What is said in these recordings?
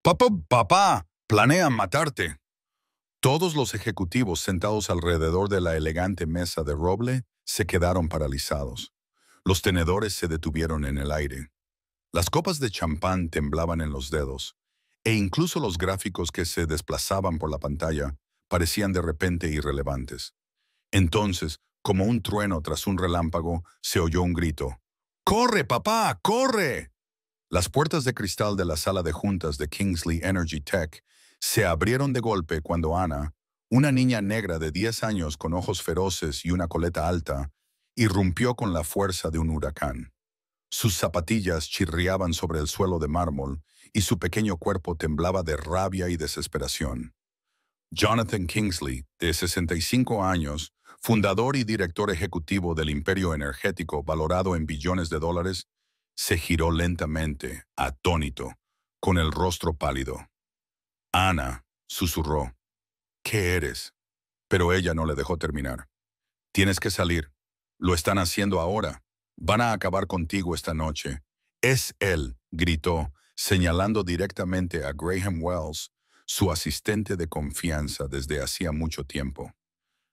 Papá, planean matarte. Todos los ejecutivos sentados alrededor de la elegante mesa de roble se quedaron paralizados. Los tenedores se detuvieron en el aire. Las copas de champán temblaban en los dedos, e incluso los gráficos que se desplazaban por la pantalla parecían de repente irrelevantes. Entonces, como un trueno tras un relámpago, se oyó un grito. ¡Corre, papá, corre! Las puertas de cristal de la sala de juntas de Kingsley Energy Tech se abrieron de golpe cuando Ana, una niña negra de 10 años con ojos feroces y una coleta alta, irrumpió con la fuerza de un huracán. Sus zapatillas chirriaban sobre el suelo de mármol y su pequeño cuerpo temblaba de rabia y desesperación. Jonathan Kingsley, de 65 años, fundador y director ejecutivo del imperio energético valorado en billones de dólares, se giró lentamente, atónito, con el rostro pálido. Ana, susurró. ¿Qué eres? Pero ella no le dejó terminar. Tienes que salir. Lo están haciendo ahora. Van a acabar contigo esta noche. Es él, gritó, señalando directamente a Graham Wells, su asistente de confianza desde hacía mucho tiempo.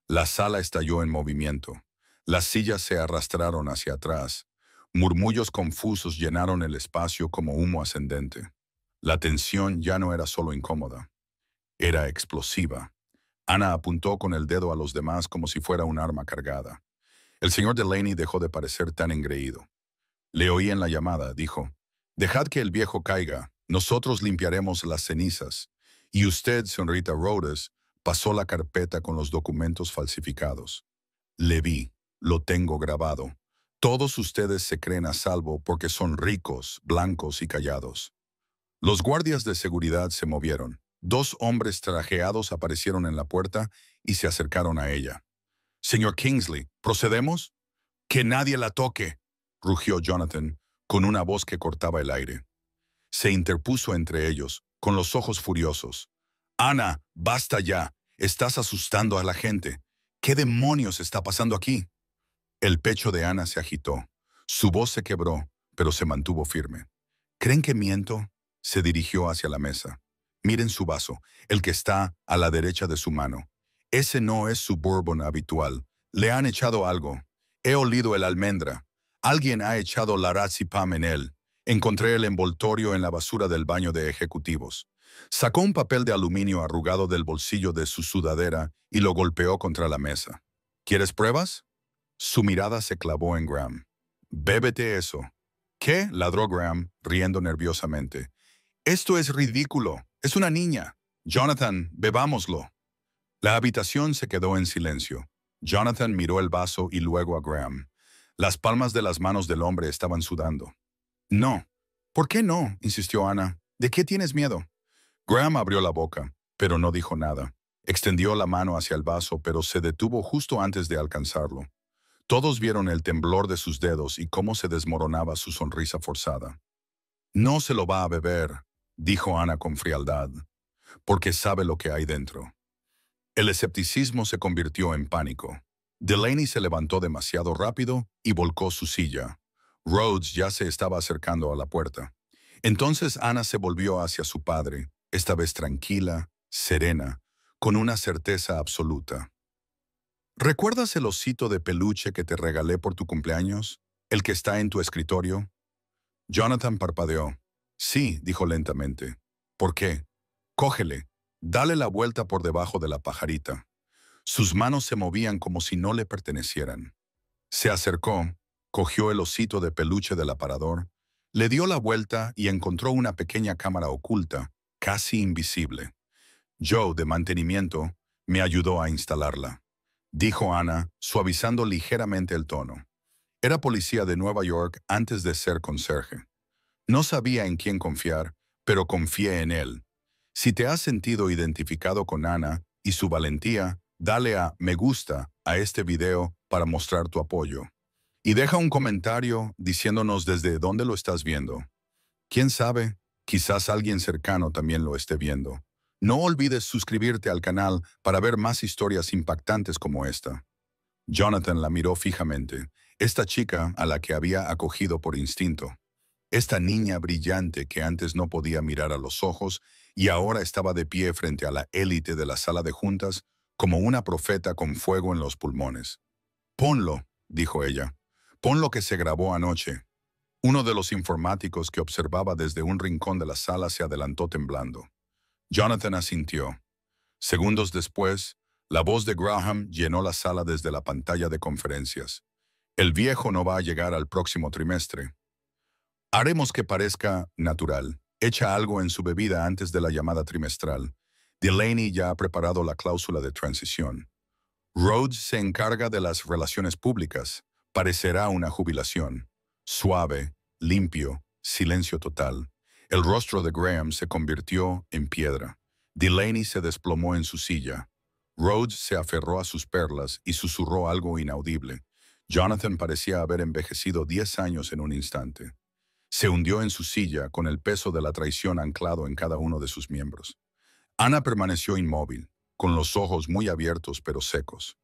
La sala estalló en movimiento. Las sillas se arrastraron hacia atrás. Murmullos confusos llenaron el espacio como humo ascendente. La tensión ya no era solo incómoda. Era explosiva. Ana apuntó con el dedo a los demás como si fuera un arma cargada. El señor Delaney dejó de parecer tan engreído. Le oí en la llamada, dijo. Dejad que el viejo caiga, nosotros limpiaremos las cenizas. Y usted, señorita Rhodes, pasó la carpeta con los documentos falsificados. Le vi, lo tengo grabado. Todos ustedes se creen a salvo porque son ricos, blancos y callados. Los guardias de seguridad se movieron. 2 hombres trajeados aparecieron en la puerta y se acercaron a ella. Señor Kingsley, ¿procedemos? Que nadie la toque, rugió Jonathan, con una voz que cortaba el aire. Se interpuso entre ellos, con los ojos furiosos. Ana, basta ya. Estás asustando a la gente. ¿Qué demonios está pasando aquí? El pecho de Ana se agitó. Su voz se quebró, pero se mantuvo firme. ¿Creen que miento? Se dirigió hacia la mesa. Miren su vaso, el que está a la derecha de su mano. Ese no es su bourbon habitual. Le han echado algo. He olido el almendra. Alguien ha echado larazepam en él. Encontré el envoltorio en la basura del baño de ejecutivos. Sacó un papel de aluminio arrugado del bolsillo de su sudadera y lo golpeó contra la mesa. ¿Quieres pruebas? Su mirada se clavó en Graham. Bébete eso. ¿Qué? Ladró Graham, riendo nerviosamente. Esto es ridículo. Es una niña. Jonathan, bebámoslo. La habitación se quedó en silencio. Jonathan miró el vaso y luego a Graham. Las palmas de las manos del hombre estaban sudando. No. ¿Por qué no? Insistió Ana. ¿De qué tienes miedo? Graham abrió la boca, pero no dijo nada. Extendió la mano hacia el vaso, pero se detuvo justo antes de alcanzarlo. Todos vieron el temblor de sus dedos y cómo se desmoronaba su sonrisa forzada. No se lo va a beber, dijo Ana con frialdad, porque sabe lo que hay dentro. El escepticismo se convirtió en pánico. Delaney se levantó demasiado rápido y volcó su silla. Rhodes ya se estaba acercando a la puerta. Entonces Ana se volvió hacia su padre, esta vez tranquila, serena, con una certeza absoluta. ¿Recuerdas el osito de peluche que te regalé por tu cumpleaños? ¿El que está en tu escritorio? Jonathan parpadeó. Sí, dijo lentamente. ¿Por qué? Cógele. Dale la vuelta por debajo de la pajarita. Sus manos se movían como si no le pertenecieran. Se acercó, cogió el osito de peluche del aparador, le dio la vuelta y encontró una pequeña cámara oculta, casi invisible. Joe, de mantenimiento, me ayudó a instalarla, dijo Ana, suavizando ligeramente el tono. Era policía de Nueva York antes de ser conserje. No sabía en quién confiar, pero confié en él. Si te has sentido identificado con Ana y su valentía, dale a me gusta a este video para mostrar tu apoyo. Y deja un comentario diciéndonos desde dónde lo estás viendo. ¿Quién sabe? Quizás alguien cercano también lo esté viendo. No olvides suscribirte al canal para ver más historias impactantes como esta. Jonathan la miró fijamente, esta chica a la que había acogido por instinto. Esta niña brillante que antes no podía mirar a los ojos y ahora estaba de pie frente a la élite de la sala de juntas como una profeta con fuego en los pulmones. «Ponlo», dijo ella. «Pon lo que se grabó anoche». Uno de los informáticos que observaba desde un rincón de la sala se adelantó temblando. Jonathan asintió. Segundos después, la voz de Graham llenó la sala desde la pantalla de conferencias. «El viejo no va a llegar al próximo trimestre. Haremos que parezca natural. Echa algo en su bebida antes de la llamada trimestral. Delaney ya ha preparado la cláusula de transición. Rhodes se encarga de las relaciones públicas. Parecerá una jubilación. Suave, limpio, silencio total. El rostro de Graham se convirtió en piedra. Delaney se desplomó en su silla. Rhodes se aferró a sus perlas y susurró algo inaudible. Jonathan parecía haber envejecido 10 años en un instante. Se hundió en su silla con el peso de la traición anclado en cada uno de sus miembros. Ana permaneció inmóvil, con los ojos muy abiertos pero secos.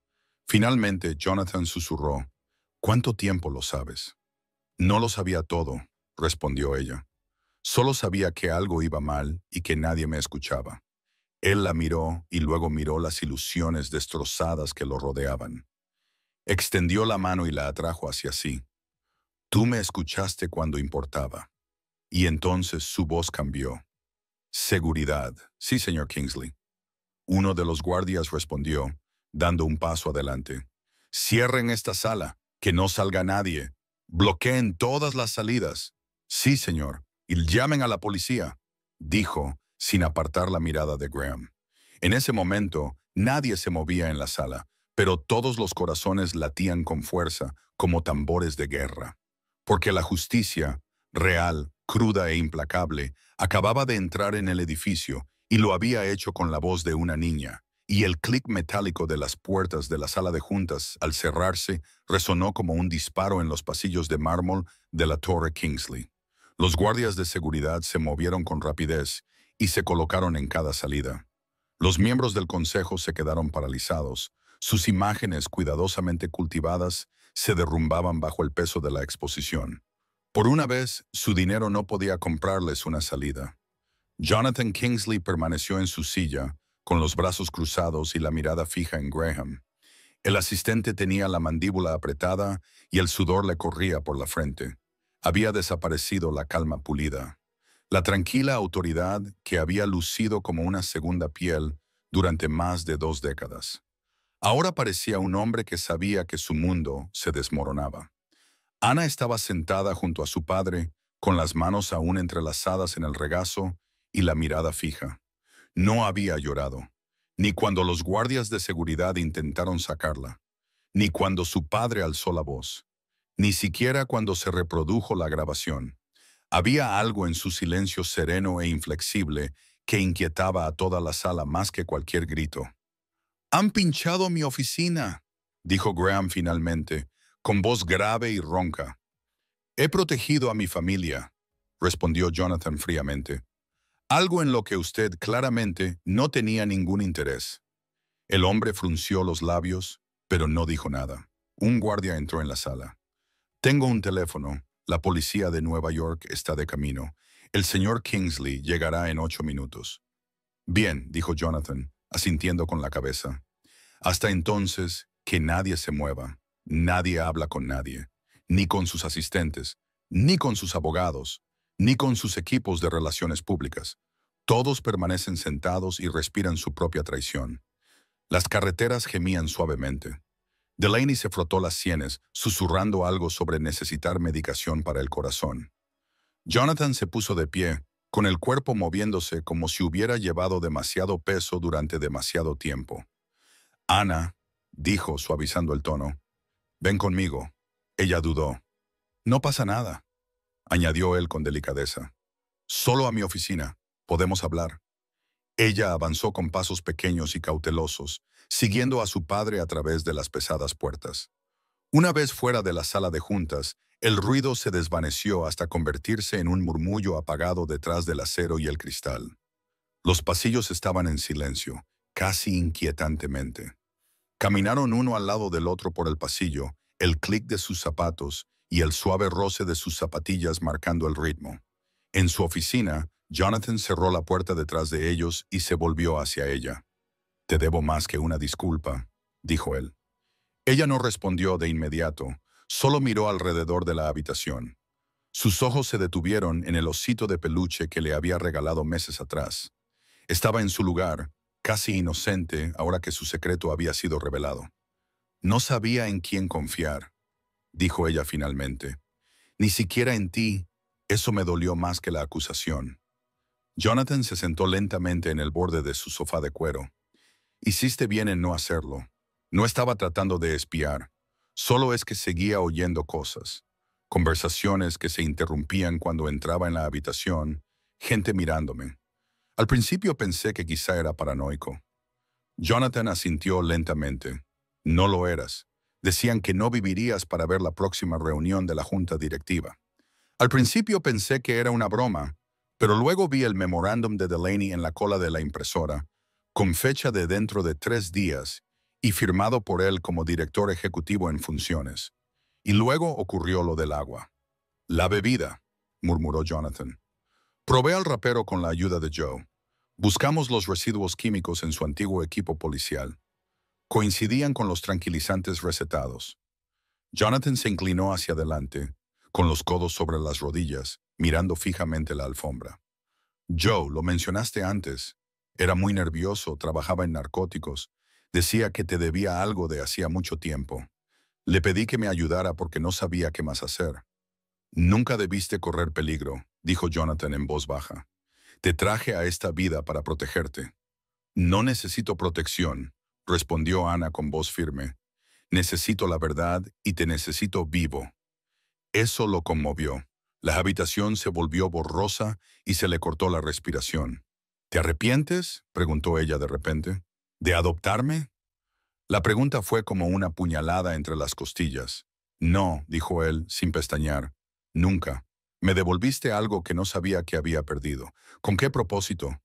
Finalmente, Jonathan susurró, «¿Cuánto tiempo lo sabes?» «No lo sabía todo», respondió ella. «Solo sabía que algo iba mal y que nadie me escuchaba». Él la miró y luego miró las ilusiones destrozadas que lo rodeaban. Extendió la mano y la atrajo hacia sí. «Tú me escuchaste cuando importaba». Y entonces su voz cambió. «Seguridad. Sí, señor Kingsley». Uno de los guardias respondió, dando un paso adelante. «Cierren esta sala, que no salga nadie. Bloqueen todas las salidas». «Sí, señor. Y llamen a la policía», dijo, sin apartar la mirada de Graham. En ese momento, nadie se movía en la sala, pero todos los corazones latían con fuerza, como tambores de guerra. Porque la justicia, real, cruda e implacable, acababa de entrar en el edificio y lo había hecho con la voz de una niña, y el clic metálico de las puertas de la sala de juntas, al cerrarse, resonó como un disparo en los pasillos de mármol de la Torre Kingsley. Los guardias de seguridad se movieron con rapidez y se colocaron en cada salida. Los miembros del consejo se quedaron paralizados. Sus imágenes cuidadosamente cultivadas se derrumbaban bajo el peso de la exposición. Por una vez, su dinero no podía comprarles una salida. Jonathan Kingsley permaneció en su silla, con los brazos cruzados y la mirada fija en Graham. El asistente tenía la mandíbula apretada y el sudor le corría por la frente. Había desaparecido la calma pulida. La tranquila autoridad que había lucido como una segunda piel durante más de 2 décadas. Ahora parecía un hombre que sabía que su mundo se desmoronaba. Ana estaba sentada junto a su padre, con las manos aún entrelazadas en el regazo y la mirada fija. No había llorado, ni cuando los guardias de seguridad intentaron sacarla, ni cuando su padre alzó la voz, ni siquiera cuando se reprodujo la grabación. Había algo en su silencio sereno e inflexible que inquietaba a toda la sala más que cualquier grito. «Han pinchado mi oficina», dijo Graham finalmente, con voz grave y ronca. «He protegido a mi familia», respondió Jonathan fríamente. «Algo en lo que usted claramente no tenía ningún interés». El hombre frunció los labios, pero no dijo nada. Un guardia entró en la sala. «Tengo un teléfono. La policía de Nueva York está de camino. El señor Kingsley llegará en 8 minutos». «Bien», dijo Jonathan, asintiendo con la cabeza. «Hasta entonces, que nadie se mueva. Nadie habla con nadie, ni con sus asistentes, ni con sus abogados, ni con sus equipos de relaciones públicas. Todos permanecen sentados y respiran su propia traición». Las carreteras gemían suavemente. Delaney se frotó las sienes, susurrando algo sobre necesitar medicación para el corazón. Jonathan se puso de pie, con el cuerpo moviéndose como si hubiera llevado demasiado peso durante demasiado tiempo. «Ana», dijo, suavizando el tono, «ven conmigo». Ella dudó. «No pasa nada», añadió él con delicadeza. «Solo a mi oficina. Podemos hablar». Ella avanzó con pasos pequeños y cautelosos, siguiendo a su padre a través de las pesadas puertas. Una vez fuera de la sala de juntas, el ruido se desvaneció hasta convertirse en un murmullo apagado detrás del acero y el cristal. Los pasillos estaban en silencio, casi inquietantemente. Caminaron uno al lado del otro por el pasillo, el clic de sus zapatos y el suave roce de sus zapatillas marcando el ritmo. En su oficina, Jonathan cerró la puerta detrás de ellos y se volvió hacia ella. «Te debo más que una disculpa», dijo él. Ella no respondió de inmediato, solo miró alrededor de la habitación. Sus ojos se detuvieron en el osito de peluche que le había regalado meses atrás. Estaba en su lugar, casi inocente, ahora que su secreto había sido revelado. «No sabía en quién confiar», dijo ella finalmente. «Ni siquiera en ti. Eso me dolió más que la acusación». Jonathan se sentó lentamente en el borde de su sofá de cuero. «Hiciste bien en no hacerlo. No estaba tratando de espiar. Solo es que seguía oyendo cosas. Conversaciones que se interrumpían cuando entraba en la habitación, gente mirándome. Al principio pensé que quizá era paranoico». Jonathan asintió lentamente. «No lo eras. Decían que no vivirías para ver la próxima reunión de la junta directiva. Al principio pensé que era una broma, pero luego vi el memorándum de Delaney en la cola de la impresora, con fecha de dentro de 3 días y firmado por él como director ejecutivo en funciones. Y luego ocurrió lo del agua». «La bebida», murmuró Jonathan. «Probé al rapero con la ayuda de Joe. Buscamos los residuos químicos en su antiguo equipo policial. Coincidían con los tranquilizantes recetados». Jonathan se inclinó hacia adelante, con los codos sobre las rodillas, mirando fijamente la alfombra. «Joe, lo mencionaste antes. Era muy nervioso, trabajaba en narcóticos. Decía que te debía algo de hacía mucho tiempo. Le pedí que me ayudara porque no sabía qué más hacer». «Nunca debiste correr peligro», dijo Jonathan en voz baja. «Te traje a esta vida para protegerte». «No necesito protección», respondió Ana con voz firme. «Necesito la verdad y te necesito vivo». Eso lo conmovió. La habitación se volvió borrosa y se le cortó la respiración. «¿Te arrepientes?», preguntó ella de repente. «¿De adoptarme?». La pregunta fue como una puñalada entre las costillas. «No», dijo él, sin pestañear. «Nunca. Me devolviste algo que no sabía que había perdido. ¿Con qué propósito?».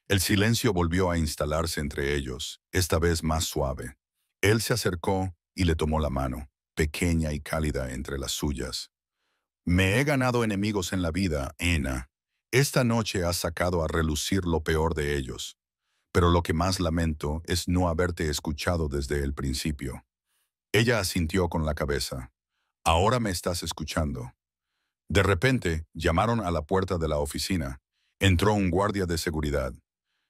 El silencio volvió a instalarse entre ellos, esta vez más suave. Él se acercó y le tomó la mano, pequeña y cálida entre las suyas. «Me he ganado enemigos en la vida, Anna. Esta noche has sacado a relucir lo peor de ellos. Pero lo que más lamento es no haberte escuchado desde el principio». Ella asintió con la cabeza. «Ahora me estás escuchando». De repente, llamaron a la puerta de la oficina. Entró un guardia de seguridad.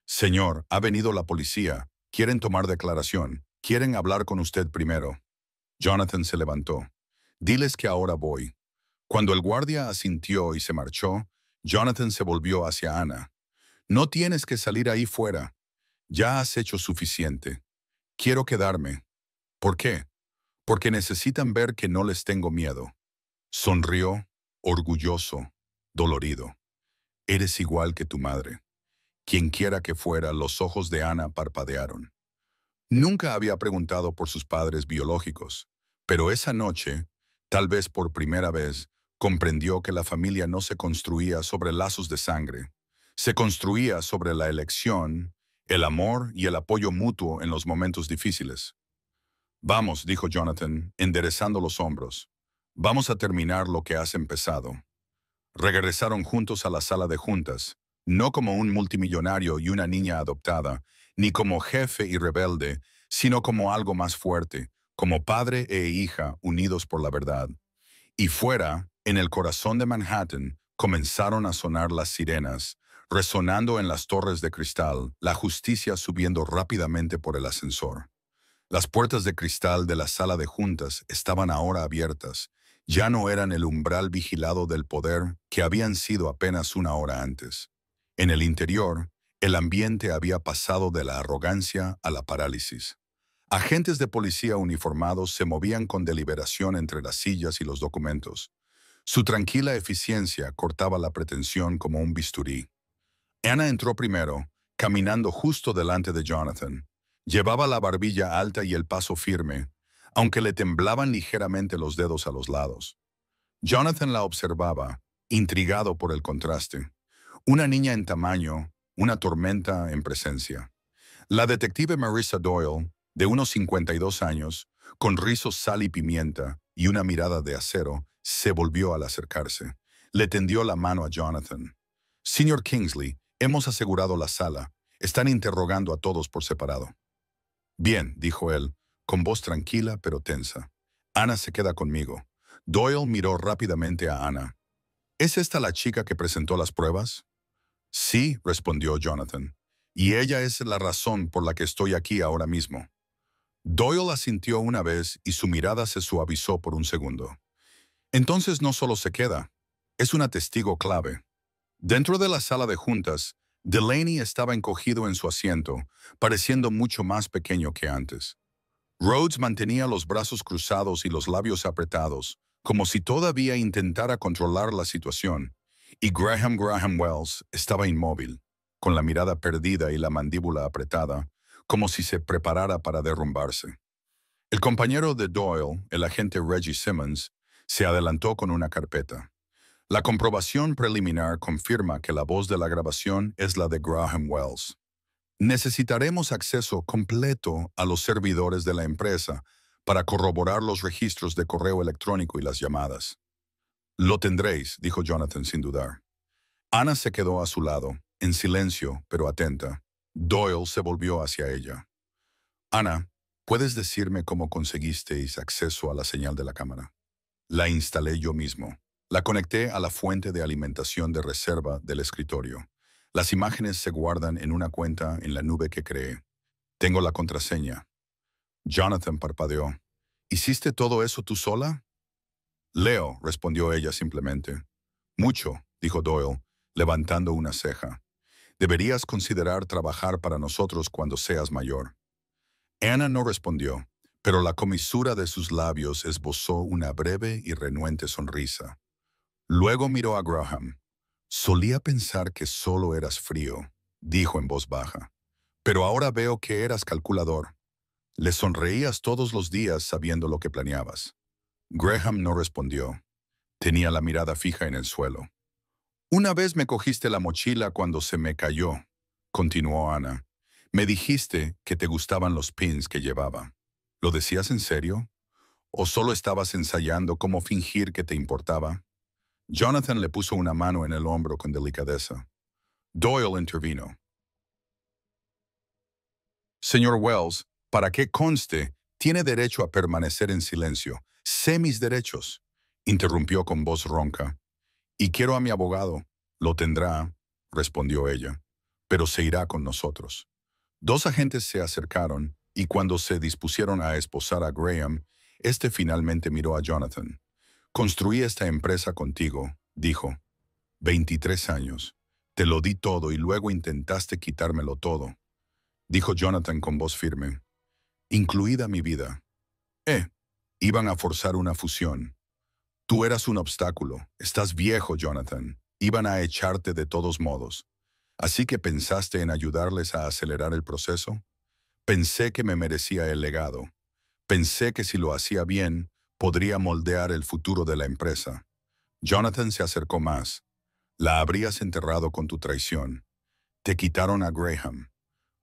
«Señor, ha venido la policía. Quieren tomar declaración. Quieren hablar con usted primero». Jonathan se levantó. «Diles que ahora voy». Cuando el guardia asintió y se marchó, Jonathan se volvió hacia Ana. «No tienes que salir ahí fuera. Ya has hecho suficiente. Quiero quedarme». «¿Por qué?». «Porque necesitan ver que no les tengo miedo». Sonrió, orgulloso, dolorido. «Eres igual que tu madre». Quienquiera que fuera, los ojos de Ana parpadearon. Nunca había preguntado por sus padres biológicos, pero esa noche, tal vez por primera vez, comprendió que la familia no se construía sobre lazos de sangre. Se construía sobre la elección, el amor y el apoyo mutuo en los momentos difíciles. «Vamos», dijo Jonathan, enderezando los hombros. «Vamos a terminar lo que has empezado». Regresaron juntos a la sala de juntas, no como un multimillonario y una niña adoptada, ni como jefe y rebelde, sino como algo más fuerte, como padre e hija unidos por la verdad. Y fuera, en el corazón de Manhattan, comenzaron a sonar las sirenas, resonando en las torres de cristal, la justicia subiendo rápidamente por el ascensor. Las puertas de cristal de la sala de juntas estaban ahora abiertas. Ya no eran el umbral vigilado del poder que habían sido apenas una hora antes. En el interior, el ambiente había pasado de la arrogancia a la parálisis. Agentes de policía uniformados se movían con deliberación entre las sillas y los documentos. Su tranquila eficiencia cortaba la pretensión como un bisturí. Anna entró primero, caminando justo delante de Jonathan. Llevaba la barbilla alta y el paso firme, aunque le temblaban ligeramente los dedos a los lados. Jonathan la observaba, intrigado por el contraste. Una niña en tamaño, una tormenta en presencia. La detective Marissa Doyle, de unos 52 años, con rizos sal y pimienta y una mirada de acero, Se volvió al acercarse. Le tendió la mano a Jonathan. Señor Kingsley, hemos asegurado la sala. Están interrogando a todos por separado. Bien, dijo él, con voz tranquila pero tensa. Ana se queda conmigo. Doyle miró rápidamente a Ana. ¿Es esta la chica que presentó las pruebas? Sí, respondió Jonathan. Y ella es la razón por la que estoy aquí ahora mismo. Doyle asintió una vez y su mirada se suavizó por un segundo. Entonces no solo se queda, es una testigo clave. Dentro de la sala de juntas, Delaney estaba encogido en su asiento, pareciendo mucho más pequeño que antes. Rhodes mantenía los brazos cruzados y los labios apretados, como si todavía intentara controlar la situación, y Graham Wells estaba inmóvil, con la mirada perdida y la mandíbula apretada, como si se preparara para derrumbarse. El compañero de Doyle, el agente Reggie Simmons, se adelantó con una carpeta. La comprobación preliminar confirma que la voz de la grabación es la de Graham Wells. Necesitaremos acceso completo a los servidores de la empresa para corroborar los registros de correo electrónico y las llamadas. Lo tendréis, dijo Jonathan sin dudar. Ana se quedó a su lado, en silencio, pero atenta. Doyle se volvió hacia ella. Ana, ¿puedes decirme cómo conseguisteis acceso a la señal de la cámara? La instalé yo mismo. La conecté a la fuente de alimentación de reserva del escritorio. Las imágenes se guardan en una cuenta en la nube que creé. Tengo la contraseña. Jonathan parpadeó. ¿Hiciste todo eso tú sola? Leo, respondió ella simplemente. Mucho, dijo Doyle, levantando una ceja. Deberías considerar trabajar para nosotros cuando seas mayor. Ana no respondió, pero la comisura de sus labios esbozó una breve y renuente sonrisa. Luego miró a Graham. Solía pensar que solo eras frío, dijo en voz baja. Pero ahora veo que eras calculador. Le sonreías todos los días sabiendo lo que planeabas. Graham no respondió. Tenía la mirada fija en el suelo. Una vez me cogiste la mochila cuando se me cayó, continuó Ana. Me dijiste que te gustaban los pins que llevaba. ¿Lo decías en serio? ¿O solo estabas ensayando cómo fingir que te importaba? Jonathan le puso una mano en el hombro con delicadeza. Doyle intervino. Señor Wells, para que conste, tiene derecho a permanecer en silencio. Sé mis derechos, interrumpió con voz ronca. Y quiero a mi abogado. Lo tendrá, respondió ella, pero se irá con nosotros. Dos agentes se acercaron y cuando se dispusieron a esposar a Graham, este finalmente miró a Jonathan. Construí esta empresa contigo, dijo. 23 años. Te lo di todo y luego intentaste quitármelo todo, dijo Jonathan con voz firme. Incluida mi vida. Iban a forzar una fusión. Tú eras un obstáculo. Estás viejo, Jonathan. Iban a echarte de todos modos. Así que pensaste en ayudarles a acelerar el proceso. Pensé que me merecía el legado. Pensé que si lo hacía bien, podría moldear el futuro de la empresa. Jonathan se acercó más. La habrías enterrado con tu traición. Te quitaron a Graham.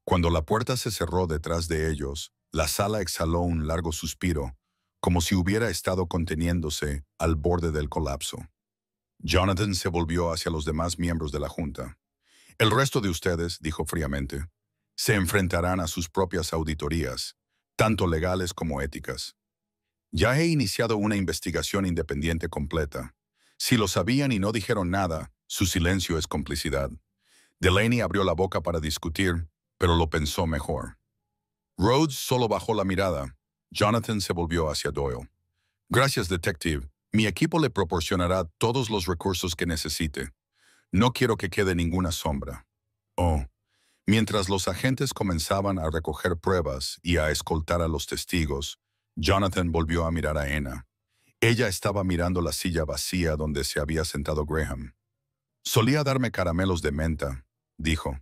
Cuando la puerta se cerró detrás de ellos, la sala exhaló un largo suspiro, como si hubiera estado conteniéndose al borde del colapso. Jonathan se volvió hacia los demás miembros de la junta. El resto de ustedes, dijo fríamente, se enfrentarán a sus propias auditorías, tanto legales como éticas. Ya he iniciado una investigación independiente completa. Si lo sabían y no dijeron nada, su silencio es complicidad. Delaney abrió la boca para discutir, pero lo pensó mejor. Rhodes solo bajó la mirada. Jonathan se volvió hacia Doyle. Gracias, detective. Mi equipo le proporcionará todos los recursos que necesite. No quiero que quede ninguna sombra. Oh. Mientras los agentes comenzaban a recoger pruebas y a escoltar a los testigos, Jonathan volvió a mirar a Ana. Ella estaba mirando la silla vacía donde se había sentado Graham. Solía darme caramelos de menta, dijo.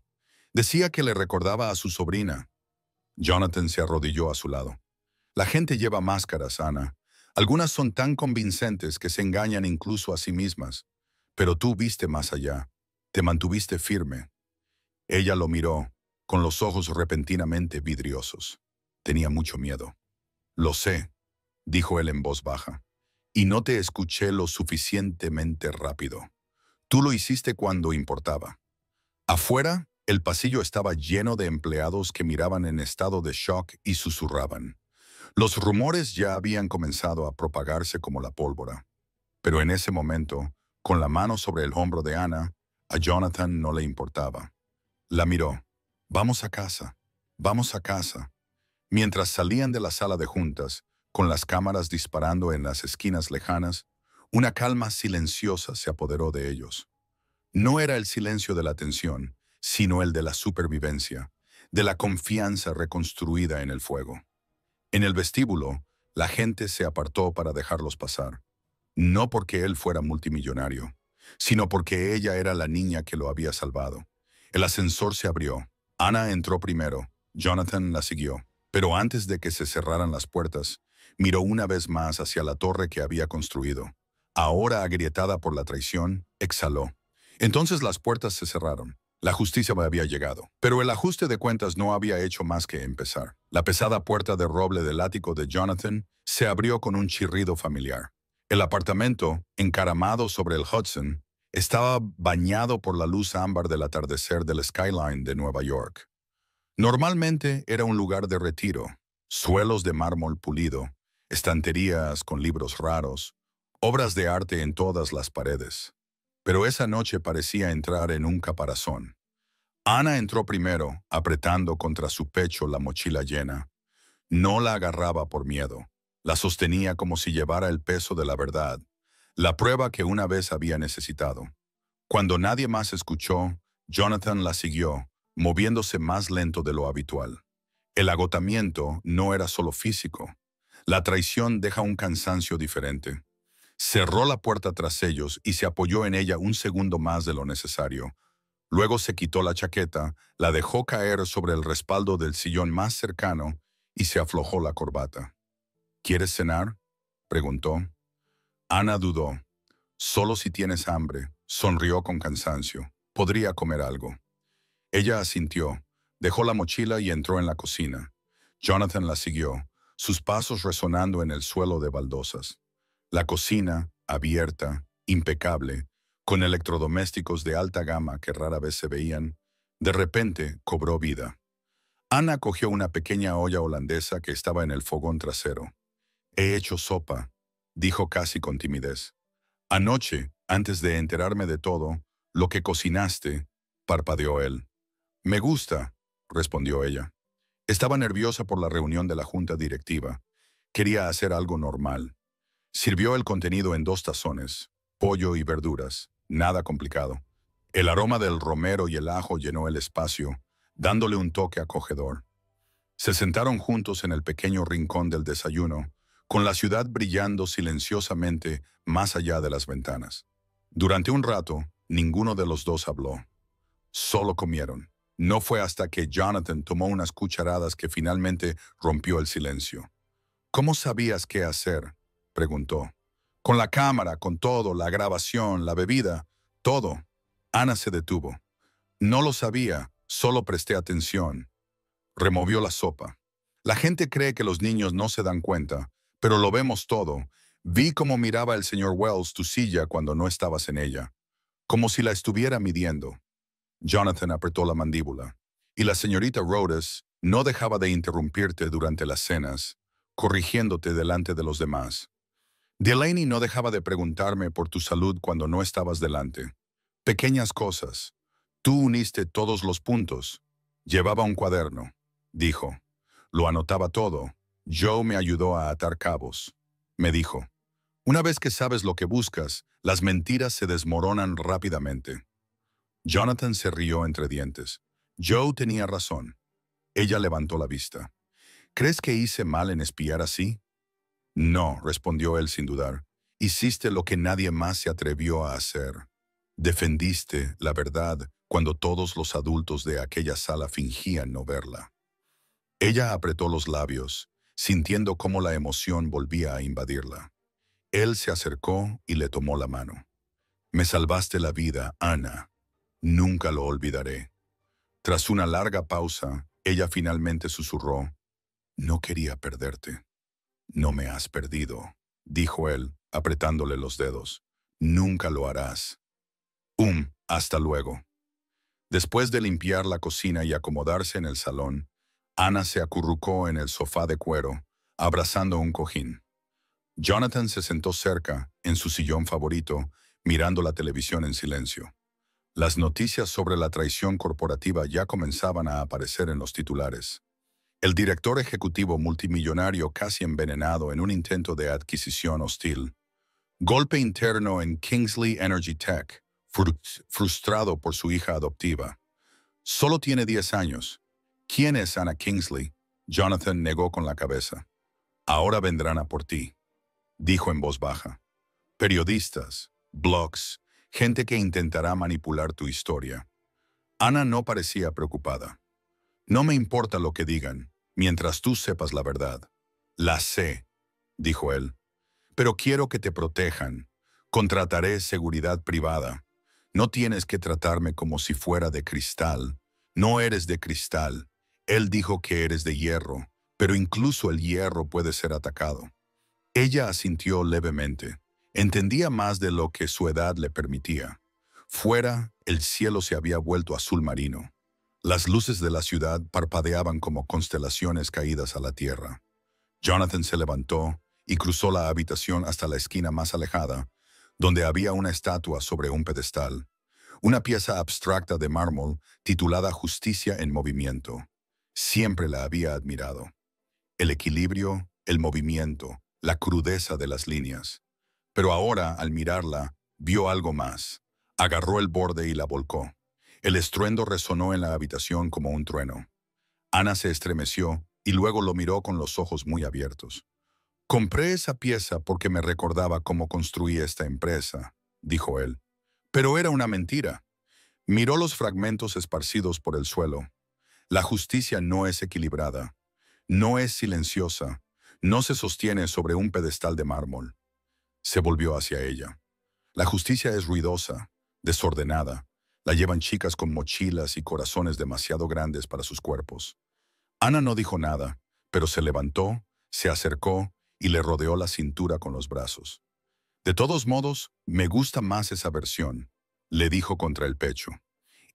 Decía que le recordaba a su sobrina. Jonathan se arrodilló a su lado. La gente lleva máscaras, Ana. Algunas son tan convincentes que se engañan incluso a sí mismas. Pero tú viste más allá. Te mantuviste firme. Ella lo miró, con los ojos repentinamente vidriosos. Tenía mucho miedo. Lo sé, dijo él en voz baja. y no te escuché lo suficientemente rápido. Tú lo hiciste cuando importaba. Afuera, el pasillo estaba lleno de empleados que miraban en estado de shock y susurraban. Los rumores ya habían comenzado a propagarse como la pólvora. Pero en ese momento, con la mano sobre el hombro de Ana, a Jonathan no le importaba. La miró. «Vamos a casa, vamos a casa». Mientras salían de la sala de juntas, con las cámaras disparando en las esquinas lejanas, una calma silenciosa se apoderó de ellos. No era el silencio de la tensión, sino el de la supervivencia, de la confianza reconstruida en el fuego. En el vestíbulo, la gente se apartó para dejarlos pasar. No porque él fuera multimillonario, sino porque ella era la niña que lo había salvado. El ascensor se abrió. Ana entró primero. Jonathan la siguió. Pero antes de que se cerraran las puertas, miró una vez más hacia la torre que había construido. Ahora agrietada por la traición, exhaló. Entonces las puertas se cerraron. La justicia había llegado. Pero el ajuste de cuentas no había hecho más que empezar. La pesada puerta de roble del ático de Jonathan se abrió con un chirrido familiar. El apartamento, encaramado sobre el Hudson, estaba bañado por la luz ámbar del atardecer del skyline de Nueva York. Normalmente era un lugar de retiro, suelos de mármol pulido, estanterías con libros raros, obras de arte en todas las paredes. Pero esa noche parecía entrar en un caparazón. Ana entró primero, apretando contra su pecho la mochila llena. No la agarraba por miedo. La sostenía como si llevara el peso de la verdad, la prueba que una vez había necesitado. Cuando nadie más escuchó, Jonathan la siguió, moviéndose más lento de lo habitual. El agotamiento no era solo físico. La traición deja un cansancio diferente. Cerró la puerta tras ellos y se apoyó en ella un segundo más de lo necesario. Luego se quitó la chaqueta, la dejó caer sobre el respaldo del sillón más cercano y se aflojó la corbata. «¿Quieres cenar?», preguntó. Ana dudó. «Solo si tienes hambre», sonrió con cansancio. «Podría comer algo». Ella asintió, dejó la mochila y entró en la cocina. Jonathan la siguió, sus pasos resonando en el suelo de baldosas. La cocina, abierta, impecable, con electrodomésticos de alta gama que rara vez se veían, de repente cobró vida. Ana cogió una pequeña olla holandesa que estaba en el fogón trasero. «He hecho sopa», dijo casi con timidez. «Anoche, antes de enterarme de todo, lo que cocinaste», parpadeó él. «Me gusta», respondió ella. Estaba nerviosa por la reunión de la junta directiva. Quería hacer algo normal. Sirvió el contenido en 2 tazones, pollo y verduras, nada complicado. El aroma del romero y el ajo llenó el espacio, dándole un toque acogedor. Se sentaron juntos en el pequeño rincón del desayuno, con la ciudad brillando silenciosamente más allá de las ventanas. Durante un rato, ninguno de los dos habló. Solo comieron. No fue hasta que Jonathan tomó unas cucharadas que finalmente rompió el silencio. «¿Cómo sabías qué hacer?», preguntó. «Con la cámara, con todo, la grabación, la bebida, todo». Ana se detuvo. «No lo sabía, solo presté atención». Removió la sopa. «La gente cree que los niños no se dan cuenta, pero lo vemos todo. Vi cómo miraba el señor Wells tu silla cuando no estabas en ella, como si la estuviera midiendo». Jonathan apretó la mandíbula. «Y la señorita Rhodes no dejaba de interrumpirte durante las cenas, corrigiéndote delante de los demás. Delaney no dejaba de preguntarme por tu salud cuando no estabas delante. Pequeñas cosas. Tú uniste todos los puntos». «Llevaba un cuaderno», dijo. «Lo anotaba todo. Joe me ayudó a atar cabos». Me dijo. «Una vez que sabes lo que buscas, las mentiras se desmoronan rápidamente». Jonathan se rió entre dientes. Joe tenía razón. Ella levantó la vista. «¿Crees que hice mal en espiar así?» «No», respondió él sin dudar. «Hiciste lo que nadie más se atrevió a hacer. Defendiste la verdad cuando todos los adultos de aquella sala fingían no verla». Ella apretó los labios, sintiendo cómo la emoción volvía a invadirla. Él se acercó y le tomó la mano. «Me salvaste la vida, Ana. Nunca lo olvidaré». Tras una larga pausa, ella finalmente susurró. «No quería perderte». «No me has perdido», dijo él, apretándole los dedos. Nunca lo harás. Hasta luego. Después de limpiar la cocina y acomodarse en el salón, Ana se acurrucó en el sofá de cuero, abrazando un cojín. Jonathan se sentó cerca, en su sillón favorito, mirando la televisión en silencio. Las noticias sobre la traición corporativa ya comenzaban a aparecer en los titulares. El director ejecutivo multimillonario casi envenenado en un intento de adquisición hostil. Golpe interno en Kingsley Energy Tech, frustrado por su hija adoptiva. Solo tiene 10 años. ¿Quién es Anna Kingsley? Jonathan negó con la cabeza. Ahora vendrán a por ti, dijo en voz baja. Periodistas, blogs, gente que intentará manipular tu historia. Ana no parecía preocupada. No me importa lo que digan, mientras tú sepas la verdad. La sé, dijo él. Pero quiero que te protejan. Contrataré seguridad privada. No tienes que tratarme como si fuera de cristal. No eres de cristal. Él dijo que eres de hierro, pero incluso el hierro puede ser atacado. Ella asintió levemente. Entendía más de lo que su edad le permitía. Fuera, el cielo se había vuelto azul marino. Las luces de la ciudad parpadeaban como constelaciones caídas a la tierra. Jonathan se levantó y cruzó la habitación hasta la esquina más alejada, donde había una estatua sobre un pedestal, una pieza abstracta de mármol titulada Justicia en Movimiento. Siempre la había admirado. El equilibrio, el movimiento, la crudeza de las líneas. Pero ahora, al mirarla, vio algo más. Agarró el borde y la volcó. El estruendo resonó en la habitación como un trueno. Ana se estremeció y luego lo miró con los ojos muy abiertos. Compré esa pieza porque me recordaba cómo construí esta empresa, dijo él. Pero era una mentira. Miró los fragmentos esparcidos por el suelo. La justicia no es equilibrada, no es silenciosa, no se sostiene sobre un pedestal de mármol. Se volvió hacia ella. La justicia es ruidosa, desordenada. La llevan chicas con mochilas y corazones demasiado grandes para sus cuerpos. Ana no dijo nada, pero se levantó, se acercó y le rodeó la cintura con los brazos. De todos modos, me gusta más esa versión, le dijo contra el pecho.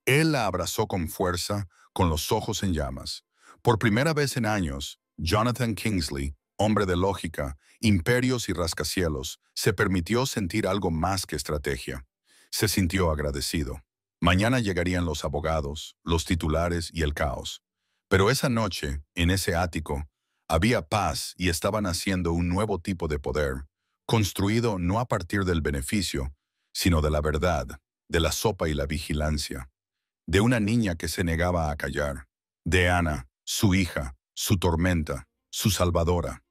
Él la abrazó con fuerza, con los ojos en llamas. Por primera vez en años, Jonathan Kingsley, hombre de lógica, imperios y rascacielos, se permitió sentir algo más que estrategia. Se sintió agradecido. Mañana llegarían los abogados, los titulares y el caos. Pero esa noche, en ese ático, había paz y estaban haciendo un nuevo tipo de poder, construido no a partir del beneficio, sino de la verdad, de la sopa y la vigilancia, de una niña que se negaba a callar, de Ana, su hija, su tormenta, su salvadora.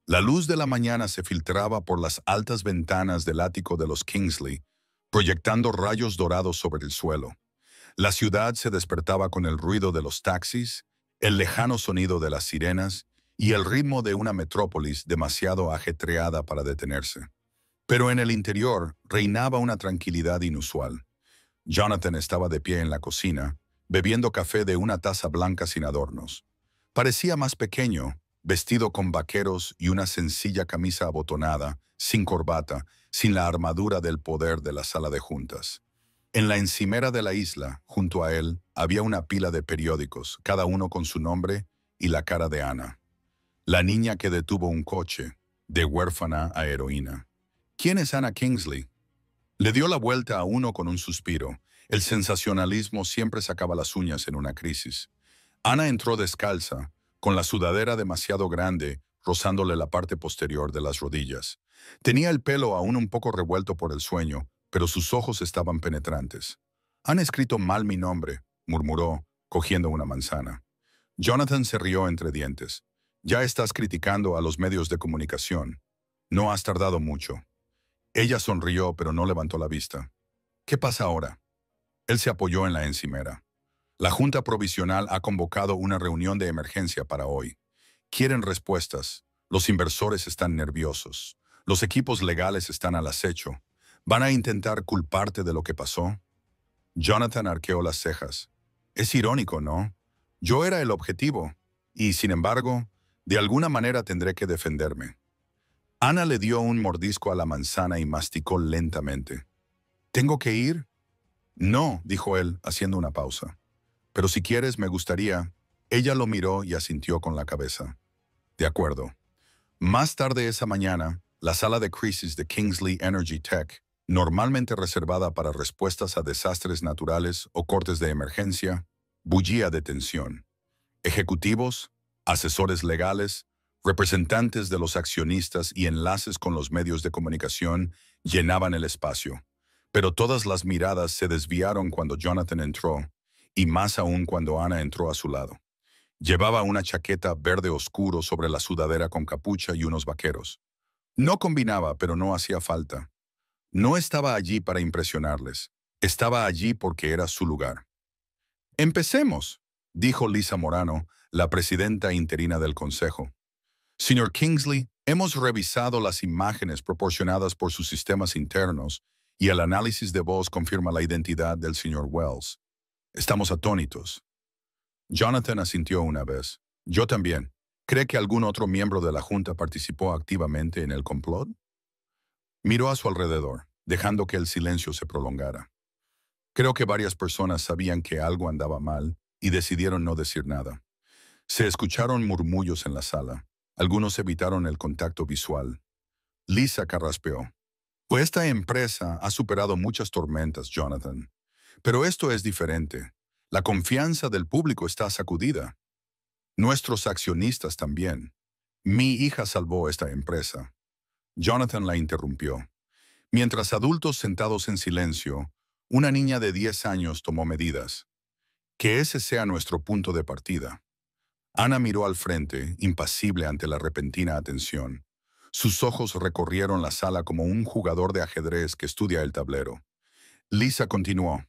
La luz de la mañana se filtraba por las altas ventanas del ático de los Kingsley, proyectando rayos dorados sobre el suelo. La ciudad se despertaba con el ruido de los taxis, el lejano sonido de las sirenas y el ritmo de una metrópolis demasiado ajetreada para detenerse. Pero en el interior reinaba una tranquilidad inusual. Jonathan estaba de pie en la cocina, bebiendo café de una taza blanca sin adornos. Parecía más pequeño, vestido con vaqueros y una sencilla camisa abotonada, sin corbata, sin la armadura del poder de la sala de juntas. En la encimera de la isla, junto a él, había una pila de periódicos, cada uno con su nombre y la cara de Ana. La niña que detuvo un coche, de huérfana a heroína. ¿Quién es Anna Kingsley? Le dio la vuelta a uno con un suspiro. El sensacionalismo siempre sacaba las uñas en una crisis. Ana entró descalza, con la sudadera demasiado grande, rozándole la parte posterior de las rodillas. Tenía el pelo aún un poco revuelto por el sueño, pero sus ojos estaban penetrantes. «Han escrito mal mi nombre», murmuró, cogiendo una manzana. Jonathan se rió entre dientes. «Ya estás criticando a los medios de comunicación. No has tardado mucho». Ella sonrió, pero no levantó la vista. «¿Qué pasa ahora?» Él se apoyó en la encimera. «La Junta Provisional ha convocado una reunión de emergencia para hoy. Quieren respuestas. Los inversores están nerviosos. Los equipos legales están al acecho. ¿Van a intentar culparte de lo que pasó?» Jonathan arqueó las cejas. «Es irónico, ¿no? Yo era el objetivo, y, sin embargo, de alguna manera tendré que defenderme». Ana le dio un mordisco a la manzana y masticó lentamente. ¿Tengo que ir? No, dijo él, haciendo una pausa. Pero si quieres, me gustaría. Ella lo miró y asintió con la cabeza. De acuerdo. Más tarde esa mañana, la sala de crisis de Kingsley Energy Tech, normalmente reservada para respuestas a desastres naturales o cortes de emergencia, bullía de tensión. Ejecutivos, asesores legales, representantes de los accionistas y enlaces con los medios de comunicación llenaban el espacio. Pero todas las miradas se desviaron cuando Jonathan entró, y más aún cuando Ana entró a su lado. Llevaba una chaqueta verde oscuro sobre la sudadera con capucha y unos vaqueros. No combinaba, pero no hacía falta. No estaba allí para impresionarles. Estaba allí porque era su lugar. «Empecemos», dijo Lisa Morano, la presidenta interina del Consejo. «Señor Kingsley, hemos revisado las imágenes proporcionadas por sus sistemas internos y el análisis de voz confirma la identidad del señor Wells. Estamos atónitos». Jonathan asintió una vez. «Yo también. ¿Cree que algún otro miembro de la Junta participó activamente en el complot?» Miró a su alrededor, dejando que el silencio se prolongara. Creo que varias personas sabían que algo andaba mal y decidieron no decir nada. Se escucharon murmullos en la sala. Algunos evitaron el contacto visual. Lisa carraspeó. «Pues esta empresa ha superado muchas tormentas, Jonathan. Pero esto es diferente. La confianza del público está sacudida. Nuestros accionistas también. Mi hija salvó esta empresa». Jonathan la interrumpió. Mientras adultos sentados en silencio, una niña de 10 años tomó medidas. «Que ese sea nuestro punto de partida». Ana miró al frente, impasible ante la repentina atención. Sus ojos recorrieron la sala como un jugador de ajedrez que estudia el tablero. Lisa continuó.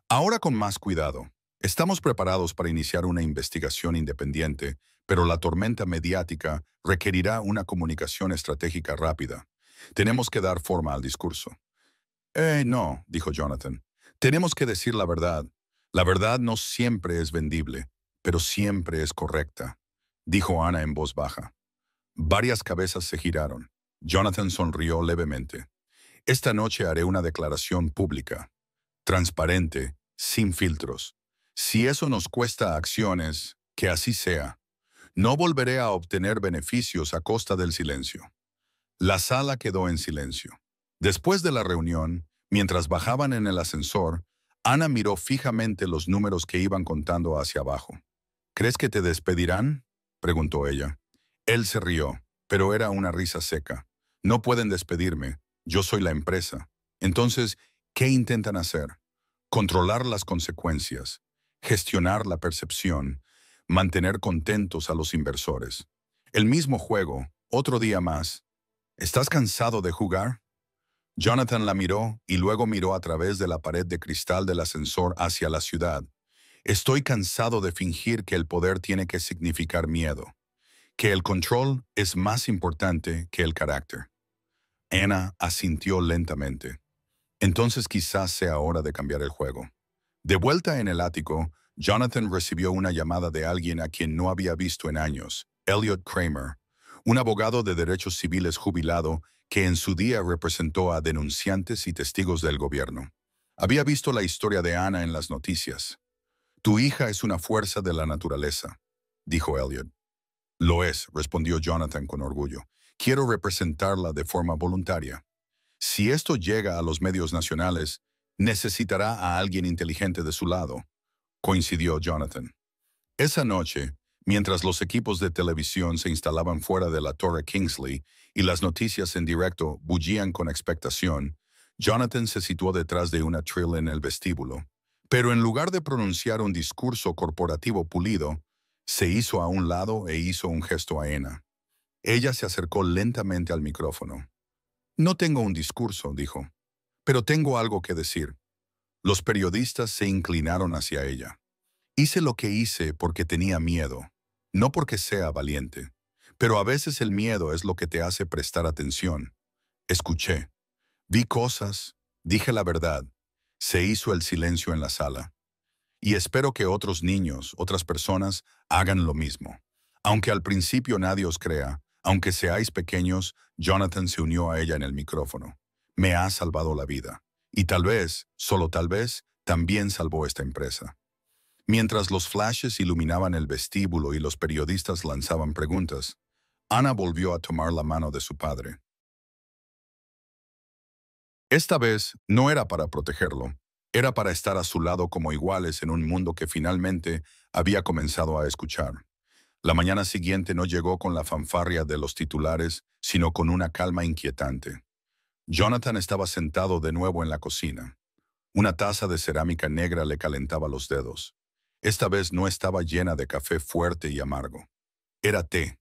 «Ahora con más cuidado. Estamos preparados para iniciar una investigación independiente, pero la tormenta mediática requerirá una comunicación estratégica rápida. Tenemos que dar forma al discurso». No, dijo Jonathan. «Tenemos que decir la verdad. La verdad no siempre es vendible, pero siempre es correcta», dijo Ana en voz baja. Varias cabezas se giraron. Jonathan sonrió levemente. «Esta noche haré una declaración pública, transparente, sin filtros. Si eso nos cuesta acciones, que así sea. No volveré a obtener beneficios a costa del silencio». La sala quedó en silencio. Después de la reunión, mientras bajaban en el ascensor, Ana miró fijamente los números que iban contando hacia abajo. «¿Crees que te despedirán?», preguntó ella. Él se rió, pero era una risa seca. «No pueden despedirme. Yo soy la empresa». Entonces, ¿qué intentan hacer? Controlar las consecuencias, gestionar la percepción, mantener contentos a los inversores. El mismo juego, otro día más. «¿Estás cansado de jugar?». Jonathan la miró y luego miró a través de la pared de cristal del ascensor hacia la ciudad. «Estoy cansado de fingir que el poder tiene que significar miedo, que el control es más importante que el carácter». Ana asintió lentamente. «Entonces quizás sea hora de cambiar el juego». De vuelta en el ático, Jonathan recibió una llamada de alguien a quien no había visto en años, Elliot Kramer, un abogado de derechos civiles jubilado que en su día representó a denunciantes y testigos del gobierno. Había visto la historia de Ana en las noticias. «Tu hija es una fuerza de la naturaleza», dijo Elliot. «Lo es», respondió Jonathan con orgullo. «Quiero representarla de forma voluntaria. Si esto llega a los medios nacionales, necesitará a alguien inteligente de su lado», coincidió Jonathan. Esa noche, mientras los equipos de televisión se instalaban fuera de la Torre Kingsley y las noticias en directo bullían con expectación, Jonathan se situó detrás de una tril en el vestíbulo. Pero en lugar de pronunciar un discurso corporativo pulido, se hizo a un lado e hizo un gesto a Ana. Ella se acercó lentamente al micrófono. «No tengo un discurso», dijo, «pero tengo algo que decir». Los periodistas se inclinaron hacia ella. «Hice lo que hice porque tenía miedo, no porque sea valiente. Pero a veces el miedo es lo que te hace prestar atención. Escuché, vi cosas, dije la verdad». Se hizo el silencio en la sala. «Y espero que otros niños, otras personas, hagan lo mismo. Aunque al principio nadie os crea, aunque seáis pequeños, Jonathan se unió a ella en el micrófono. Me ha salvado la vida. Y tal vez, solo tal vez, también salvó esta empresa. Mientras los flashes iluminaban el vestíbulo y los periodistas lanzaban preguntas, Ana volvió a tomar la mano de su padre. Esta vez no era para protegerlo, era para estar a su lado como iguales en un mundo que finalmente había comenzado a escuchar. La mañana siguiente no llegó con la fanfarria de los titulares, sino con una calma inquietante. Jonathan estaba sentado de nuevo en la cocina. Una taza de cerámica negra le calentaba los dedos. Esta vez no estaba llena de café fuerte y amargo. Era té,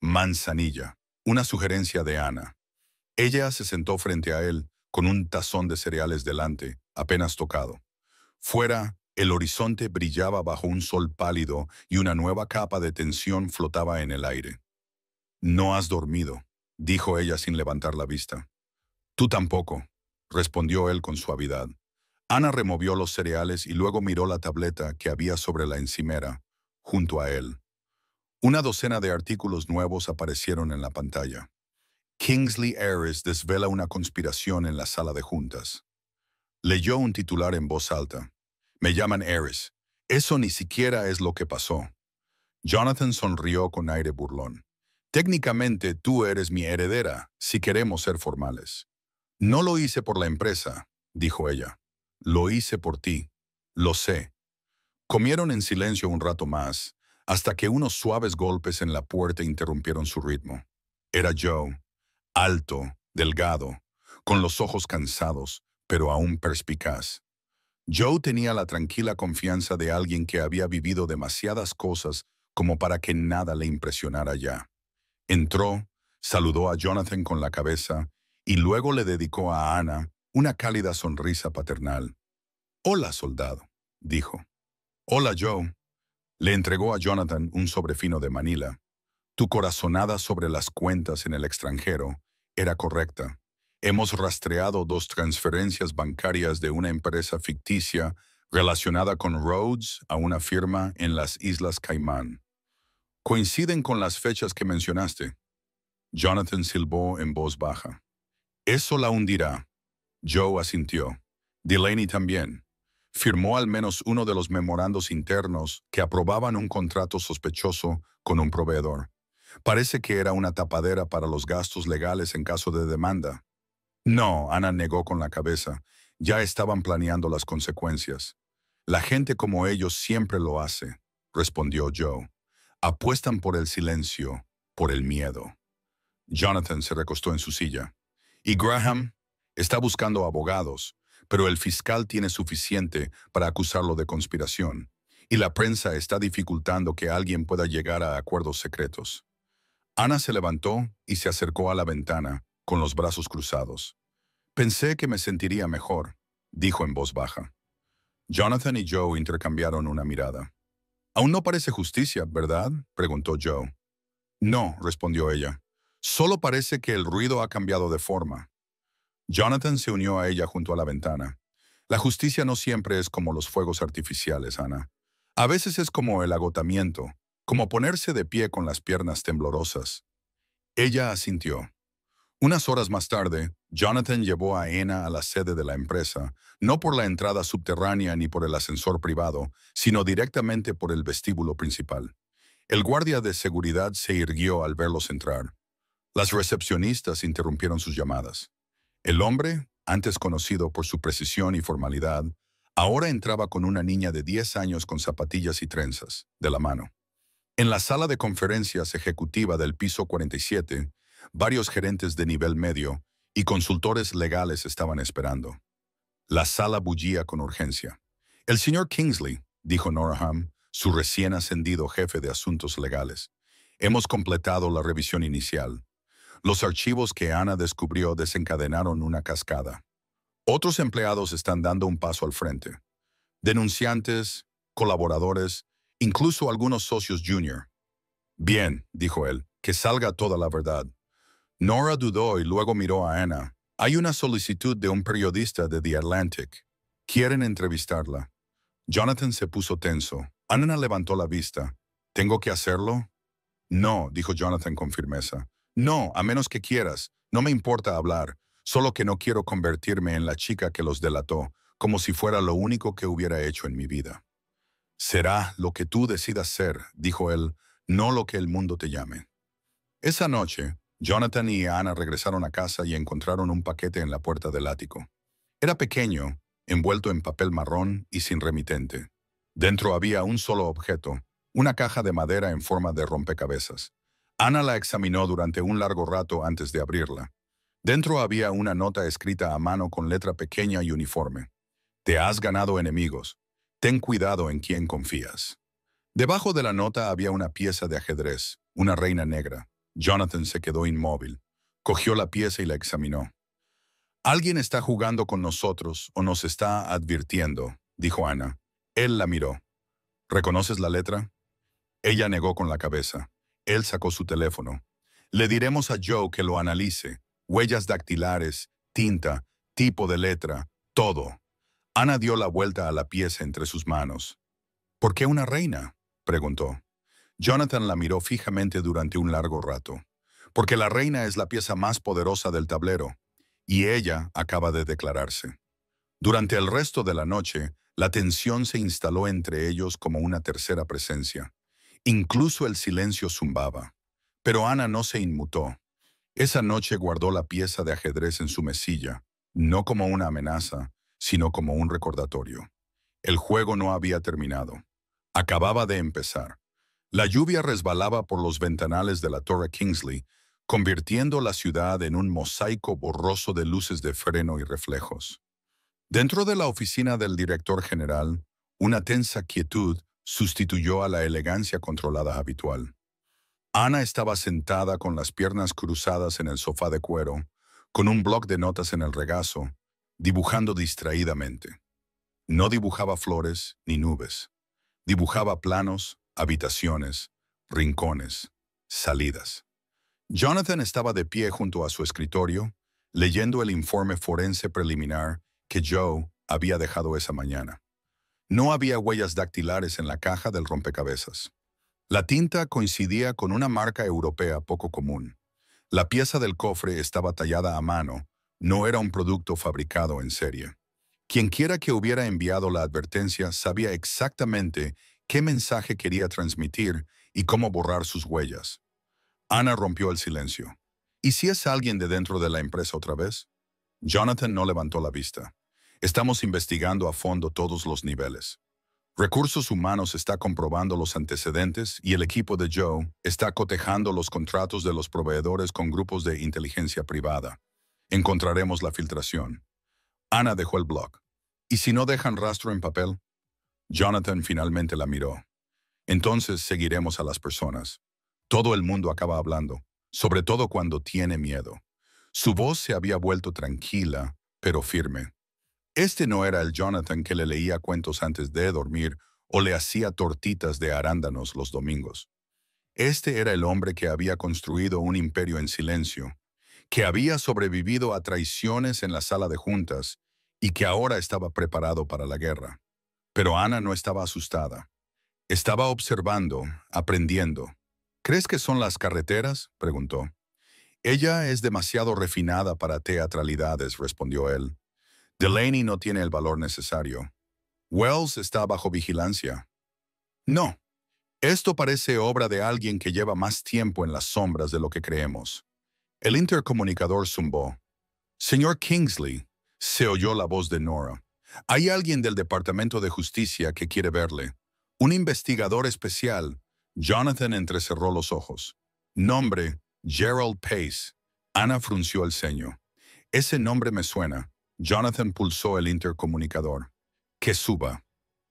manzanilla, una sugerencia de Ana. Ella se sentó frente a él, con un tazón de cereales delante, apenas tocado. Fuera, el horizonte brillaba bajo un sol pálido y una nueva capa de tensión flotaba en el aire. «No has dormido», dijo ella sin levantar la vista. «Tú tampoco», respondió él con suavidad. Ana removió los cereales y luego miró la tableta que había sobre la encimera, junto a él. Una docena de artículos nuevos aparecieron en la pantalla. Kingsley Harris desvela una conspiración en la sala de juntas. Leyó un titular en voz alta. Me llaman Harris. Eso ni siquiera es lo que pasó. Jonathan sonrió con aire burlón. Técnicamente tú eres mi heredera, si queremos ser formales. No lo hice por la empresa, dijo ella. Lo hice por ti. Lo sé. Comieron en silencio un rato más, hasta que unos suaves golpes en la puerta interrumpieron su ritmo. Era Joe, alto, delgado, con los ojos cansados, pero aún perspicaz. Joe tenía la tranquila confianza de alguien que había vivido demasiadas cosas como para que nada le impresionara ya. Entró, saludó a Jonathan con la cabeza y luego le dedicó a Ana una cálida sonrisa paternal. «Hola, soldado», dijo. «Hola, Joe». Le entregó a Jonathan un sobrefino de Manila. Tu corazonada sobre las cuentas en el extranjero era correcta. Hemos rastreado 2 transferencias bancarias de una empresa ficticia relacionada con Rhodes a una firma en las Islas Caimán. Coinciden con las fechas que mencionaste. Jonathan silbó en voz baja. Eso la hundirá. Joe asintió. Delaney también. Firmó al menos uno de los memorandos internos que aprobaban un contrato sospechoso con un proveedor. Parece que era una tapadera para los gastos legales en caso de demanda. No, Ana negó con la cabeza. Ya estaban planeando las consecuencias. La gente como ellos siempre lo hace, respondió Joe. Apuestan por el silencio, por el miedo. Jonathan se recostó en su silla. Y Graham está buscando abogados, pero el fiscal tiene suficiente para acusarlo de conspiración, y la prensa está dificultando que alguien pueda llegar a acuerdos secretos. Ana se levantó y se acercó a la ventana, con los brazos cruzados. Pensé que me sentiría mejor, dijo en voz baja. Jonathan y Joe intercambiaron una mirada. «Aún no parece justicia, ¿verdad?», preguntó Joe. «No», respondió ella. «Solo parece que el ruido ha cambiado de forma». Jonathan se unió a ella junto a la ventana. «La justicia no siempre es como los fuegos artificiales, Ana. A veces es como el agotamiento, como ponerse de pie con las piernas temblorosas». Ella asintió. Unas horas más tarde, Jonathan llevó a Ana a la sede de la empresa, no por la entrada subterránea ni por el ascensor privado, sino directamente por el vestíbulo principal. El guardia de seguridad se irguió al verlos entrar. Las recepcionistas interrumpieron sus llamadas. El hombre, antes conocido por su precisión y formalidad, ahora entraba con una niña de 10 años con zapatillas y trenzas, de la mano. En la sala de conferencias ejecutiva del piso 47, varios gerentes de nivel medio y consultores legales estaban esperando. La sala bullía con urgencia. «El señor Kingsley», dijo Noraham, su recién ascendido jefe de asuntos legales. «Hemos completado la revisión inicial. Los archivos que Ana descubrió desencadenaron una cascada. Otros empleados están dando un paso al frente. Denunciantes, colaboradores, incluso algunos socios junior». «Bien», dijo él, «que salga toda la verdad». Nora dudó y luego miró a Ana. «Hay una solicitud de un periodista de The Atlantic. Quieren entrevistarla». Jonathan se puso tenso. Ana levantó la vista. «¿Tengo que hacerlo?» «No», dijo Jonathan con firmeza. «No, a menos que quieras. No me importa hablar, solo que no quiero convertirme en la chica que los delató, como si fuera lo único que hubiera hecho en mi vida. Será lo que tú decidas ser, dijo él, no lo que el mundo te llame. Esa noche, Jonathan y Anna regresaron a casa y encontraron un paquete en la puerta del ático. Era pequeño, envuelto en papel marrón y sin remitente. Dentro había un solo objeto, una caja de madera en forma de rompecabezas. Anna la examinó durante un largo rato antes de abrirla. Dentro había una nota escrita a mano con letra pequeña y uniforme. Te has ganado enemigos. Ten cuidado en quién confías. Debajo de la nota había una pieza de ajedrez, una reina negra. Jonathan se quedó inmóvil. Cogió la pieza y la examinó. Alguien está jugando con nosotros o nos está advirtiendo, dijo Anna. Él la miró. ¿Reconoces la letra? Ella negó con la cabeza. Él sacó su teléfono. Le diremos a Joe que lo analice. Huellas dactilares, tinta, tipo de letra, todo. Anna dio la vuelta a la pieza entre sus manos. ¿Por qué una reina?, preguntó. Jonathan la miró fijamente durante un largo rato. Porque la reina es la pieza más poderosa del tablero, y ella acaba de declararse. Durante el resto de la noche, la tensión se instaló entre ellos como una tercera presencia. Incluso el silencio zumbaba. Pero Anna no se inmutó. Esa noche guardó la pieza de ajedrez en su mesilla, no como una amenaza, sino como un recordatorio. El juego no había terminado. Acababa de empezar. La lluvia resbalaba por los ventanales de la Torre Kingsley, convirtiendo la ciudad en un mosaico borroso de luces de freno y reflejos. Dentro de la oficina del director general, una tensa quietud sustituyó a la elegancia controlada habitual. Anna estaba sentada con las piernas cruzadas en el sofá de cuero, con un bloc de notas en el regazo, dibujando distraídamente. No dibujaba flores ni nubes. Dibujaba planos, habitaciones, rincones, salidas. Jonathan estaba de pie junto a su escritorio, leyendo el informe forense preliminar que Joe había dejado esa mañana. No había huellas dactilares en la caja del rompecabezas. La tinta coincidía con una marca europea poco común. La pieza del cofre estaba tallada a mano, no era un producto fabricado en serie. Quienquiera que hubiera enviado la advertencia sabía exactamente qué mensaje quería transmitir y cómo borrar sus huellas. Anna rompió el silencio. ¿Y si es alguien de dentro de la empresa otra vez? Jonathan no levantó la vista. Estamos investigando a fondo todos los niveles. Recursos Humanos está comprobando los antecedentes y el equipo de Joe está cotejando los contratos de los proveedores con grupos de inteligencia privada. Encontraremos la filtración. Anna dejó el blog. ¿Y si no dejan rastro en papel? Jonathan finalmente la miró. Entonces seguiremos a las personas. Todo el mundo acaba hablando, sobre todo cuando tiene miedo. Su voz se había vuelto tranquila, pero firme. Este no era el Jonathan que le leía cuentos antes de dormir o le hacía tortitas de arándanos los domingos. Este era el hombre que había construido un imperio en silencio, que había sobrevivido a traiciones en la sala de juntas y que ahora estaba preparado para la guerra. Pero Anna no estaba asustada. Estaba observando, aprendiendo. ¿Crees que son las carreteras?, preguntó. Ella es demasiado refinada para teatralidades, respondió él. Delaney no tiene el valor necesario. Wells está bajo vigilancia. No. Esto parece obra de alguien que lleva más tiempo en las sombras de lo que creemos. El intercomunicador zumbó. Señor Kingsley, se oyó la voz de Nora. Hay alguien del Departamento de Justicia que quiere verle. Un investigador especial. Jonathan entrecerró los ojos. Nombre, Gerald Pace. Anna frunció el ceño. Ese nombre me suena. Jonathan pulsó el intercomunicador. Que suba.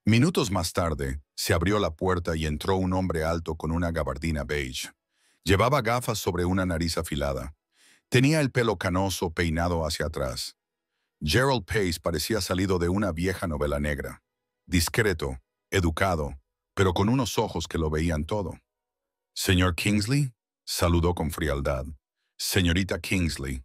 Minutos más tarde, se abrió la puerta y entró un hombre alto con una gabardina beige. Llevaba gafas sobre una nariz afilada. Tenía el pelo canoso peinado hacia atrás. Gerald Pace parecía salido de una vieja novela negra. Discreto, educado, pero con unos ojos que lo veían todo. «Señor Kingsley», saludó con frialdad. «Señorita Kingsley».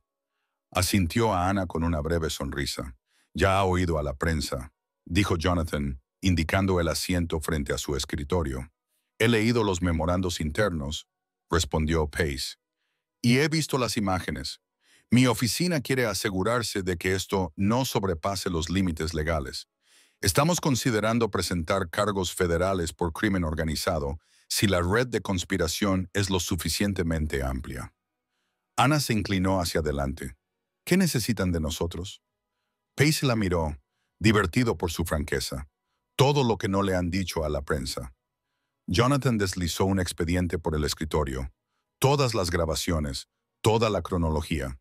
Asintió a Anna con una breve sonrisa. «Ya ha oído a la prensa», dijo Jonathan, indicando el asiento frente a su escritorio. «He leído los memorandos internos», respondió Pace. «Y he visto las imágenes. Mi oficina quiere asegurarse de que esto no sobrepase los límites legales. Estamos considerando presentar cargos federales por crimen organizado si la red de conspiración es lo suficientemente amplia. Ana se inclinó hacia adelante. ¿Qué necesitan de nosotros? Pace la miró, divertido por su franqueza. Todo lo que no le han dicho a la prensa. Jonathan deslizó un expediente por el escritorio. Todas las grabaciones, toda la cronología.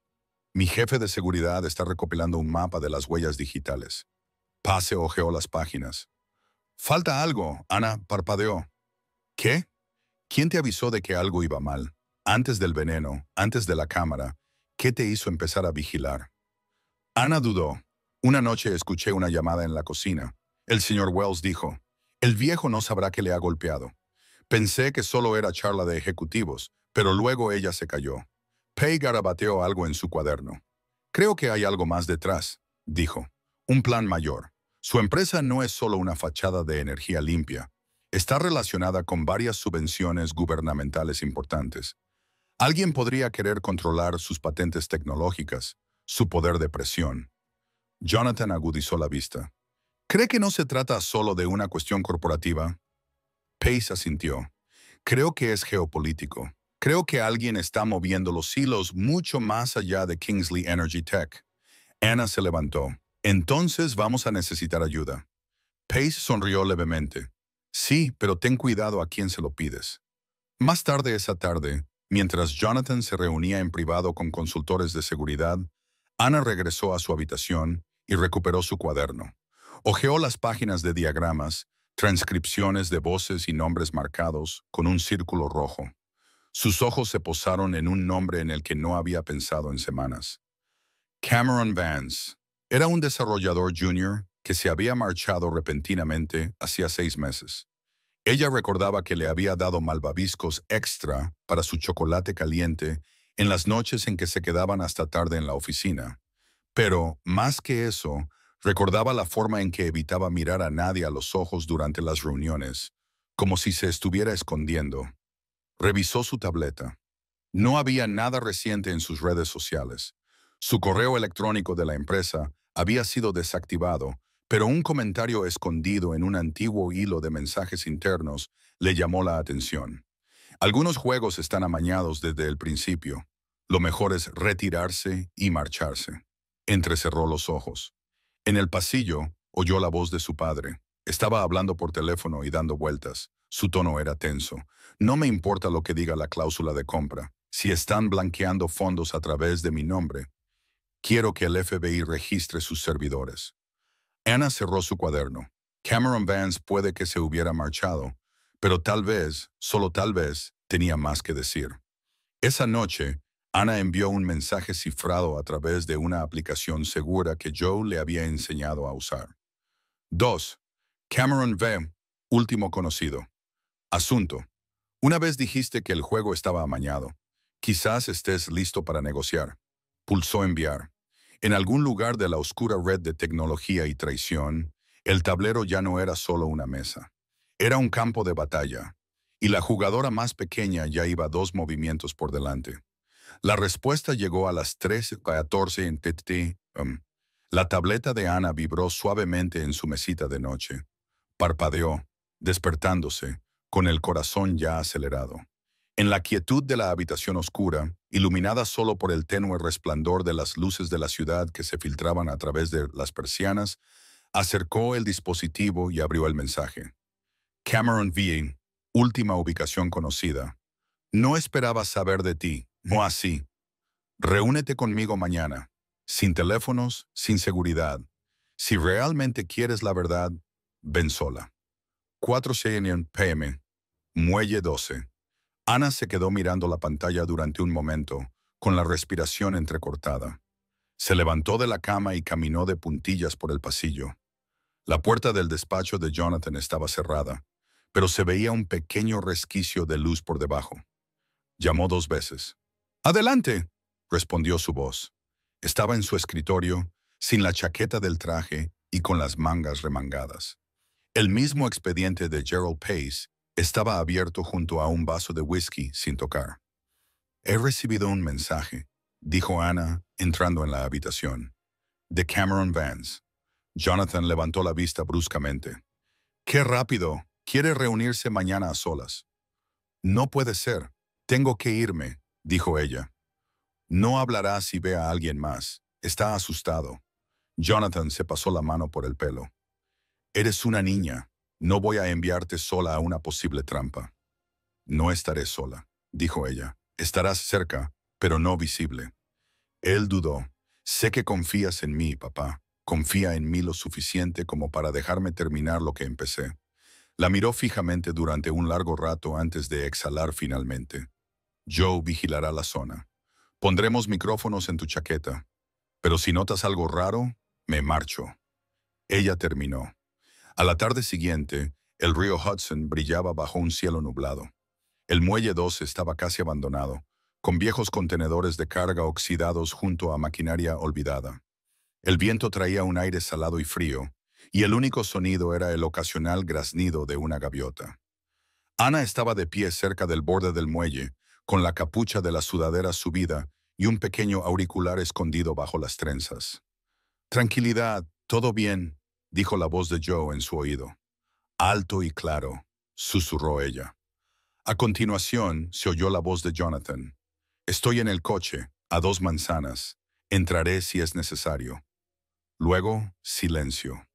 Mi jefe de seguridad está recopilando un mapa de las huellas digitales. Pace hojeó las páginas. Falta algo, Ana parpadeó. ¿Qué? ¿Quién te avisó de que algo iba mal? Antes del veneno, antes de la cámara, ¿qué te hizo empezar a vigilar? Ana dudó. Una noche escuché una llamada en la cocina. El señor Wells dijo, el viejo no sabrá que le ha golpeado. Pensé que solo era charla de ejecutivos, pero luego ella se cayó. Pay garabateó algo en su cuaderno. Creo que hay algo más detrás, dijo. Un plan mayor. Su empresa no es solo una fachada de energía limpia. Está relacionada con varias subvenciones gubernamentales importantes. Alguien podría querer controlar sus patentes tecnológicas, su poder de presión. Jonathan agudizó la vista. ¿Cree que no se trata solo de una cuestión corporativa? Pace asintió. Creo que es geopolítico. Creo que alguien está moviendo los hilos mucho más allá de Kingsley Energy Tech. Ana se levantó. Entonces vamos a necesitar ayuda. Pace sonrió levemente. Sí, pero ten cuidado a quién se lo pides. Más tarde esa tarde, mientras Jonathan se reunía en privado con consultores de seguridad, Ana regresó a su habitación y recuperó su cuaderno. Hojeó las páginas de diagramas, transcripciones de voces y nombres marcados con un círculo rojo. Sus ojos se posaron en un nombre en el que no había pensado en semanas. Cameron Vance. Era un desarrollador junior que se había marchado repentinamente hacía 6 meses. Ella recordaba que le había dado malvaviscos extra para su chocolate caliente en las noches en que se quedaban hasta tarde en la oficina. Pero, más que eso, recordaba la forma en que evitaba mirar a nadie a los ojos durante las reuniones, como si se estuviera escondiendo. Revisó su tableta. No había nada reciente en sus redes sociales. Su correo electrónico de la empresa había sido desactivado, pero un comentario escondido en un antiguo hilo de mensajes internos le llamó la atención. Algunos juegos están amañados desde el principio. Lo mejor es retirarse y marcharse. Entrecerró los ojos. En el pasillo, oyó la voz de su padre. Estaba hablando por teléfono y dando vueltas. Su tono era tenso. No me importa lo que diga la cláusula de compra. Si están blanqueando fondos a través de mi nombre, quiero que el FBI registre sus servidores. Ana cerró su cuaderno. Cameron Vance puede que se hubiera marchado, pero tal vez, solo tal vez, tenía más que decir. Esa noche, Ana envió un mensaje cifrado a través de una aplicación segura que Joe le había enseñado a usar. 2. Cameron V. Último conocido. Asunto. Una vez dijiste que el juego estaba amañado. Quizás estés listo para negociar. Pulsó enviar. En algún lugar de la oscura red de tecnología y traición, el tablero ya no era solo una mesa. Era un campo de batalla, y la jugadora más pequeña ya iba 2 movimientos por delante. La respuesta llegó a las 3:14 en TT. La tableta de Ana vibró suavemente en su mesita de noche. Parpadeó, despertándose, con el corazón ya acelerado. En la quietud de la habitación oscura, iluminada solo por el tenue resplandor de las luces de la ciudad que se filtraban a través de las persianas, acercó el dispositivo y abrió el mensaje. Cameron V. Última ubicación conocida. No esperaba saber de ti, no así. Reúnete conmigo mañana. Sin teléfonos, sin seguridad. Si realmente quieres la verdad, ven sola. 4:00 p.m. Muelle 12. Ana se quedó mirando la pantalla durante un momento, con la respiración entrecortada. Se levantó de la cama y caminó de puntillas por el pasillo. La puerta del despacho de Jonathan estaba cerrada, pero se veía un pequeño resquicio de luz por debajo. Llamó 2 veces. «¡Adelante!», respondió su voz. Estaba en su escritorio, sin la chaqueta del traje y con las mangas remangadas. El mismo expediente de Gerald Pace estaba abierto junto a un vaso de whisky sin tocar. «He recibido un mensaje», dijo Ana, entrando en la habitación. De Cameron Vance. Jonathan levantó la vista bruscamente. ¡Qué rápido! Quiere reunirse mañana a solas. No puede ser. Tengo que irme, dijo ella. No hablará si ve a alguien más. Está asustado. Jonathan se pasó la mano por el pelo. Eres una niña. No voy a enviarte sola a una posible trampa. No estaré sola, dijo ella. Estarás cerca, pero no visible. Él dudó. Sé que confías en mí, papá. Confía en mí lo suficiente como para dejarme terminar lo que empecé. La miró fijamente durante un largo rato antes de exhalar finalmente. Joe vigilará la zona. Pondremos micrófonos en tu chaqueta. Pero si notas algo raro, me marcho. Ella terminó. A la tarde siguiente, el río Hudson brillaba bajo un cielo nublado. El muelle 2 estaba casi abandonado, con viejos contenedores de carga oxidados junto a maquinaria olvidada. El viento traía un aire salado y frío, y el único sonido era el ocasional graznido de una gaviota. Ana estaba de pie cerca del borde del muelle, con la capucha de la sudadera subida y un pequeño auricular escondido bajo las trenzas. «Tranquilidad, todo bien», dijo la voz de Joe en su oído. «Alto y claro», susurró ella. A continuación se oyó la voz de Jonathan. «Estoy en el coche, a 2 manzanas. Entraré si es necesario». Luego, silencio.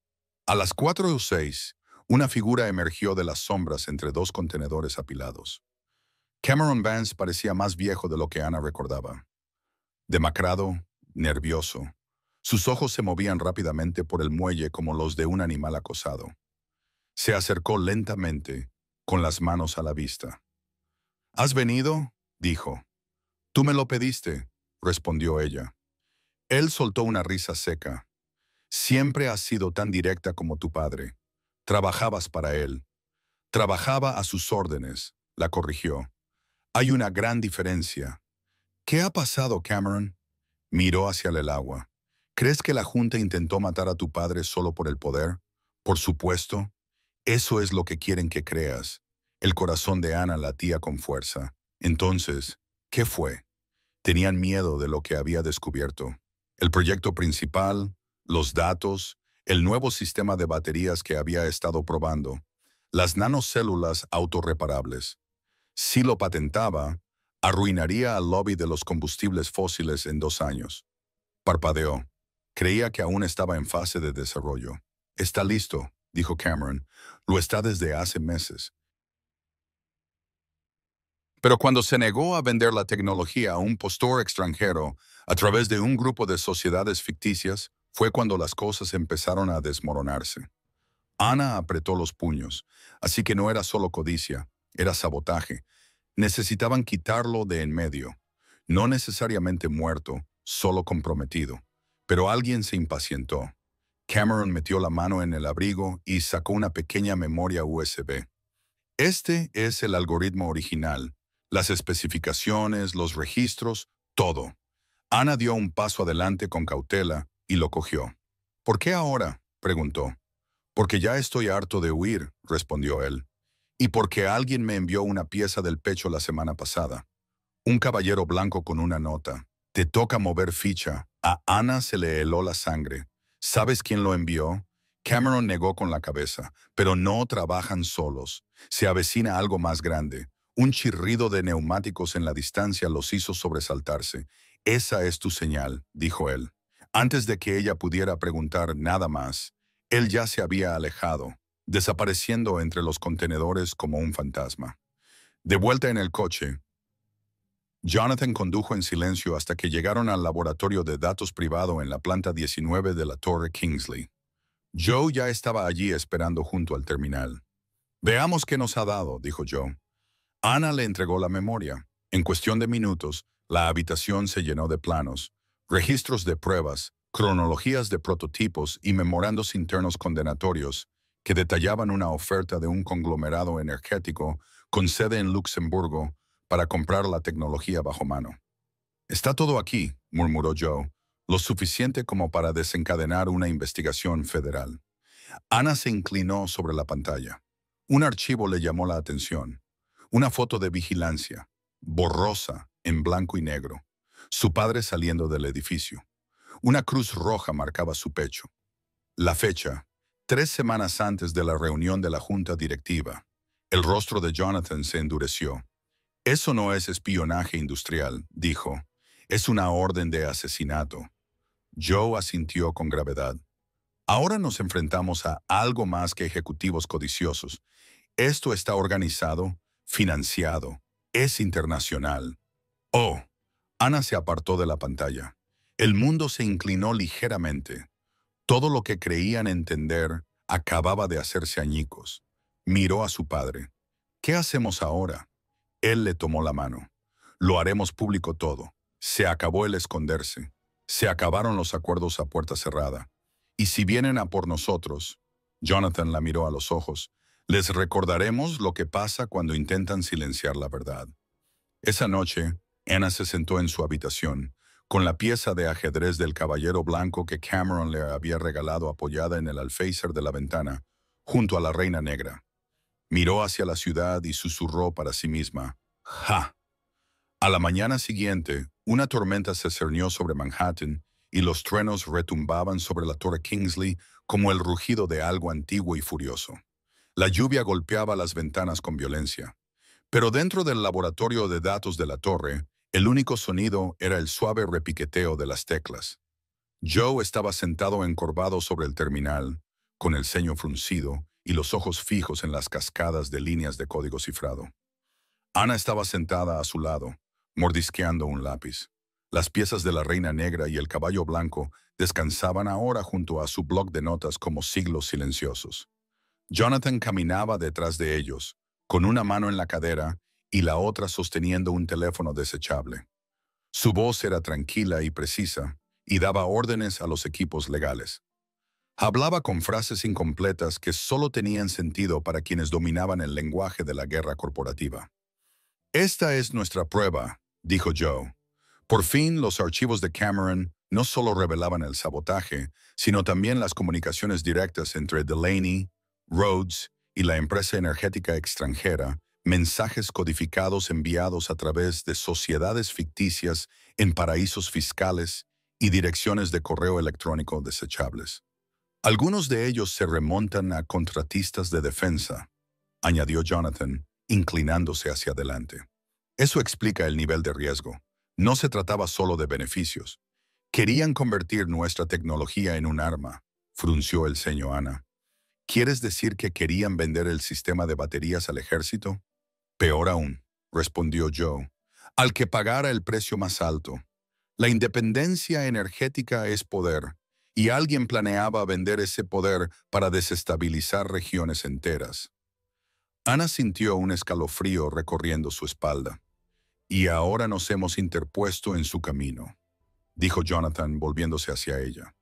A las 4:06, una figura emergió de las sombras entre 2 contenedores apilados. Cameron Vance parecía más viejo de lo que Ana recordaba. Demacrado, nervioso. Sus ojos se movían rápidamente por el muelle como los de un animal acosado. Se acercó lentamente, con las manos a la vista. «¿Has venido?», dijo. «Tú me lo pediste», respondió ella. Él soltó una risa seca. «Siempre has sido tan directa como tu padre. Trabajabas para él. Trabajaba a sus órdenes», la corrigió. «Hay una gran diferencia». «¿Qué ha pasado, Cameron?», miró hacia el agua. «¿Crees que la Junta intentó matar a tu padre solo por el poder? Por supuesto. Eso es lo que quieren que creas». El corazón de Ana latía con fuerza. Entonces, ¿qué fue? Tenían miedo de lo que había descubierto. El proyecto principal, los datos, el nuevo sistema de baterías que había estado probando, las nanocélulas autorreparables. Si lo patentaba, arruinaría al lobby de los combustibles fósiles en 2 años. Parpadeó. Creía que aún estaba en fase de desarrollo. «Está listo», dijo Cameron. «Lo está desde hace meses». Pero cuando se negó a vender la tecnología a un postor extranjero a través de un grupo de sociedades ficticias, fue cuando las cosas empezaron a desmoronarse. Ana apretó los puños, así que no era solo codicia, era sabotaje. Necesitaban quitarlo de en medio. No necesariamente muerto, solo comprometido. Pero alguien se impacientó. Cameron metió la mano en el abrigo y sacó una pequeña memoria USB. «Este es el algoritmo original. Las especificaciones, los registros, todo». Ana dio un paso adelante con cautela y lo cogió. «¿Por qué ahora?», preguntó. «Porque ya estoy harto de huir», respondió él. «Y porque alguien me envió una pieza del pecho la semana pasada. Un caballero blanco con una nota. Te toca mover ficha». A Ana se le heló la sangre. «¿Sabes quién lo envió?». Cameron negó con la cabeza. «Pero no trabajan solos. Se avecina algo más grande». Un chirrido de neumáticos en la distancia los hizo sobresaltarse. «Esa es tu señal», dijo él. Antes de que ella pudiera preguntar nada más, él ya se había alejado, desapareciendo entre los contenedores como un fantasma. De vuelta en el coche, Jonathan condujo en silencio hasta que llegaron al laboratorio de datos privado en la planta 19 de la Torre Kingsley. Joe ya estaba allí esperando junto al terminal. «Veamos qué nos ha dado», dijo Joe. Ana le entregó la memoria. En cuestión de minutos, la habitación se llenó de planos, registros de pruebas, cronologías de prototipos y memorandos internos condenatorios que detallaban una oferta de un conglomerado energético con sede en Luxemburgo para comprar la tecnología bajo mano. «Está todo aquí», murmuró Joe, «lo suficiente como para desencadenar una investigación federal». Ana se inclinó sobre la pantalla. Un archivo le llamó la atención. Una foto de vigilancia, borrosa, en blanco y negro. Su padre saliendo del edificio. Una cruz roja marcaba su pecho. La fecha, 3 semanas antes de la reunión de la junta directiva. El rostro de Jonathan se endureció. Eso no es espionaje industrial, dijo. Es una orden de asesinato. Joe asintió con gravedad. Ahora nos enfrentamos a algo más que ejecutivos codiciosos. Esto está organizado, financiado, es internacional. Oh, Ana se apartó de la pantalla. El mundo se inclinó ligeramente. Todo lo que creían entender acababa de hacerse añicos. Miró a su padre. ¿Qué hacemos ahora? Él le tomó la mano. Lo haremos público todo. Se acabó el esconderse. Se acabaron los acuerdos a puerta cerrada. Y si vienen a por nosotros, Jonathan la miró a los ojos, les recordaremos lo que pasa cuando intentan silenciar la verdad. Esa noche, Anna se sentó en su habitación, con la pieza de ajedrez del caballero blanco que Cameron le había regalado apoyada en el alféizar de la ventana, junto a la reina negra. Miró hacia la ciudad y susurró para sí misma, ¡ja! A la mañana siguiente, una tormenta se cernió sobre Manhattan y los truenos retumbaban sobre la torre Kingsley como el rugido de algo antiguo y furioso. La lluvia golpeaba las ventanas con violencia. Pero dentro del laboratorio de datos de la torre, el único sonido era el suave repiqueteo de las teclas. Joe estaba sentado encorvado sobre el terminal, con el ceño fruncido y los ojos fijos en las cascadas de líneas de código cifrado. Ana estaba sentada a su lado, mordisqueando un lápiz. Las piezas de la reina negra y el caballo blanco descansaban ahora junto a su bloc de notas como siglos silenciosos. Jonathan caminaba detrás de ellos, con una mano en la cadera y la otra sosteniendo un teléfono desechable. Su voz era tranquila y precisa y daba órdenes a los equipos legales. Hablaba con frases incompletas que solo tenían sentido para quienes dominaban el lenguaje de la guerra corporativa. «Esta es nuestra prueba», dijo Joe. Por fin, los archivos de Cameron no solo revelaban el sabotaje, sino también las comunicaciones directas entre Delaney, Rhodes y la empresa energética extranjera, mensajes codificados enviados a través de sociedades ficticias en paraísos fiscales y direcciones de correo electrónico desechables. Algunos de ellos se remontan a contratistas de defensa, añadió Jonathan, inclinándose hacia adelante. Eso explica el nivel de riesgo. No se trataba solo de beneficios. Querían convertir nuestra tecnología en un arma, frunció el ceño Ana. ¿Quieres decir que querían vender el sistema de baterías al ejército? Peor aún, respondió Joe, al que pagara el precio más alto. La independencia energética es poder, y alguien planeaba vender ese poder para desestabilizar regiones enteras. Ana sintió un escalofrío recorriendo su espalda. Y ahora nos hemos interpuesto en su camino, dijo Jonathan volviéndose hacia ella.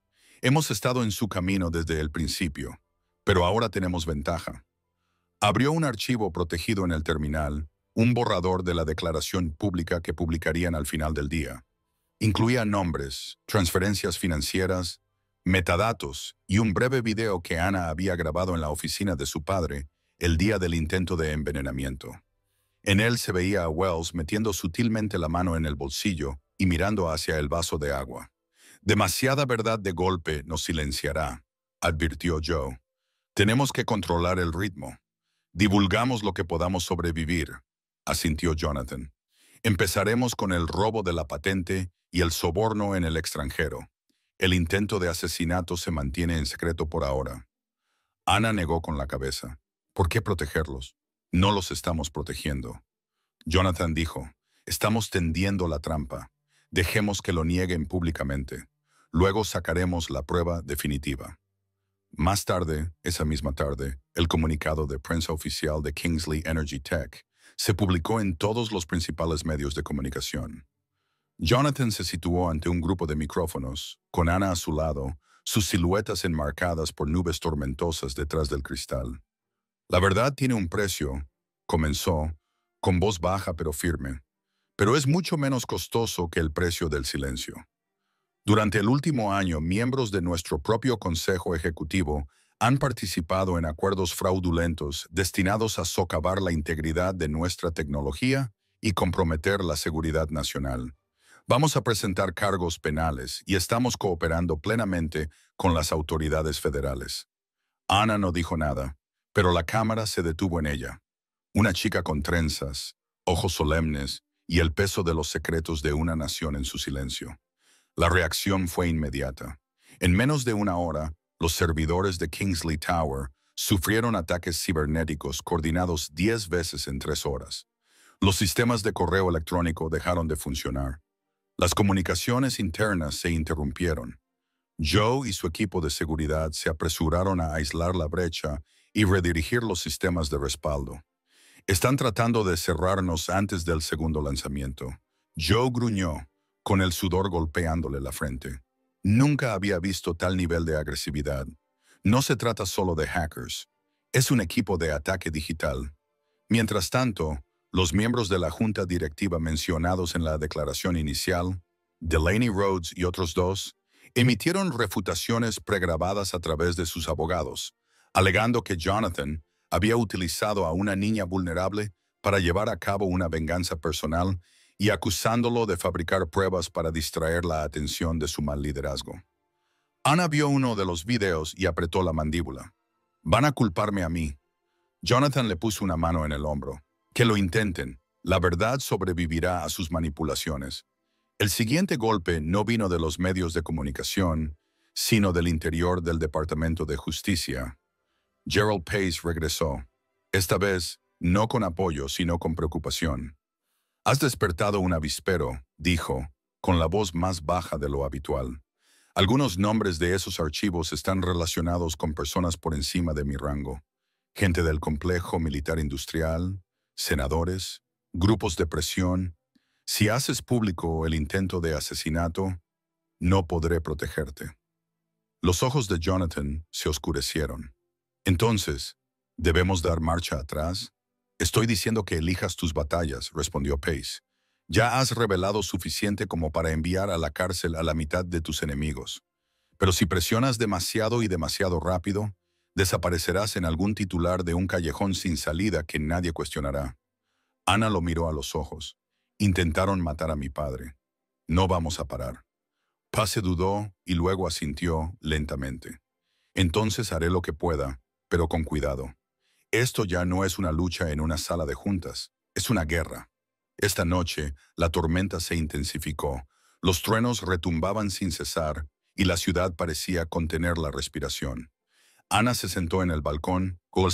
Hemos estado en su camino desde el principio, pero ahora tenemos ventaja. Abrió un archivo protegido en el terminal, un borrador de la declaración pública que publicarían al final del día. Incluía nombres, transferencias financieras, metadatos y un breve video que Ana había grabado en la oficina de su padre el día del intento de envenenamiento. En él se veía a Wells metiendo sutilmente la mano en el bolsillo y mirando hacia el vaso de agua. Demasiada verdad de golpe nos silenciará, advirtió Joe. Tenemos que controlar el ritmo. Divulgamos lo que podamos sobrevivir, asintió Jonathan. Empezaremos con el robo de la patente y el soborno en el extranjero. El intento de asesinato se mantiene en secreto por ahora. Ana negó con la cabeza. ¿Por qué protegerlos? No los estamos protegiendo. Jonathan dijo, estamos tendiendo la trampa. Dejemos que lo nieguen públicamente. Luego sacaremos la prueba definitiva. Más tarde, esa misma tarde, el comunicado de prensa oficial de Kingsley Energy Tech se publicó en todos los principales medios de comunicación. Jonathan se situó ante un grupo de micrófonos, con Ana a su lado, sus siluetas enmarcadas por nubes tormentosas detrás del cristal. La verdad tiene un precio, comenzó, con voz baja pero firme, pero es mucho menos costoso que el precio del silencio. Durante el último año, miembros de nuestro propio Consejo Ejecutivo han participado en acuerdos fraudulentos destinados a socavar la integridad de nuestra tecnología y comprometer la seguridad nacional. Vamos a presentar cargos penales y estamos cooperando plenamente con las autoridades federales. Ana no dijo nada, pero la cámara se detuvo en ella. Una chica con trenzas, ojos solemnes y el peso de los secretos de una nación en su silencio. La reacción fue inmediata. En menos de una hora, los servidores de Kingsley Tower sufrieron ataques cibernéticos coordinados 10 veces en 3 horas. Los sistemas de correo electrónico dejaron de funcionar. Las comunicaciones internas se interrumpieron. Joe y su equipo de seguridad se apresuraron a aislar la brecha y redirigir los sistemas de respaldo. Están tratando de cerrarnos antes del segundo lanzamiento. Joe gruñó, con el sudor golpeándole la frente. Nunca había visto tal nivel de agresividad. No se trata solo de hackers. Es un equipo de ataque digital. Mientras tanto, los miembros de la junta directiva mencionados en la declaración inicial, Delaney Rhodes y otros 2, emitieron refutaciones pregrabadas a través de sus abogados, alegando que Jonathan había utilizado a una niña vulnerable para llevar a cabo una venganza personal y acusándolo de fabricar pruebas para distraer la atención de su mal liderazgo. Ana vio uno de los videos y apretó la mandíbula. «Van a culparme a mí». Jonathan le puso una mano en el hombro. «Que lo intenten. La verdad sobrevivirá a sus manipulaciones». El siguiente golpe no vino de los medios de comunicación, sino del interior del Departamento de Justicia. Gerald Pace regresó. Esta vez, no con apoyo, sino con preocupación. «Has despertado un avispero», dijo, con la voz más baja de lo habitual. «Algunos nombres de esos archivos están relacionados con personas por encima de mi rango. Gente del complejo militar industrial, senadores, grupos de presión. Si haces público el intento de asesinato, no podré protegerte». Los ojos de Jonathan se oscurecieron. «Entonces, ¿debemos dar marcha atrás?» «Estoy diciendo que elijas tus batallas», respondió Pace. «Ya has revelado suficiente como para enviar a la cárcel a la mitad de tus enemigos. Pero si presionas demasiado y demasiado rápido, desaparecerás en algún titular de un callejón sin salida que nadie cuestionará». Ana lo miró a los ojos. «Intentaron matar a mi padre. No vamos a parar». Pace dudó y luego asintió lentamente. «Entonces haré lo que pueda, pero con cuidado. Esto ya no es una lucha en una sala de juntas, es una guerra». Esta noche, la tormenta se intensificó, los truenos retumbaban sin cesar y la ciudad parecía contener la respiración. Ana se sentó en el balcón, con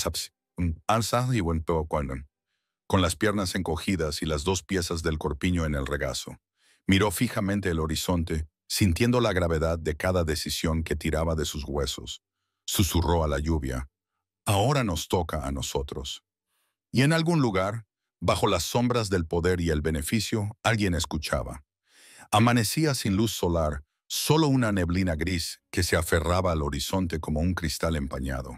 las piernas encogidas y las 2 piezas del corpiño en el regazo. Miró fijamente el horizonte, sintiendo la gravedad de cada decisión que tiraba de sus huesos. Susurró a la lluvia: «Ahora nos toca a nosotros». Y en algún lugar, bajo las sombras del poder y el beneficio, alguien escuchaba. Amanecía sin luz solar, solo una neblina gris que se aferraba al horizonte como un cristal empañado.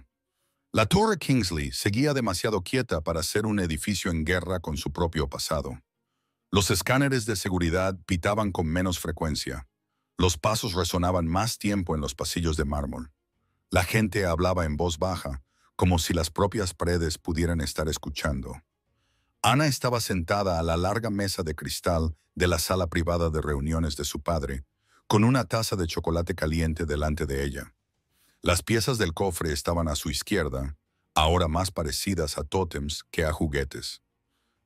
La Torre Kingsley seguía demasiado quieta para ser un edificio en guerra con su propio pasado. Los escáneres de seguridad pitaban con menos frecuencia. Los pasos resonaban más tiempo en los pasillos de mármol. La gente hablaba en voz baja, como si las propias paredes pudieran estar escuchando. Ana estaba sentada a la larga mesa de cristal de la sala privada de reuniones de su padre, con una taza de chocolate caliente delante de ella. Las piezas del cofre estaban a su izquierda, ahora más parecidas a tótems que a juguetes.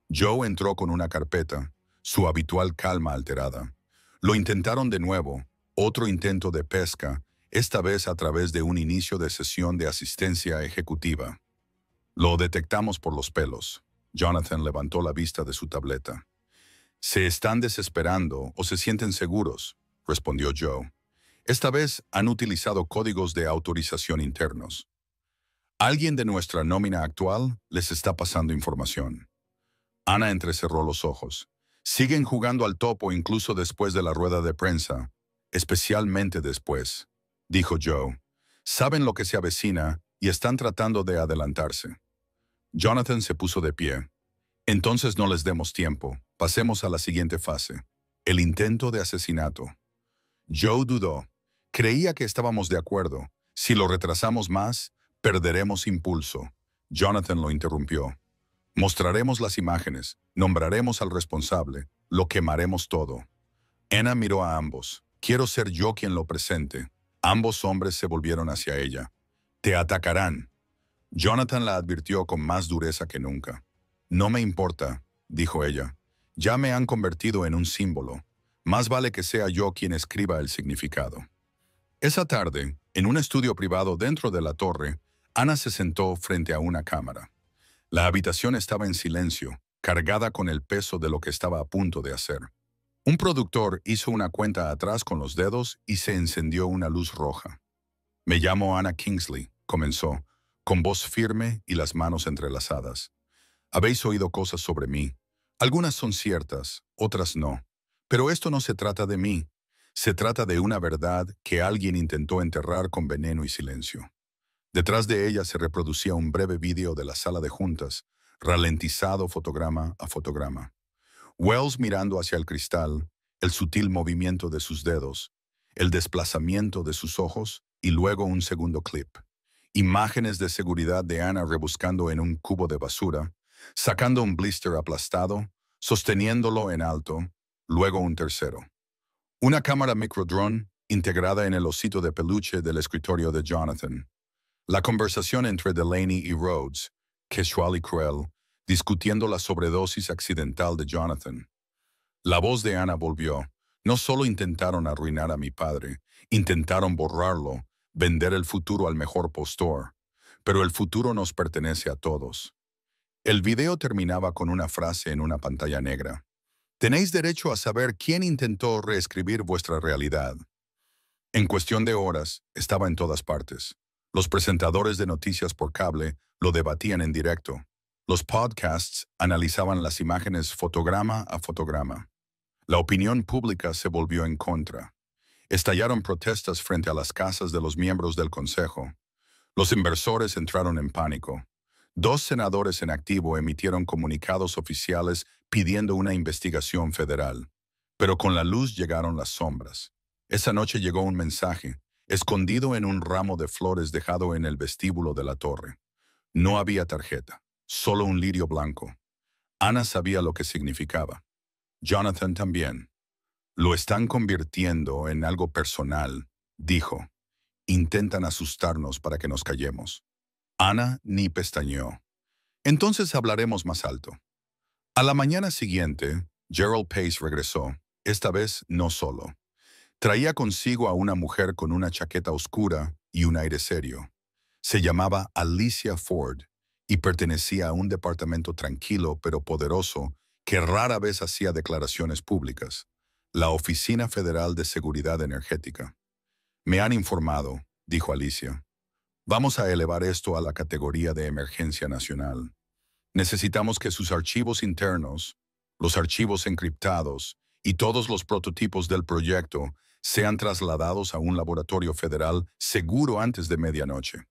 Joe entró con una carpeta, su habitual calma alterada. Lo intentaron de nuevo, otro intento de pesca, esta vez a través de un inicio de sesión de asistencia ejecutiva. «Lo detectamos por los pelos». Jonathan levantó la vista de su tableta. «¿Se están desesperando o se sienten seguros?», respondió Joe. «Esta vez han utilizado códigos de autorización internos. Alguien de nuestra nómina actual les está pasando información». Ana entrecerró los ojos. «Siguen jugando al topo incluso después de la rueda de prensa, especialmente después», dijo Joe. «Saben lo que se avecina y están tratando de adelantarse». Jonathan se puso de pie. «Entonces no les demos tiempo. Pasemos a la siguiente fase. El intento de asesinato». Joe dudó. Creía que estábamos de acuerdo. Si lo retrasamos más, perderemos impulso. Jonathan lo interrumpió. «Mostraremos las imágenes, nombraremos al responsable, lo quemaremos todo». Anna miró a ambos. Quiero ser yo quien lo presente. Ambos hombres se volvieron hacia ella. Te atacarán. Jonathan la advirtió con más dureza que nunca. No me importa, dijo ella. Ya me han convertido en un símbolo. Más vale que sea yo quien escriba el significado. Esa tarde, en un estudio privado dentro de la torre, Anna se sentó frente a una cámara. La habitación estaba en silencio, cargada con el peso de lo que estaba a punto de hacer. Un productor hizo una cuenta atrás con los dedos y se encendió una luz roja. Me llamo Anna Kingsley, comenzó, con voz firme y las manos entrelazadas. Habéis oído cosas sobre mí. Algunas son ciertas, otras no. Pero esto no se trata de mí. Se trata de una verdad que alguien intentó enterrar con veneno y silencio. Detrás de ella se reproducía un breve vídeo de la sala de juntas, ralentizado fotograma a fotograma. Wells mirando hacia el cristal, el sutil movimiento de sus dedos, el desplazamiento de sus ojos y luego un segundo clip. Imágenes de seguridad de Anna rebuscando en un cubo de basura, sacando un blister aplastado, sosteniéndolo en alto, luego un tercero. Una cámara microdrone integrada en el osito de peluche del escritorio de Jonathan. La conversación entre Delaney y Rhodes, casual y cruel, discutiendo la sobredosis accidental de Jonathan. La voz de Anna volvió. No solo intentaron arruinar a mi padre, intentaron borrarlo, vender el futuro al mejor postor. Pero el futuro nos pertenece a todos. El video terminaba con una frase en una pantalla negra. Tenéis derecho a saber quién intentó reescribir vuestra realidad. En cuestión de horas, estaba en todas partes. Los presentadores de noticias por cable lo debatían en directo. Los podcasts analizaban las imágenes fotograma a fotograma. La opinión pública se volvió en contra. Estallaron protestas frente a las casas de los miembros del Consejo. Los inversores entraron en pánico. 2 senadores en activo emitieron comunicados oficiales pidiendo una investigación federal. Pero con la luz llegaron las sombras. Esa noche llegó un mensaje, escondido en un ramo de flores dejado en el vestíbulo de la torre. No había tarjeta, solo un lirio blanco. Anna sabía lo que significaba. Jonathan también. Lo están convirtiendo en algo personal, dijo. Intentan asustarnos para que nos callemos. Anna ni pestañeó. Entonces hablaremos más alto. A la mañana siguiente, Gerald Pace regresó, esta vez no solo. Traía consigo a una mujer con una chaqueta oscura y un aire serio. Se llamaba Alicia Ford y pertenecía a un departamento tranquilo pero poderoso que rara vez hacía declaraciones públicas, la Oficina Federal de Seguridad Energética. Me han informado, dijo Alicia. Vamos a elevar esto a la categoría de emergencia nacional. Necesitamos que sus archivos internos, los archivos encriptados y todos los prototipos del proyecto sean trasladados a un laboratorio federal seguro antes de medianoche.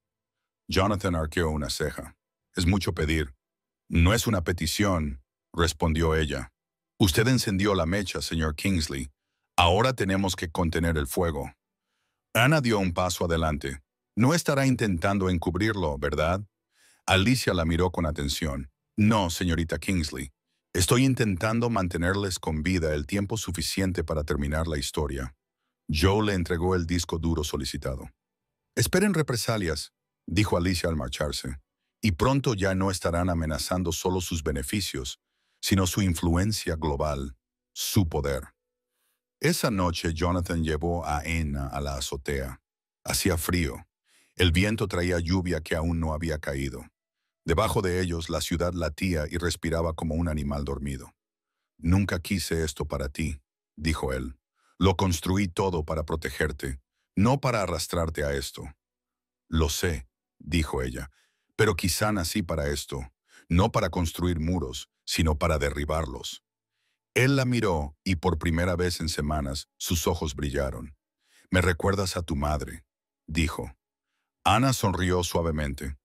Jonathan arqueó una ceja. Es mucho pedir. No es una petición, respondió ella. Usted encendió la mecha, señor Kingsley. Ahora tenemos que contener el fuego. Anna dio un paso adelante. No estará intentando encubrirlo, ¿verdad? Alicia la miró con atención. No, señorita Kingsley. Estoy intentando mantenerles con vida el tiempo suficiente para terminar la historia. Joe le entregó el disco duro solicitado. Esperen represalias, dijo Alicia al marcharse, y pronto ya no estarán amenazando solo sus beneficios, sino su influencia global, su poder. Esa noche Jonathan llevó a Anna a la azotea. Hacía frío. El viento traía lluvia que aún no había caído. Debajo de ellos la ciudad latía y respiraba como un animal dormido. Nunca quise esto para ti, dijo él. Lo construí todo para protegerte, no para arrastrarte a esto. Lo sé, dijo ella, pero quizá nací para esto, no para construir muros, sino para derribarlos. Él la miró y por primera vez en semanas sus ojos brillaron. Me recuerdas a tu madre, dijo. Anna sonrió suavemente.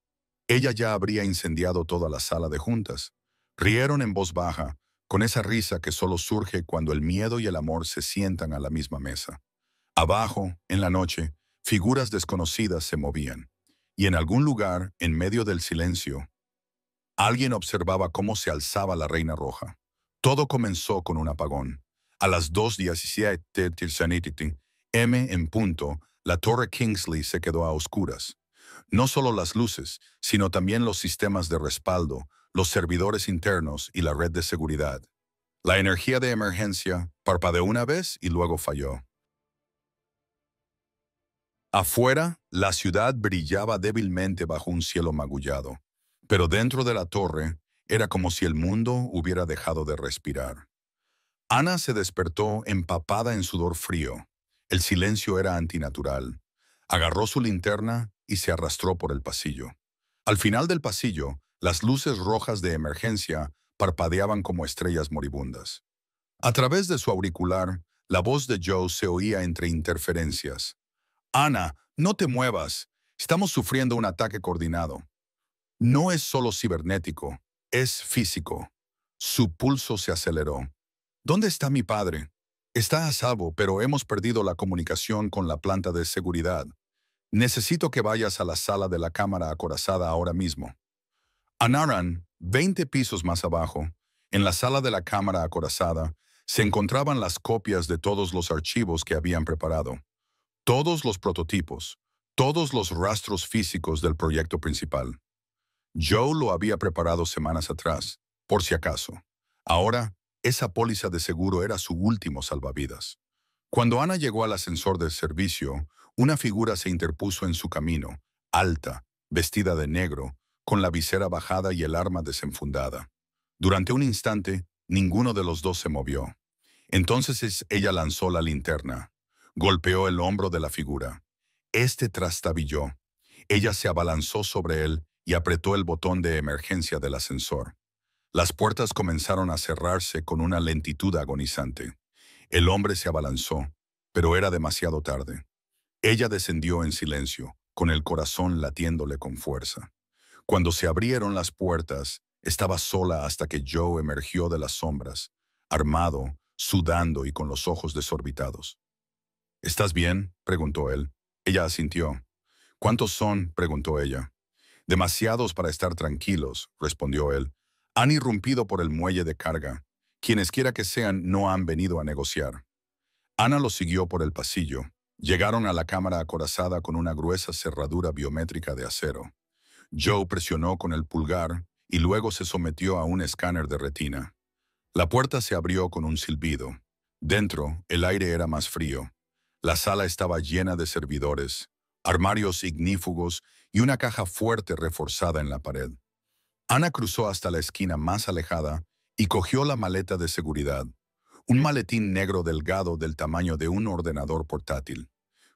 Ella ya habría incendiado toda la sala de juntas. Rieron en voz baja, con esa risa que solo surge cuando el miedo y el amor se sientan a la misma mesa. Abajo, en la noche, figuras desconocidas se movían, y en algún lugar, en medio del silencio, alguien observaba cómo se alzaba la Reina Roja. Todo comenzó con un apagón. A las 2:17 m en punto, la torre Kingsley se quedó a oscuras. No solo las luces, sino también los sistemas de respaldo, los servidores internos y la red de seguridad. La energía de emergencia parpadeó una vez y luego falló. Afuera, la ciudad brillaba débilmente bajo un cielo magullado, pero dentro de la torre era como si el mundo hubiera dejado de respirar. Ana se despertó empapada en sudor frío. El silencio era antinatural. Agarró su linterna y se arrastró por el pasillo. Al final del pasillo, las luces rojas de emergencia parpadeaban como estrellas moribundas. A través de su auricular, la voz de Joe se oía entre interferencias. Ana, no te muevas. Estamos sufriendo un ataque coordinado. No es solo cibernético, es físico. Su pulso se aceleró. ¿Dónde está mi padre? Está a salvo, pero hemos perdido la comunicación con la planta de seguridad. Necesito que vayas a la sala de la cámara acorazada ahora mismo. Anaran, 20 pisos más abajo, en la sala de la cámara acorazada, se encontraban las copias de todos los archivos que habían preparado. Todos los prototipos, todos los rastros físicos del proyecto principal. Joe lo había preparado semanas atrás, por si acaso. Ahora, esa póliza de seguro era su último salvavidas. Cuando Ana llegó al ascensor de servicio, una figura se interpuso en su camino, alta, vestida de negro, con la visera bajada y el arma desenfundada. Durante un instante, ninguno de los dos se movió. Entonces ella lanzó la linterna. Golpeó el hombro de la figura. Este trastabilló. Ella se abalanzó sobre él y apretó el botón de emergencia del ascensor. Las puertas comenzaron a cerrarse con una lentitud agonizante. El hombre se abalanzó, pero era demasiado tarde. Ella descendió en silencio, con el corazón latiéndole con fuerza. Cuando se abrieron las puertas, estaba sola hasta que Joe emergió de las sombras, armado, sudando y con los ojos desorbitados. ¿Estás bien?, preguntó él. Ella asintió. ¿Cuántos son?, preguntó ella. Demasiados para estar tranquilos, respondió él. Han irrumpido por el muelle de carga. Quienesquiera que sean no han venido a negociar. Ana los siguió por el pasillo. Llegaron a la cámara acorazada con una gruesa cerradura biométrica de acero. Joe presionó con el pulgar y luego se sometió a un escáner de retina. La puerta se abrió con un silbido. Dentro, el aire era más frío. La sala estaba llena de servidores, armarios ignífugos y una caja fuerte reforzada en la pared. Ana cruzó hasta la esquina más alejada y cogió la maleta de seguridad, un maletín negro delgado del tamaño de un ordenador portátil.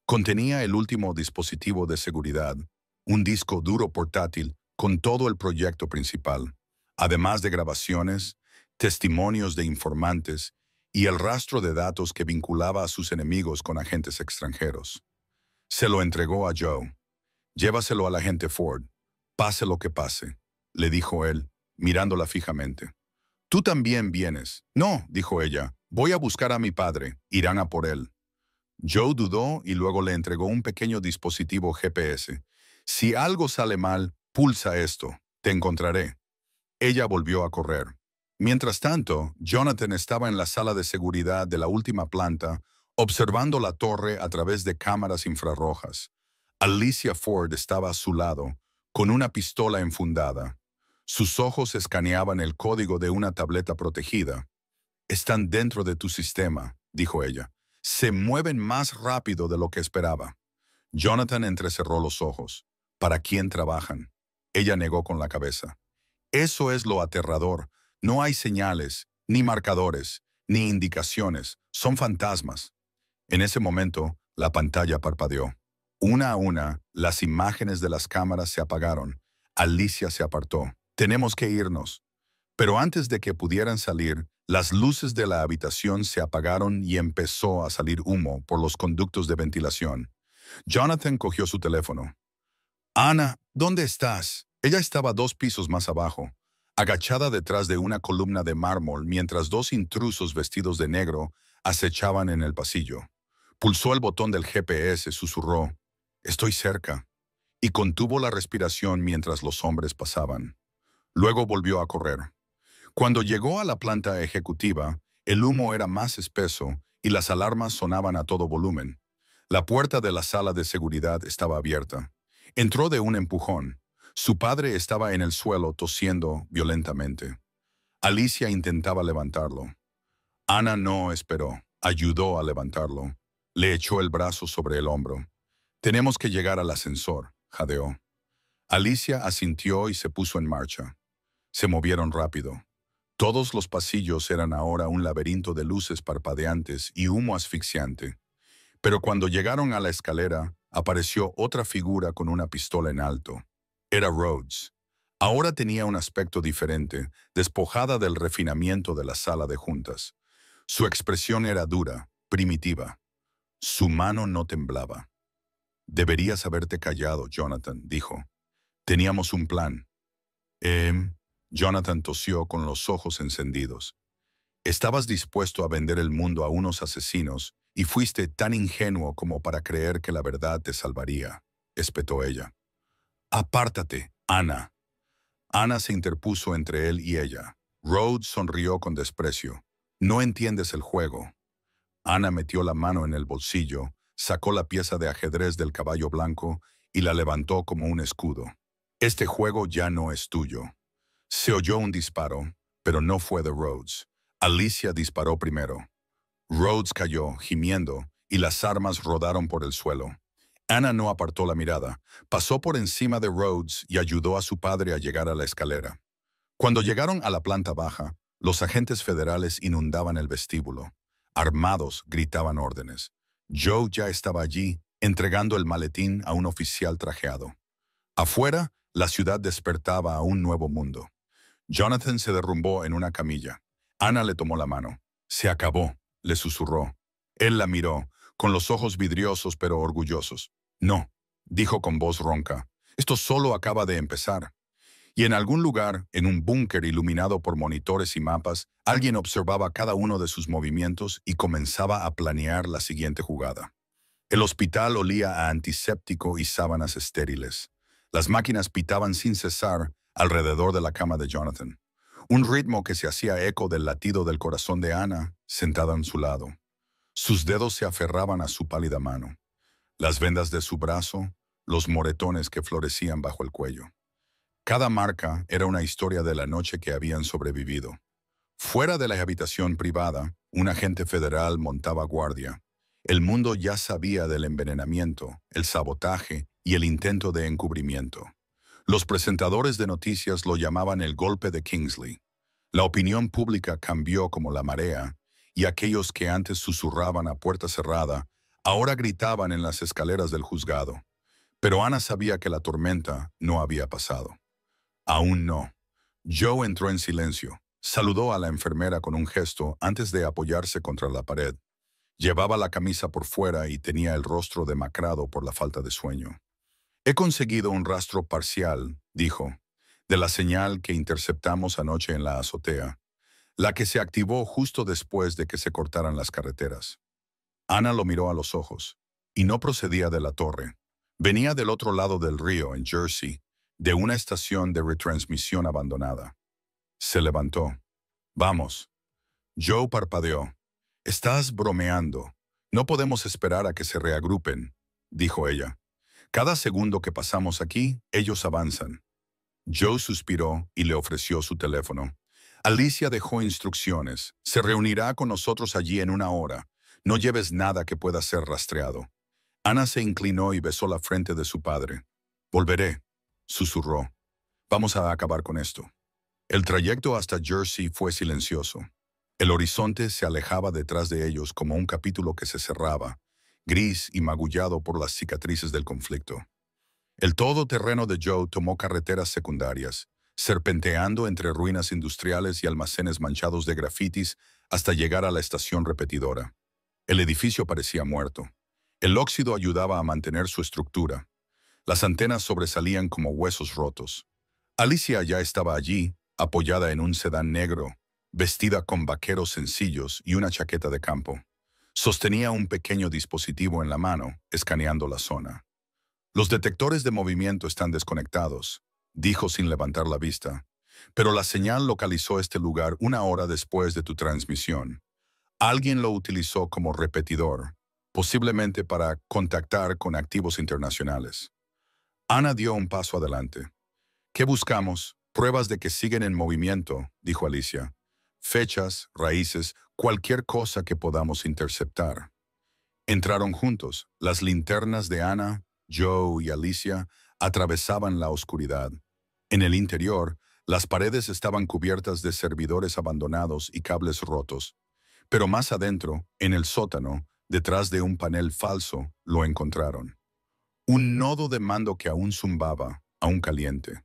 Contenía el último dispositivo de seguridad, un disco duro portátil con todo el proyecto principal, además de grabaciones, testimonios de informantes y el rastro de datos que vinculaba a sus enemigos con agentes extranjeros. Se lo entregó a Joe. «Llévaselo al agente Ford, pase lo que pase», le dijo él, mirándola fijamente. «Tú también vienes». «No», dijo ella, «voy a buscar a mi padre, irán a por él». Joe dudó y luego le entregó un pequeño dispositivo GPS. «Si algo sale mal, pulsa esto, te encontraré». Ella volvió a correr. Mientras tanto, Jonathan estaba en la sala de seguridad de la última planta, observando la torre a través de cámaras infrarrojas. Alicia Ford estaba a su lado, con una pistola enfundada. Sus ojos escaneaban el código de una tableta protegida. «Están dentro de tu sistema», dijo ella. «Se mueven más rápido de lo que esperaba». Jonathan entrecerró los ojos. «¿Para quién trabajan?». Ella negó con la cabeza. «Eso es lo aterrador. No hay señales, ni marcadores, ni indicaciones. Son fantasmas». En ese momento, la pantalla parpadeó. Una a una, las imágenes de las cámaras se apagaron. Alicia se apartó. «Tenemos que irnos». Pero antes de que pudieran salir, las luces de la habitación se apagaron y empezó a salir humo por los conductos de ventilación. Jonathan cogió su teléfono. «Ana, ¿dónde estás?». Ella estaba 2 pisos más abajo, agachada detrás de una columna de mármol mientras 2 intrusos vestidos de negro acechaban en el pasillo. Pulsó el botón del GPS, susurró, «Estoy cerca», y contuvo la respiración mientras los hombres pasaban. Luego volvió a correr. Cuando llegó a la planta ejecutiva, El humo era más espeso y las alarmas sonaban a todo volumen. La puerta de la sala de seguridad estaba abierta. Entró de un empujón. Su padre estaba en el suelo tosiendo violentamente. Alicia intentaba levantarlo. Ana no esperó. Ayudó a levantarlo. Le echó el brazo sobre el hombro. «Tenemos que llegar al ascensor», jadeó. Alicia asintió y se puso en marcha. Se movieron rápido. Todos los pasillos eran ahora un laberinto de luces parpadeantes y humo asfixiante. Pero cuando llegaron a la escalera, apareció otra figura con una pistola en alto. Era Rhodes. Ahora tenía un aspecto diferente, despojada del refinamiento de la sala de juntas. Su expresión era dura, primitiva. Su mano no temblaba. «Deberías haberte callado, Jonathan», dijo. «Teníamos un plan». Jonathan tosió con los ojos encendidos. «Estabas dispuesto a vender el mundo a unos asesinos y fuiste tan ingenuo como para creer que la verdad te salvaría», espetó ella. «Apártate, Ana». Ana se interpuso entre él y ella. Rhodes sonrió con desprecio. «No entiendes el juego». Ana metió la mano en el bolsillo, sacó la pieza de ajedrez del caballo blanco y la levantó como un escudo. «Este juego ya no es tuyo». Se oyó un disparo, pero no fue de Rhodes. Alicia disparó primero. Rhodes cayó, gimiendo, y las armas rodaron por el suelo. Ana no apartó la mirada, pasó por encima de Rhodes y ayudó a su padre a llegar a la escalera. Cuando llegaron a la planta baja, los agentes federales inundaban el vestíbulo. Armados, gritaban órdenes. Joe ya estaba allí, entregando el maletín a un oficial trajeado. Afuera, la ciudad despertaba a un nuevo mundo. Jonathan se derrumbó en una camilla. Ana le tomó la mano. «Se acabó», le susurró. Él la miró, con los ojos vidriosos pero orgullosos. «No», dijo con voz ronca. «Esto solo acaba de empezar». Y en algún lugar, en un búnker iluminado por monitores y mapas, alguien observaba cada uno de sus movimientos y comenzaba a planear la siguiente jugada. El hospital olía a antiséptico y sábanas estériles. Las máquinas pitaban sin cesar alrededor de la cama de Jonathan. Un ritmo que se hacía eco del latido del corazón de Ana, sentada en su lado. Sus dedos se aferraban a su pálida mano. Las vendas de su brazo, los moretones que florecían bajo el cuello. Cada marca era una historia de la noche que habían sobrevivido. Fuera de la habitación privada, un agente federal montaba guardia. El mundo ya sabía del envenenamiento, el sabotaje y el intento de encubrimiento. Los presentadores de noticias lo llamaban el golpe de Kingsley. La opinión pública cambió como la marea, y aquellos que antes susurraban a puerta cerrada, ahora gritaban en las escaleras del juzgado. Pero Ana sabía que la tormenta no había pasado. Aún no. Joe entró en silencio. Saludó a la enfermera con un gesto antes de apoyarse contra la pared. Llevaba la camisa por fuera y tenía el rostro demacrado por la falta de sueño. «He conseguido un rastro parcial», dijo, «de la señal que interceptamos anoche en la azotea, la que se activó justo después de que se cortaran las carreteras». Ana lo miró a los ojos, y no procedía de la torre. Venía del otro lado del río, en Jersey, de una estación de retransmisión abandonada. Se levantó. «Vamos». Joe parpadeó. «Estás bromeando. No podemos esperar a que se reagrupen», dijo ella. «Cada segundo que pasamos aquí, ellos avanzan». Joe suspiró y le ofreció su teléfono. «Alicia dejó instrucciones. Se reunirá con nosotros allí en 1 hora. No lleves nada que pueda ser rastreado». Ana se inclinó y besó la frente de su padre. «Volveré», susurró. «Vamos a acabar con esto». El trayecto hasta Jersey fue silencioso. El horizonte se alejaba detrás de ellos como un capítulo que se cerraba, gris y magullado por las cicatrices del conflicto. El todoterreno de Joe tomó carreteras secundarias, serpenteando entre ruinas industriales y almacenes manchados de grafitis hasta llegar a la estación repetidora. El edificio parecía muerto. El óxido ayudaba a mantener su estructura. Las antenas sobresalían como huesos rotos. Alicia ya estaba allí, apoyada en un sedán negro, vestida con vaqueros sencillos y una chaqueta de campo. Sostenía un pequeño dispositivo en la mano, escaneando la zona. «Los detectores de movimiento están desconectados», dijo sin levantar la vista, «pero la señal localizó este lugar 1 hora después de tu transmisión. Alguien lo utilizó como repetidor, posiblemente para contactar con activos internacionales. Ana dio un paso adelante. ¿Qué buscamos? Pruebas de que siguen en movimiento, dijo Alicia. Fechas, raíces, cualquier cosa que podamos interceptar. Entraron juntos. Las linternas de Ana, Joe y Alicia atravesaban la oscuridad. En el interior, las paredes estaban cubiertas de servidores abandonados y cables rotos. Pero más adentro, en el sótano, detrás de un panel falso, lo encontraron. Un nodo de mando que aún zumbaba, aún caliente.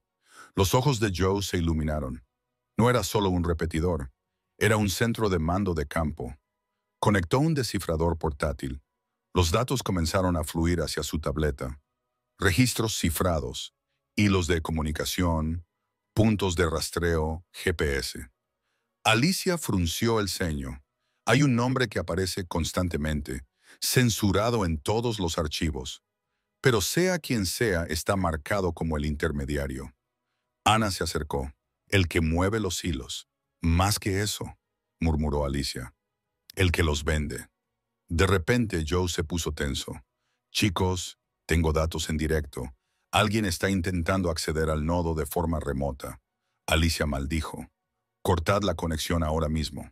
Los ojos de Joe se iluminaron. No era solo un repetidor, era un centro de mando de campo. Conectó un descifrador portátil. Los datos comenzaron a fluir hacia su tableta. Registros cifrados, hilos de comunicación, puntos de rastreo, GPS. Alicia frunció el ceño. Hay un nombre que aparece constantemente, censurado en todos los archivos. Pero sea quien sea, está marcado como el intermediario. Ana se acercó. El que mueve los hilos. Más que eso, murmuró Alicia. El que los vende. De repente Joe se puso tenso. Chicos, tengo datos en directo. Alguien está intentando acceder al nodo de forma remota. Alicia maldijo. Cortad la conexión ahora mismo.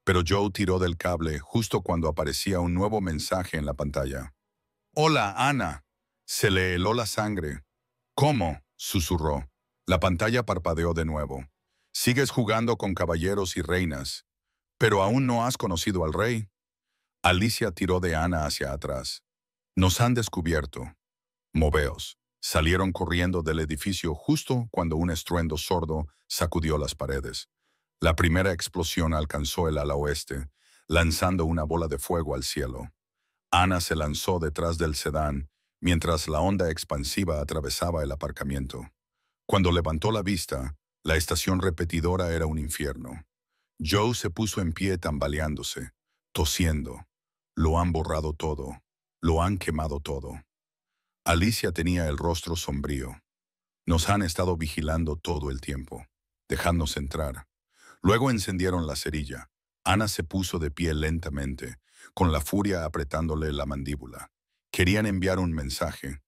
Pero Joe tiró del cable justo cuando aparecía un nuevo mensaje en la pantalla. Hola, Ana. Se le heló la sangre. ¿Cómo? Susurró. La pantalla parpadeó de nuevo. Sigues jugando con caballeros y reinas, pero aún no has conocido al rey. Alicia tiró de Ana hacia atrás. Nos han descubierto. Moveos. Salieron corriendo del edificio justo cuando un estruendo sordo sacudió las paredes. La primera explosión alcanzó el ala oeste, lanzando una bola de fuego al cielo. Ana se lanzó detrás del sedán, mientras la onda expansiva atravesaba el aparcamiento. Cuando levantó la vista, la estación repetidora era un infierno. Joe se puso en pie tambaleándose, tosiendo. Lo han borrado todo. Lo han quemado todo. Alicia tenía el rostro sombrío. Nos han estado vigilando todo el tiempo, dejándonos entrar. Luego encendieron la cerilla. Ana se puso de pie lentamente, con la furia apretándole la mandíbula. Querían enviar un mensaje.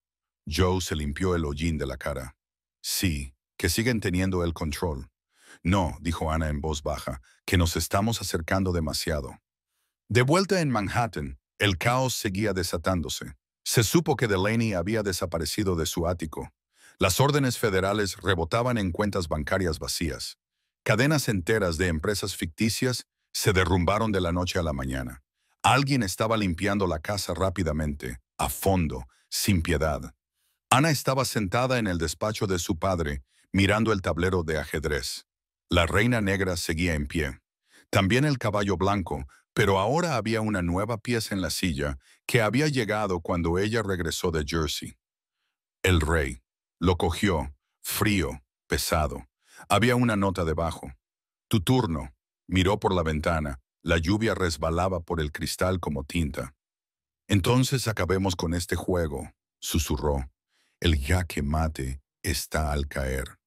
Joe se limpió el hollín de la cara. Sí, que siguen teniendo el control. No, dijo Ana en voz baja, que nos estamos acercando demasiado. De vuelta en Manhattan, el caos seguía desatándose. Se supo que Delaney había desaparecido de su ático. Las órdenes federales rebotaban en cuentas bancarias vacías. Cadenas enteras de empresas ficticias se derrumbaron de la noche a la mañana. Alguien estaba limpiando la casa rápidamente, a fondo, sin piedad. Ana estaba sentada en el despacho de su padre, mirando el tablero de ajedrez. La reina negra seguía en pie. También el caballo blanco, pero ahora había una nueva pieza en la silla que había llegado cuando ella regresó de Jersey. El rey. Lo cogió, frío, pesado. Había una nota debajo. Tu turno. Miró por la ventana. La lluvia resbalaba por el cristal como tinta. Entonces acabemos con este juego, susurró. El jaque mate está al caer.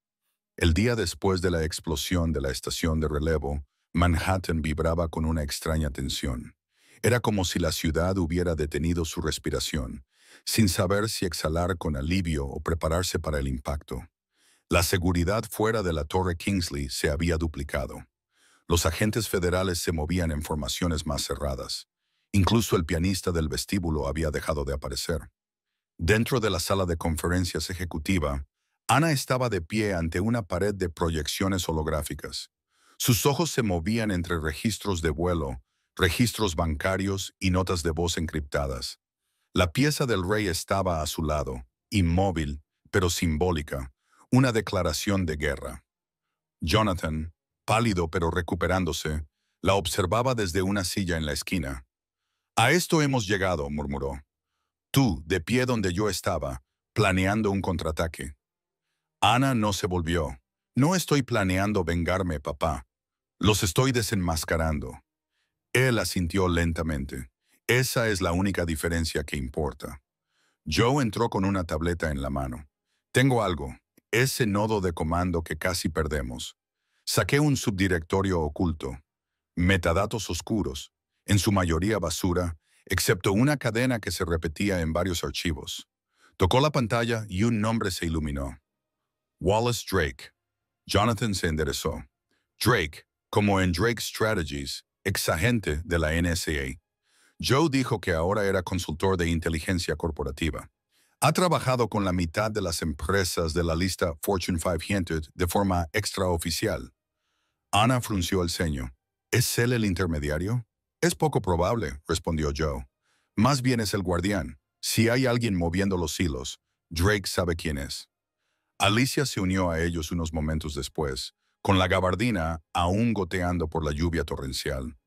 El día después de la explosión de la estación de relevo, Manhattan vibraba con una extraña tensión. Era como si la ciudad hubiera detenido su respiración, sin saber si exhalar con alivio o prepararse para el impacto. La seguridad fuera de la Torre Kingsley se había duplicado. Los agentes federales se movían en formaciones más cerradas. Incluso el pianista del vestíbulo había dejado de aparecer. Dentro de la sala de conferencias ejecutiva, Ana estaba de pie ante una pared de proyecciones holográficas. Sus ojos se movían entre registros de vuelo, registros bancarios y notas de voz encriptadas. La pieza del rey estaba a su lado, inmóvil, pero simbólica, una declaración de guerra. Jonathan, pálido pero recuperándose, la observaba desde una silla en la esquina. «A esto hemos llegado», murmuró. «Tú, de pie donde yo estaba, planeando un contraataque». Ana no se volvió. «No estoy planeando vengarme, papá. Los estoy desenmascarando». Él asintió lentamente. «Esa es la única diferencia que importa». Joe entró con una tableta en la mano. «Tengo algo. Ese nodo de comando que casi perdemos. Saqué un subdirectorio oculto. Metadatos oscuros. en su mayoría basura, excepto una cadena que se repetía en varios archivos. Tocó la pantalla y un nombre se iluminó. Wallace Drake. Jonathan se enderezó. Drake, como en Drake Strategies, exagente de la NSA. Joe dijo que ahora era consultor de inteligencia corporativa. Ha trabajado con la mitad de las empresas de la lista Fortune 500 de forma extraoficial. Ana frunció el ceño. ¿Es él el intermediario? Es poco probable, respondió Joe. Más bien es el guardián. Si hay alguien moviendo los hilos, Drake sabe quién es. Alicia se unió a ellos unos momentos después, con la gabardina aún goteando por la lluvia torrencial.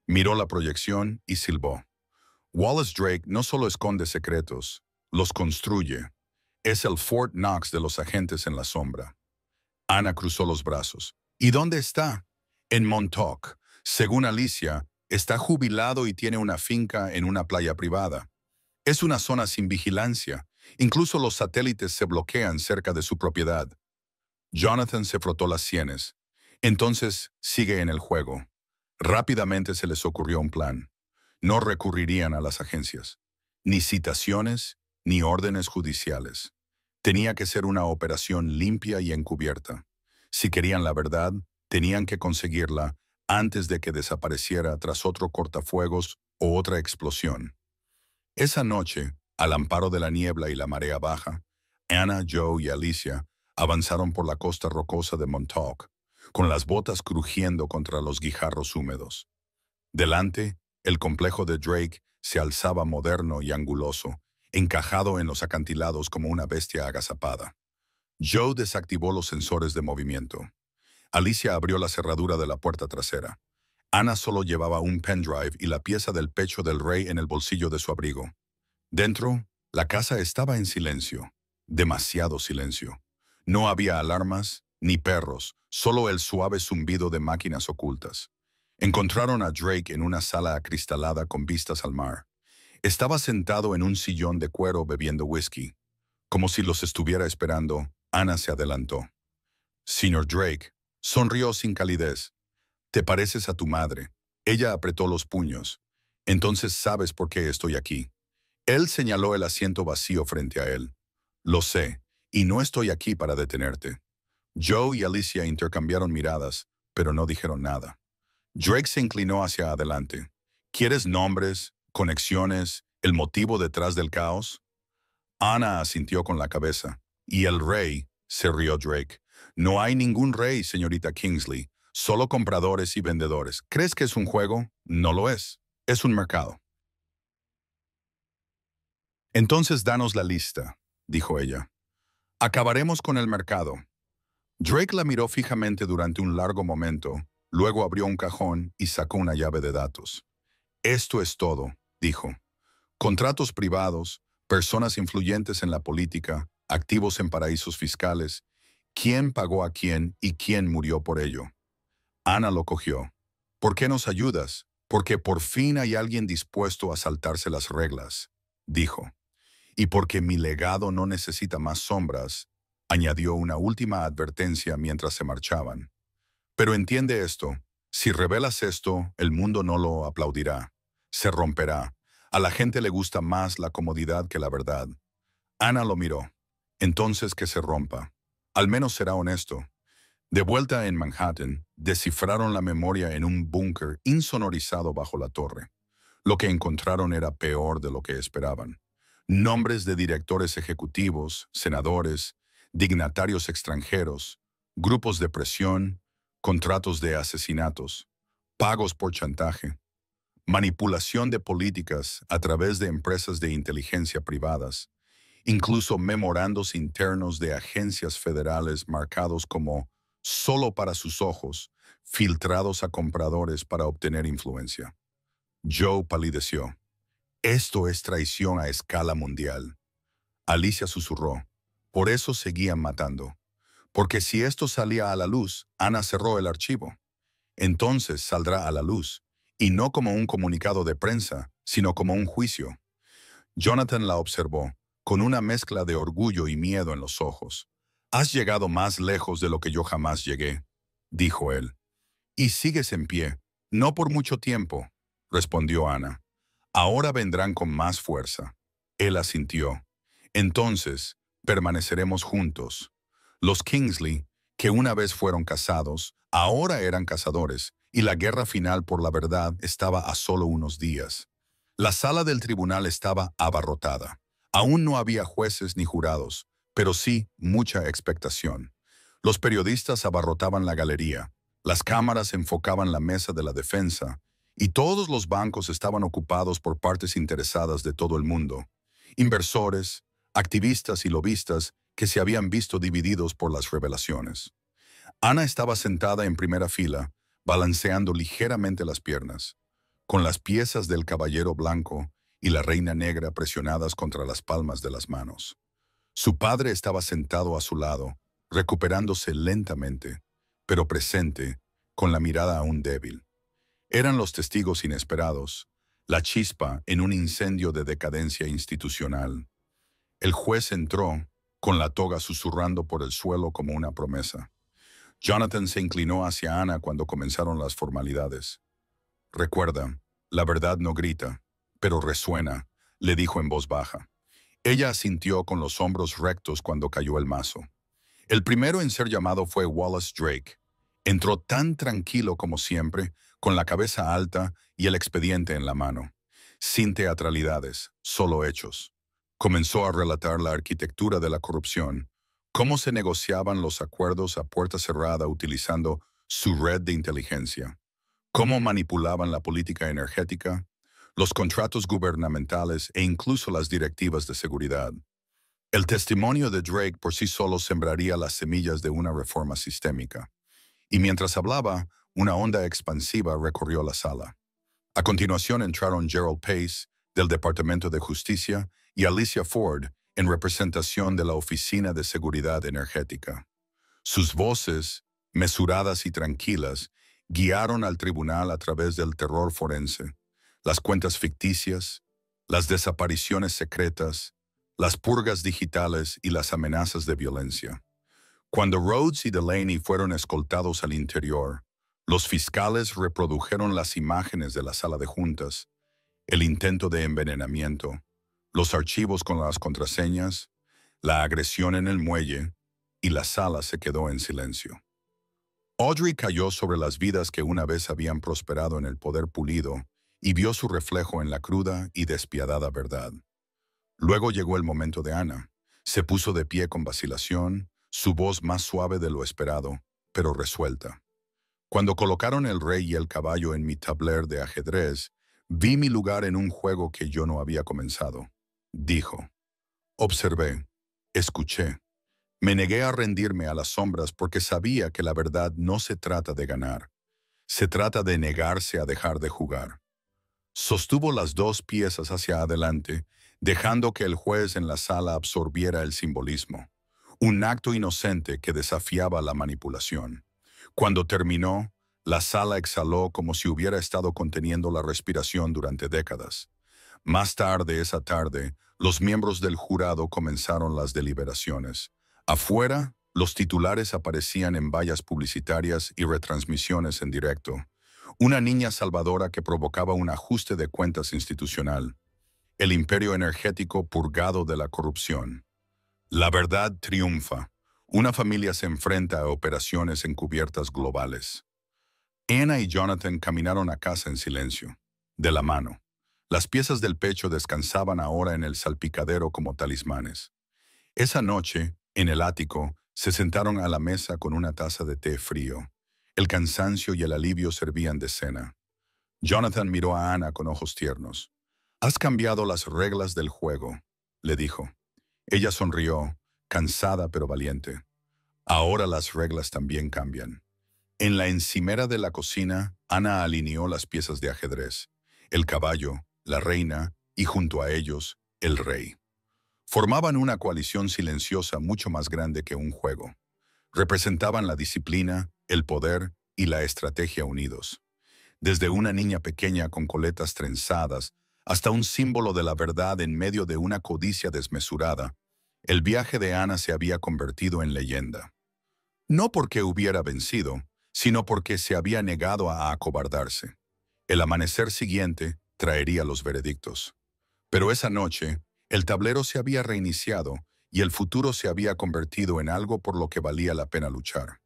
Miró la proyección y silbó. Wallace Drake no solo esconde secretos, los construye. Es el Fort Knox de los agentes en la sombra. Ana cruzó los brazos. ¿Y dónde está? En Montauk. Según Alicia, está jubilado y tiene una finca en una playa privada. Es una zona sin vigilancia. Incluso los satélites se bloquean cerca de su propiedad. Jonathan se frotó las sienes. Entonces, sigue en el juego. Rápidamente se les ocurrió un plan. No recurrirían a las agencias. Ni citaciones, ni órdenes judiciales. Tenía que ser una operación limpia y encubierta. Si querían la verdad, tenían que conseguirla antes de que desapareciera tras otro cortafuegos o otra explosión. Esa noche, al amparo de la niebla y la marea baja, Ana, Joe y Alicia avanzaron por la costa rocosa de Montauk, con las botas crujiendo contra los guijarros húmedos. Delante, el complejo de Drake se alzaba moderno y anguloso, encajado en los acantilados como una bestia agazapada. Joe desactivó los sensores de movimiento. Alicia abrió la cerradura de la puerta trasera. Ana solo llevaba un pendrive y la pieza del pecho del rey en el bolsillo de su abrigo. Dentro, la casa estaba en silencio. Demasiado silencio. No había alarmas ni perros, solo el suave zumbido de máquinas ocultas. Encontraron a Drake en una sala acristalada con vistas al mar. Estaba sentado en un sillón de cuero bebiendo whisky. Como si los estuviera esperando, Ana se adelantó. «Señor Drake», sonrió sin calidez. «Te pareces a tu madre». Ella apretó los puños. «Entonces sabes por qué estoy aquí». Él señaló el asiento vacío frente a él. «Lo sé, y no estoy aquí para detenerte». Joe y Alicia intercambiaron miradas, pero no dijeron nada. Drake se inclinó hacia adelante. «¿Quieres nombres, conexiones, el motivo detrás del caos?» Ana asintió con la cabeza. «¿Y el rey?», se rió Drake. «No hay ningún rey, señorita Kingsley. Solo compradores y vendedores. ¿Crees que es un juego? No lo es. Es un mercado». «Entonces danos la lista», dijo ella. «Acabaremos con el mercado». Drake la miró fijamente durante un largo momento, luego abrió un cajón y sacó una llave de datos. «Esto es todo», dijo. «Contratos privados, personas influyentes en la política, activos en paraísos fiscales, quién pagó a quién y quién murió por ello». Ana lo cogió. «¿Por qué nos ayudas? Porque por fin hay alguien dispuesto a saltarse las reglas», dijo. «Y porque mi legado no necesita más sombras», añadió una última advertencia mientras se marchaban. «Pero entiende esto, si revelas esto, el mundo no lo aplaudirá. Se romperá. A la gente le gusta más la comodidad que la verdad». Ana lo miró. «Entonces que se rompa. Al menos será honesto». De vuelta en Manhattan, descifraron la memoria en un búnker insonorizado bajo la torre. Lo que encontraron era peor de lo que esperaban. Nombres de directores ejecutivos, senadores, dignatarios extranjeros, grupos de presión, contratos de asesinatos, pagos por chantaje, manipulación de políticas a través de empresas de inteligencia privadas, incluso memorandos internos de agencias federales marcados como «solo para sus ojos», filtrados a compradores para obtener influencia. Joe palideció. «Esto es traición a escala mundial». Alicia susurró. «Por eso seguían matando. Porque si esto salía a la luz, Ana cerró el archivo. Entonces saldrá a la luz, y no como un comunicado de prensa, sino como un juicio». Jonathan la observó, con una mezcla de orgullo y miedo en los ojos. «Has llegado más lejos de lo que yo jamás llegué», dijo él. «Y sigues en pie, no por mucho tiempo». respondió Ana. Ahora vendrán con más fuerza. Él asintió. Entonces, permaneceremos juntos. Los Kingsley, que una vez fueron casados, ahora eran cazadores, y la guerra final por la verdad estaba a solo unos días. La sala del tribunal estaba abarrotada. Aún no había jueces ni jurados, pero sí mucha expectación. Los periodistas abarrotaban la galería, las cámaras enfocaban la mesa de la defensa, y todos los bancos estaban ocupados por partes interesadas de todo el mundo. Inversores, activistas y lobistas que se habían visto divididos por las revelaciones. Ana estaba sentada en primera fila, balanceando ligeramente las piernas, con las piezas del caballero blanco y la reina negra presionadas contra las palmas de las manos. Su padre estaba sentado a su lado, recuperándose lentamente, pero presente, con la mirada aún débil. Eran los testigos inesperados, la chispa en un incendio de decadencia institucional. El juez entró, con la toga susurrando por el suelo como una promesa. Jonathan se inclinó hacia Ana cuando comenzaron las formalidades. «Recuerda, la verdad no grita, pero resuena», le dijo en voz baja. Ella asintió con los hombros rectos cuando cayó el mazo. El primero en ser llamado fue Wallace Drake. Entró tan tranquilo como siempre, con la cabeza alta y el expediente en la mano. Sin teatralidades, solo hechos. Comenzó a relatar la arquitectura de la corrupción, cómo se negociaban los acuerdos a puerta cerrada utilizando su red de inteligencia, cómo manipulaban la política energética, los contratos gubernamentales e incluso las directivas de seguridad. El testimonio de Drake por sí solo sembraría las semillas de una reforma sistémica. Y mientras hablaba, una onda expansiva recorrió la sala. A continuación entraron Gerald Pace, del Departamento de Justicia, y Alicia Ford, en representación de la Oficina de Seguridad Energética. Sus voces, mesuradas y tranquilas, guiaron al tribunal a través del terror forense, las cuentas ficticias, las desapariciones secretas, las purgas digitales y las amenazas de violencia. Cuando Rhodes y Delaney fueron escoltados al interior, los fiscales reprodujeron las imágenes de la sala de juntas, el intento de envenenamiento, los archivos con las contraseñas, la agresión en el muelle, y la sala se quedó en silencio. Audrey cayó sobre las vidas que una vez habían prosperado en el poder pulido y vio su reflejo en la cruda y despiadada verdad. Luego llegó el momento de Ana. Se puso de pie con vacilación, su voz más suave de lo esperado, pero resuelta. Cuando colocaron el rey y el caballo en mi tabler de ajedrez, vi mi lugar en un juego que yo no había comenzado. Dijo. Observé, escuché. Me negué a rendirme a las sombras porque sabía que la verdad no se trata de ganar. Se trata de negarse a dejar de jugar. Sostuvo las dos piezas hacia adelante, dejando que el juez en la sala absorbiera el simbolismo. Un acto inocente que desafiaba la manipulación. Cuando terminó, la sala exhaló como si hubiera estado conteniendo la respiración durante décadas. Más tarde esa tarde, los miembros del jurado comenzaron las deliberaciones. Afuera, los titulares aparecían en vallas publicitarias y retransmisiones en directo. Una niña salvadora que provocaba un ajuste de cuentas institucional. El imperio energético purgado de la corrupción. La verdad triunfa. Una familia se enfrenta a operaciones encubiertas globales. Anna y Jonathan caminaron a casa en silencio, de la mano. Las piezas del pecho descansaban ahora en el salpicadero como talismanes. Esa noche, en el ático, se sentaron a la mesa con una taza de té frío. El cansancio y el alivio servían de cena. Jonathan miró a Ana con ojos tiernos. «Has cambiado las reglas del juego», le dijo. Ella sonrió, cansada pero valiente. «Ahora las reglas también cambian». En la encimera de la cocina, Ana alineó las piezas de ajedrez. El caballo, la reina y junto a ellos, el rey. Formaban una coalición silenciosa mucho más grande que un juego. Representaban la disciplina, el poder y la estrategia unidos. Desde una niña pequeña con coletas trenzadas hasta un símbolo de la verdad en medio de una codicia desmesurada, el viaje de Ana se había convertido en leyenda. No porque hubiera vencido, sino porque se había negado a acobardarse. El amanecer siguiente traería los veredictos. Pero esa noche, el tablero se había reiniciado y el futuro se había convertido en algo por lo que valía la pena luchar.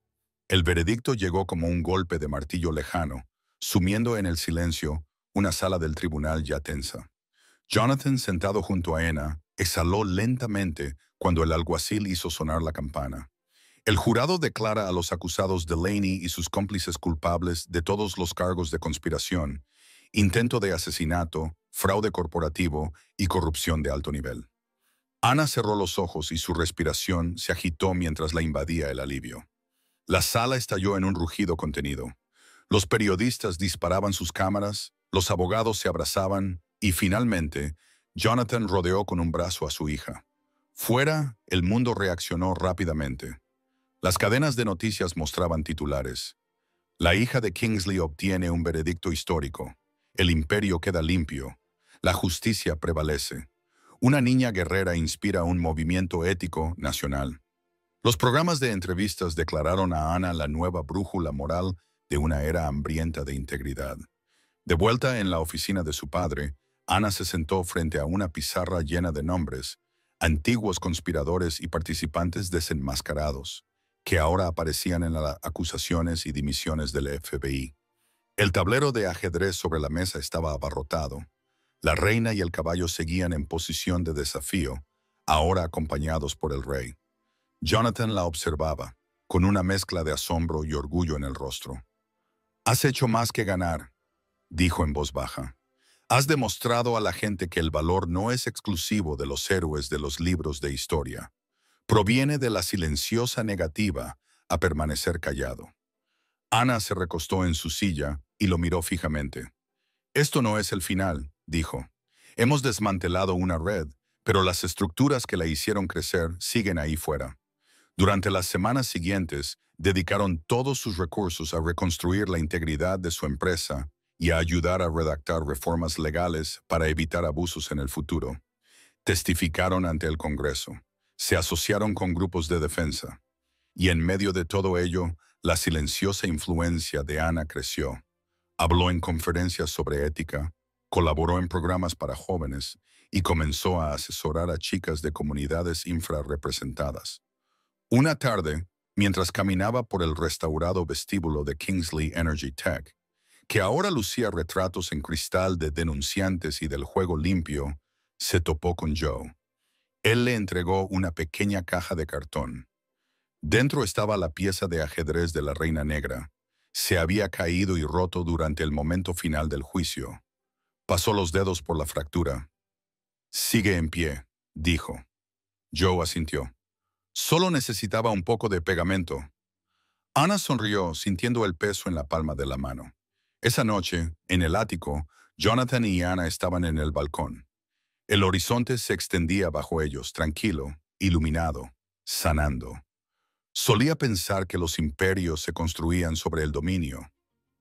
El veredicto llegó como un golpe de martillo lejano, sumiendo en el silencio una sala del tribunal ya tensa. Jonathan, sentado junto a Anna, exhaló lentamente cuando el alguacil hizo sonar la campana. El jurado declara a los acusados Delaney y sus cómplices culpables de todos los cargos de conspiración, intento de asesinato, fraude corporativo y corrupción de alto nivel. Anna cerró los ojos y su respiración se agitó mientras la invadía el alivio. La sala estalló en un rugido contenido. Los periodistas disparaban sus cámaras, los abogados se abrazaban y finalmente Jonathan rodeó con un brazo a su hija. Fuera, el mundo reaccionó rápidamente. Las cadenas de noticias mostraban titulares. La hija de Kingsley obtiene un veredicto histórico. El imperio queda limpio. La justicia prevalece. Una niña guerrera inspira un movimiento ético nacional. Los programas de entrevistas declararon a Anna la nueva brújula moral de una era hambrienta de integridad. De vuelta en la oficina de su padre, Anna se sentó frente a una pizarra llena de nombres, antiguos conspiradores y participantes desenmascarados, que ahora aparecían en las acusaciones y dimisiones del FBI. El tablero de ajedrez sobre la mesa estaba abarrotado. La reina y el caballo seguían en posición de desafío, ahora acompañados por el rey. Jonathan la observaba, con una mezcla de asombro y orgullo en el rostro. «Has hecho más que ganar», dijo en voz baja. «Has demostrado a la gente que el valor no es exclusivo de los héroes de los libros de historia. Proviene de la silenciosa negativa a permanecer callado». Anna se recostó en su silla y lo miró fijamente. «Esto no es el final», dijo. «Hemos desmantelado una red, pero las estructuras que la hicieron crecer siguen ahí fuera». Durante las semanas siguientes, dedicaron todos sus recursos a reconstruir la integridad de su empresa y a ayudar a redactar reformas legales para evitar abusos en el futuro. Testificaron ante el Congreso, se asociaron con grupos de defensa, y en medio de todo ello, la silenciosa influencia de Anna creció. Habló en conferencias sobre ética, colaboró en programas para jóvenes y comenzó a asesorar a chicas de comunidades infrarrepresentadas. Una tarde, mientras caminaba por el restaurado vestíbulo de Kingsley Energy Tech, que ahora lucía retratos en cristal de denunciantes y del juego limpio, se topó con Joe. Él le entregó una pequeña caja de cartón. Dentro estaba la pieza de ajedrez de la Reina Negra. Se había caído y roto durante el momento final del juicio. Pasó los dedos por la fractura. «Sigue en pie», dijo. Joe asintió. «Solo necesitaba un poco de pegamento». Anna sonrió, sintiendo el peso en la palma de la mano. Esa noche, en el ático, Jonathan y Anna estaban en el balcón. El horizonte se extendía bajo ellos, tranquilo, iluminado, sanando. «Solía pensar que los imperios se construían sobre el dominio»,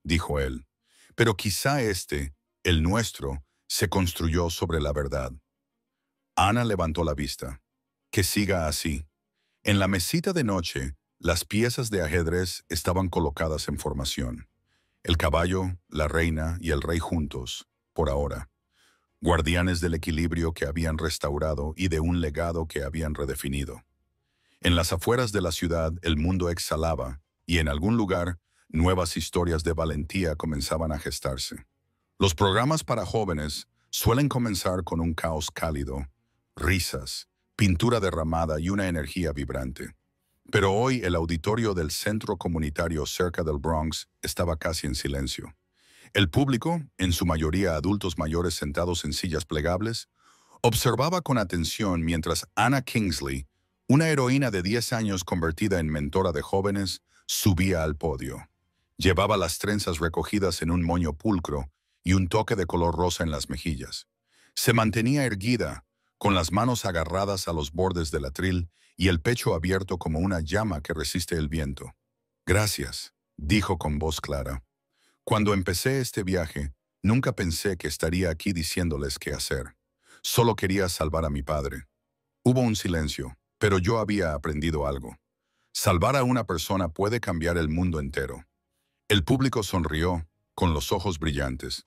dijo él. «Pero quizá el nuestro, se construyó sobre la verdad». Anna levantó la vista. «Que siga así». En la mesita de noche, las piezas de ajedrez estaban colocadas en formación. El caballo, la reina y el rey juntos, por ahora. Guardianes del equilibrio que habían restaurado y de un legado que habían redefinido. En las afueras de la ciudad el mundo exhalaba y en algún lugar nuevas historias de valentía comenzaban a gestarse. Los programas para jóvenes suelen comenzar con un caos cálido, risas, pintura derramada y una energía vibrante. Pero hoy el auditorio del centro comunitario cerca del Bronx estaba casi en silencio. El público, en su mayoría adultos mayores sentados en sillas plegables, observaba con atención mientras Anna Kingsley, una heroína de 10 años convertida en mentora de jóvenes, subía al podio. Llevaba las trenzas recogidas en un moño pulcro y un toque de color rosa en las mejillas. Se mantenía erguida, con las manos agarradas a los bordes del atril y el pecho abierto como una llama que resiste el viento. «Gracias», dijo con voz clara. «Cuando empecé este viaje, nunca pensé que estaría aquí diciéndoles qué hacer. Solo quería salvar a mi padre». Hubo un silencio, pero yo había aprendido algo. Salvar a una persona puede cambiar el mundo entero. El público sonrió, con los ojos brillantes.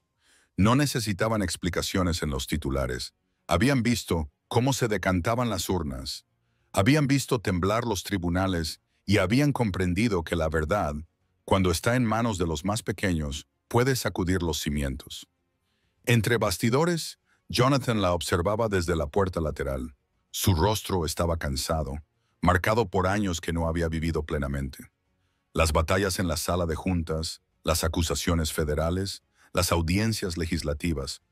No necesitaban explicaciones en los titulares. Habían visto cómo se decantaban las urnas. Habían visto temblar los tribunales y habían comprendido que la verdad, cuando está en manos de los más pequeños, puede sacudir los cimientos. Entre bastidores, Jonathan la observaba desde la puerta lateral. Su rostro estaba cansado, marcado por años que no había vivido plenamente. Las batallas en la sala de juntas, las acusaciones federales, las audiencias legislativas,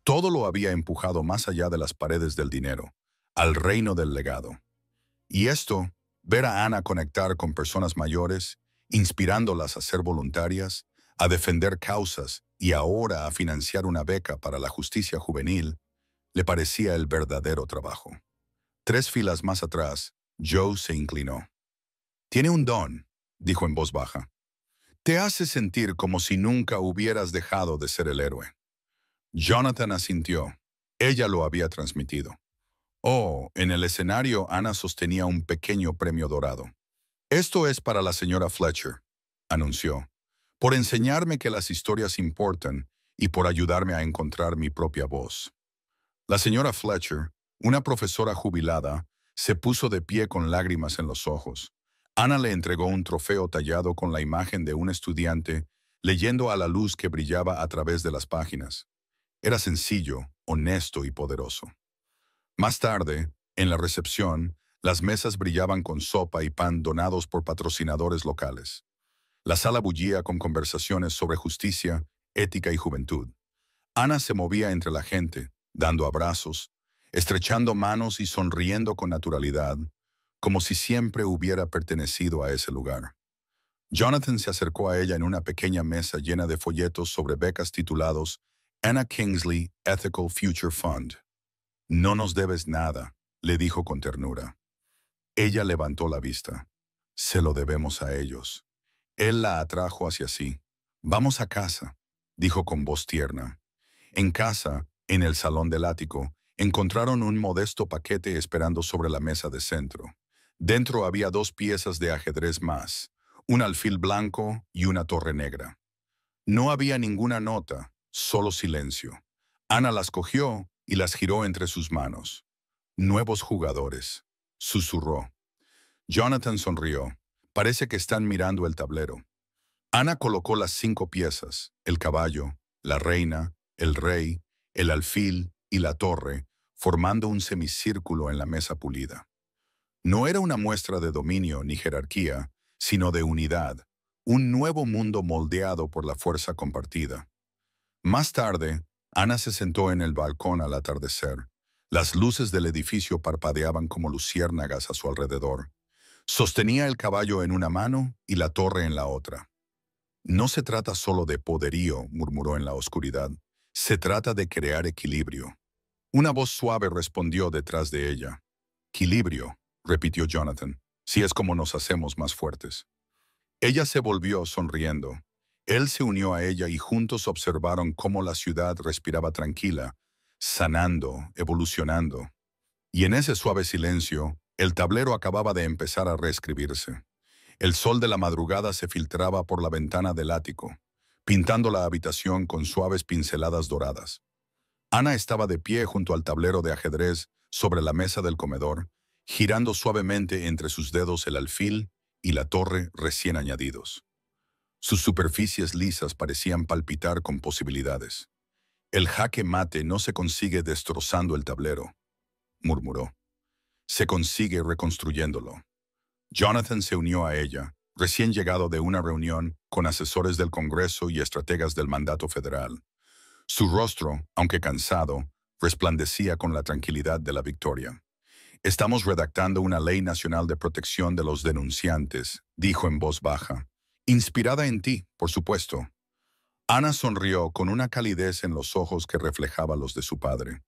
todo lo había empujado más allá de las paredes del dinero, al reino del legado. Y esto, ver a Ana conectar con personas mayores, inspirándolas a ser voluntarias, a defender causas y ahora a financiar una beca para la justicia juvenil, le parecía el verdadero trabajo. 3 filas más atrás, Joe se inclinó. «Tiene un don», dijo en voz baja. «Te hace sentir como si nunca hubieras dejado de ser el héroe». Jonathan asintió. Ella lo había transmitido. Oh, en el escenario Ana sostenía un pequeño premio dorado. «Esto es para la señora Fletcher», anunció, «por enseñarme que las historias importan y por ayudarme a encontrar mi propia voz». La señora Fletcher, una profesora jubilada, se puso de pie con lágrimas en los ojos. Ana le entregó un trofeo tallado con la imagen de un estudiante leyendo a la luz que brillaba a través de las páginas. Era sencillo, honesto y poderoso. Más tarde, en la recepción, las mesas brillaban con sopa y pan donados por patrocinadores locales. La sala bullía con conversaciones sobre justicia, ética y juventud. Ana se movía entre la gente, dando abrazos, estrechando manos y sonriendo con naturalidad, como si siempre hubiera pertenecido a ese lugar. Jonathan se acercó a ella en una pequeña mesa llena de folletos sobre becas titulados Anna Kingsley Ethical Future Fund. «No nos debes nada», le dijo con ternura. Ella levantó la vista. «Se lo debemos a ellos». Él la atrajo hacia sí. «Vamos a casa», dijo con voz tierna. En casa, en el salón del ático, encontraron un modesto paquete esperando sobre la mesa de centro. Dentro había 2 piezas de ajedrez más, un alfil blanco y una torre negra. No había ninguna nota, solo silencio. Ana las cogió y las giró entre sus manos. «Nuevos jugadores», susurró. Jonathan sonrió. «Parece que están mirando el tablero». Ana colocó las 5 piezas, el caballo, la reina, el rey, el alfil y la torre, formando un semicírculo en la mesa pulida. No era una muestra de dominio ni jerarquía, sino de unidad, un nuevo mundo moldeado por la fuerza compartida. Más tarde, Ana se sentó en el balcón al atardecer. Las luces del edificio parpadeaban como luciérnagas a su alrededor. Sostenía el caballo en una mano y la torre en la otra. «No se trata solo de poderío», murmuró en la oscuridad. «Se trata de crear equilibrio». Una voz suave respondió detrás de ella. «Equilibrio», repitió Jonathan, «si es como nos hacemos más fuertes». Ella se volvió sonriendo. Él se unió a ella y juntos observaron cómo la ciudad respiraba tranquila, sanando, evolucionando. Y en ese suave silencio, el tablero acababa de empezar a reescribirse. El sol de la madrugada se filtraba por la ventana del ático, pintando la habitación con suaves pinceladas doradas. Ana estaba de pie junto al tablero de ajedrez sobre la mesa del comedor, girando suavemente entre sus dedos el alfil y la torre recién añadidos. Sus superficies lisas parecían palpitar con posibilidades. «El jaque mate no se consigue destrozando el tablero», murmuró. «Se consigue reconstruyéndolo». Jonathan se unió a ella, recién llegado de una reunión con asesores del Congreso y estrategas del mandato federal. Su rostro, aunque cansado, resplandecía con la tranquilidad de la victoria. «Estamos redactando una ley nacional de protección de los denunciantes», dijo en voz baja. «Inspirada en ti, por supuesto». Ana sonrió con una calidez en los ojos que reflejaba los de su padre.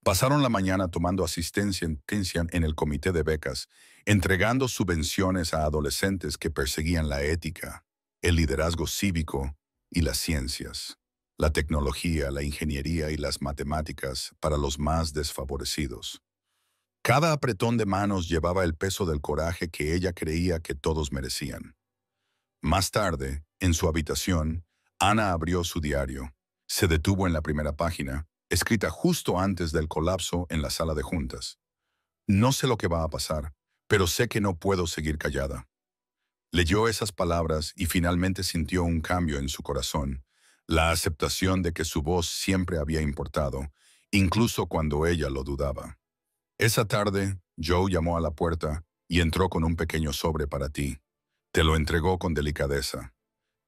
Pasaron la mañana tomando asistencia en el comité de becas, entregando subvenciones a adolescentes que perseguían la ética, el liderazgo cívico y las ciencias, la tecnología, la ingeniería y las matemáticas para los más desfavorecidos. Cada apretón de manos llevaba el peso del coraje que ella creía que todos merecían. Más tarde, en su habitación, Ana abrió su diario. Se detuvo en la primera página, escrita justo antes del colapso en la sala de juntas. No sé lo que va a pasar, pero sé que no puedo seguir callada. Leyó esas palabras y finalmente sintió un cambio en su corazón, la aceptación de que su voz siempre había importado, incluso cuando ella lo dudaba. Esa tarde, Joe llamó a la puerta y entró con un pequeño sobre para ti. Te lo entregó con delicadeza.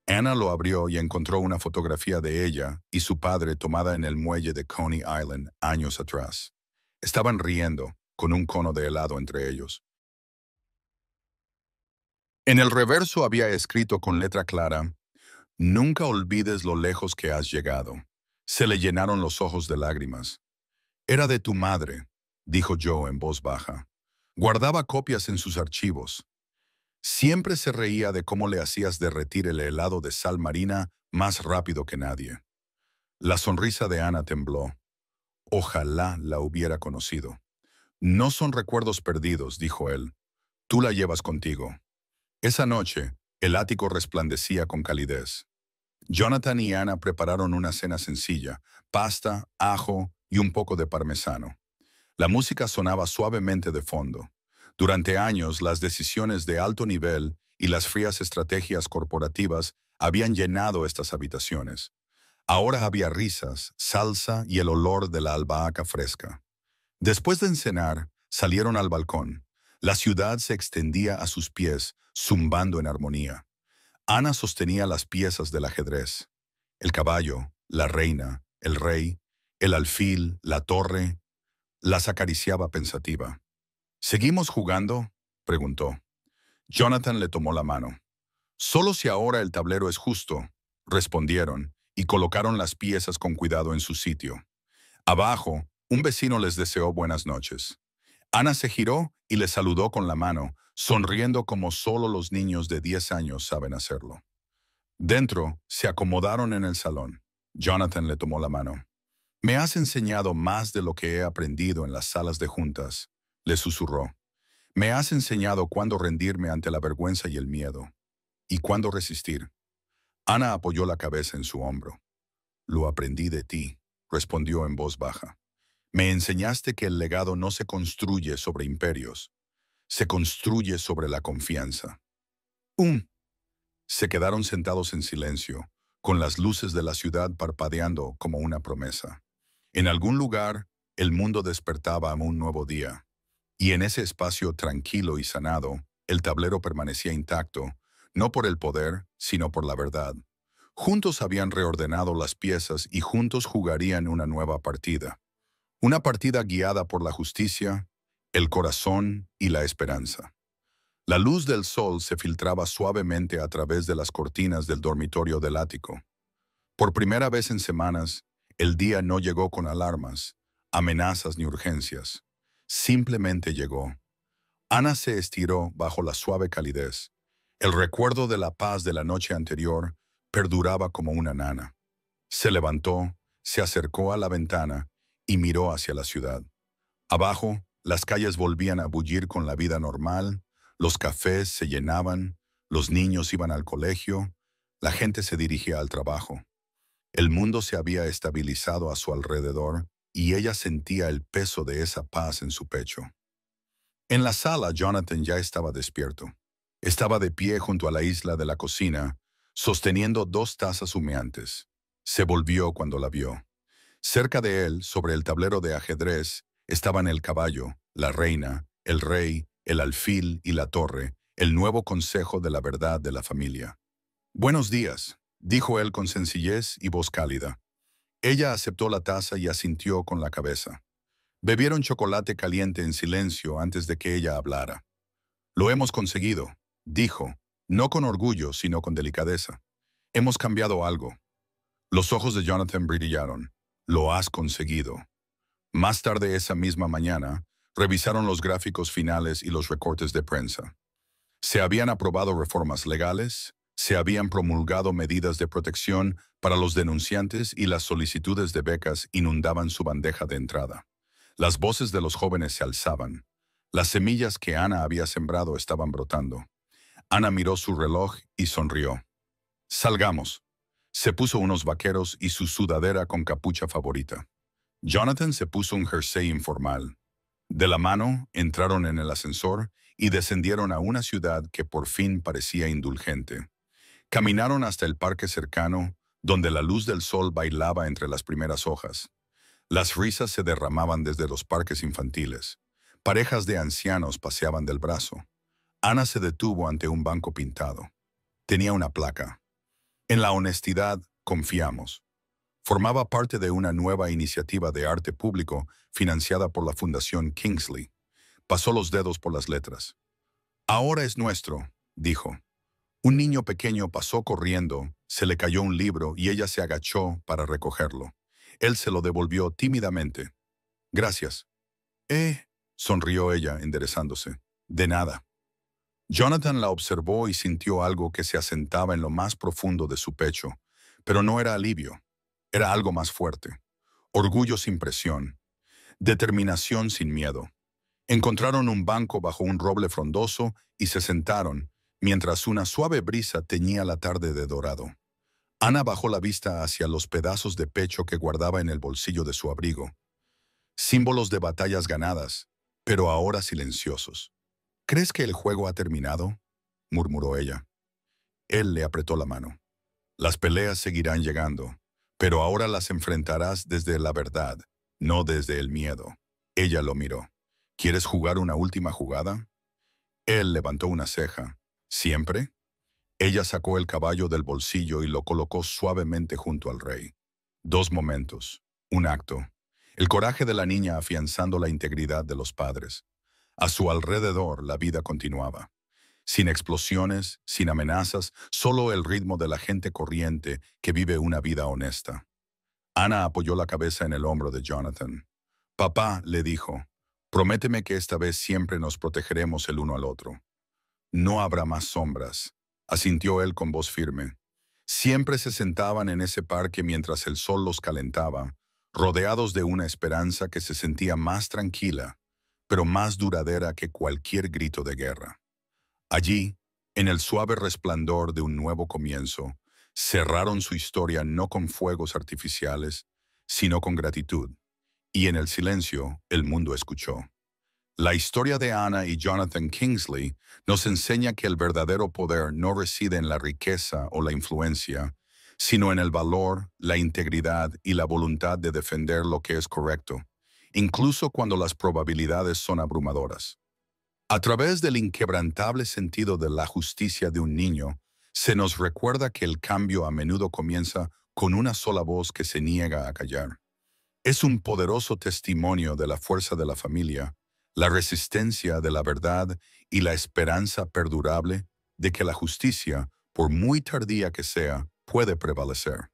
Anna lo abrió y encontró una fotografía de ella y su padre tomada en el muelle de Coney Island años atrás. Estaban riendo, con un cono de helado entre ellos. En el reverso había escrito con letra clara: «Nunca olvides lo lejos que has llegado». Se le llenaron los ojos de lágrimas. «Era de tu madre», dijo Joe en voz baja. «Guardaba copias en sus archivos. Siempre se reía de cómo le hacías derretir el helado de sal marina más rápido que nadie». La sonrisa de Anna tembló. Ojalá la hubiera conocido. «No son recuerdos perdidos», dijo él. «Tú la llevas contigo». Esa noche, el ático resplandecía con calidez. Jonathan y Anna prepararon una cena sencilla: pasta, ajo y un poco de parmesano. La música sonaba suavemente de fondo. Durante años, las decisiones de alto nivel y las frías estrategias corporativas habían llenado estas habitaciones. Ahora había risas, salsa y el olor de la albahaca fresca. Después de cenar, salieron al balcón. La ciudad se extendía a sus pies, zumbando en armonía. Ana sostenía las piezas del ajedrez: el caballo, la reina, el rey, el alfil, la torre. Las acariciaba pensativa. «¿Seguimos jugando?», preguntó. Jonathan le tomó la mano. «Solo si ahora el tablero es justo», respondieron, y colocaron las piezas con cuidado en su sitio. Abajo, un vecino les deseó buenas noches. Ana se giró y le saludó con la mano, sonriendo como solo los niños de 10 años saben hacerlo. Dentro, se acomodaron en el salón. Jonathan le tomó la mano. «Me has enseñado más de lo que he aprendido en las salas de juntas», le susurró. «Me has enseñado cuándo rendirme ante la vergüenza y el miedo, y cuándo resistir». Ana apoyó la cabeza en su hombro. «Lo aprendí de ti», respondió en voz baja. «Me enseñaste que el legado no se construye sobre imperios, se construye sobre la confianza». Se quedaron sentados en silencio, con las luces de la ciudad parpadeando como una promesa. En algún lugar, el mundo despertaba a un nuevo día, y en ese espacio tranquilo y sanado, el tablero permanecía intacto, no por el poder, sino por la verdad. Juntos habían reordenado las piezas y juntos jugarían una nueva partida. Una partida guiada por la justicia, el corazón y la esperanza. La luz del sol se filtraba suavemente a través de las cortinas del dormitorio del ático. Por primera vez en semanas, el día no llegó con alarmas, amenazas ni urgencias. Simplemente llegó. Ana se estiró bajo la suave calidez. El recuerdo de la paz de la noche anterior perduraba como una nana. Se levantó, se acercó a la ventana y miró hacia la ciudad. Abajo, las calles volvían a bullir con la vida normal, los cafés se llenaban, los niños iban al colegio, la gente se dirigía al trabajo. El mundo se había estabilizado a su alrededor y ella sentía el peso de esa paz en su pecho. En la sala, Jonathan ya estaba despierto. Estaba de pie junto a la isla de la cocina, sosteniendo 2 tazas humeantes. Se volvió cuando la vio. Cerca de él, sobre el tablero de ajedrez, estaban el caballo, la reina, el rey, el alfil y la torre, el nuevo consejo de la verdad de la familia. «Buenos días», dijo él con sencillez y voz cálida. Ella aceptó la taza y asintió con la cabeza. Bebieron chocolate caliente en silencio antes de que ella hablara. «Lo hemos conseguido», dijo, no con orgullo, sino con delicadeza. «Hemos cambiado algo». Los ojos de Jonathan brillaron. «Lo has conseguido». Más tarde esa misma mañana, revisaron los gráficos finales y los recortes de prensa. Se habían aprobado reformas legales, se habían promulgado medidas de protección para los denunciantes y las solicitudes de becas inundaban su bandeja de entrada. Las voces de los jóvenes se alzaban. Las semillas que Ana había sembrado estaban brotando. Ana miró su reloj y sonrió. «Salgamos». Se puso unos vaqueros y su sudadera con capucha favorita. Jonathan se puso un jersey informal. De la mano, entraron en el ascensor y descendieron a una ciudad que por fin parecía indulgente. Caminaron hasta el parque cercano, donde la luz del sol bailaba entre las primeras hojas. Las risas se derramaban desde los parques infantiles. Parejas de ancianos paseaban del brazo. Ana se detuvo ante un banco pintado. Tenía una placa. En la honestidad confiamos. Formaba parte de una nueva iniciativa de arte público financiada por la Fundación Kingsley. Pasó los dedos por las letras. Ahora es nuestro, dijo. Un niño pequeño pasó corriendo, se le cayó un libro y ella se agachó para recogerlo. Él se lo devolvió tímidamente. Gracias. Sonrió ella, enderezándose. De nada. Jonathan la observó y sintió algo que se asentaba en lo más profundo de su pecho, pero no era alivio. Era algo más fuerte. Orgullo sin presión. Determinación sin miedo. Encontraron un banco bajo un roble frondoso y se sentaron, mientras una suave brisa teñía la tarde de dorado. Ana bajó la vista hacia los pedazos de pecho que guardaba en el bolsillo de su abrigo. Símbolos de batallas ganadas, pero ahora silenciosos. ¿Crees que el juego ha terminado?, murmuró ella. Él le apretó la mano. Las peleas seguirán llegando, pero ahora las enfrentarás desde la verdad, no desde el miedo. Ella lo miró. ¿Quieres jugar una última jugada? Él levantó una ceja. ¿Siempre? Ella sacó el caballo del bolsillo y lo colocó suavemente junto al rey. 2 momentos. Un acto. El coraje de la niña afianzando la integridad de los padres. A su alrededor la vida continuaba. Sin explosiones, sin amenazas, solo el ritmo de la gente corriente que vive una vida honesta. Ana apoyó la cabeza en el hombro de Jonathan. Papá, le dijo, prométeme que esta vez siempre nos protegeremos el uno al otro. No habrá más sombras, asintió él con voz firme. Siempre se sentaban en ese parque mientras el sol los calentaba, rodeados de una esperanza que se sentía más tranquila, pero más duradera que cualquier grito de guerra. Allí, en el suave resplandor de un nuevo comienzo, cerraron su historia no con fuegos artificiales, sino con gratitud. Y en el silencio, el mundo escuchó. La historia de Ana y Jonathan Kingsley nos enseña que el verdadero poder no reside en la riqueza o la influencia, sino en el valor, la integridad y la voluntad de defender lo que es correcto, incluso cuando las probabilidades son abrumadoras. A través del inquebrantable sentido de la justicia de un niño, se nos recuerda que el cambio a menudo comienza con una sola voz que se niega a callar. Es un poderoso testimonio de la fuerza de la familia, la resistencia de la verdad y la esperanza perdurable de que la justicia, por muy tardía que sea, puede prevalecer.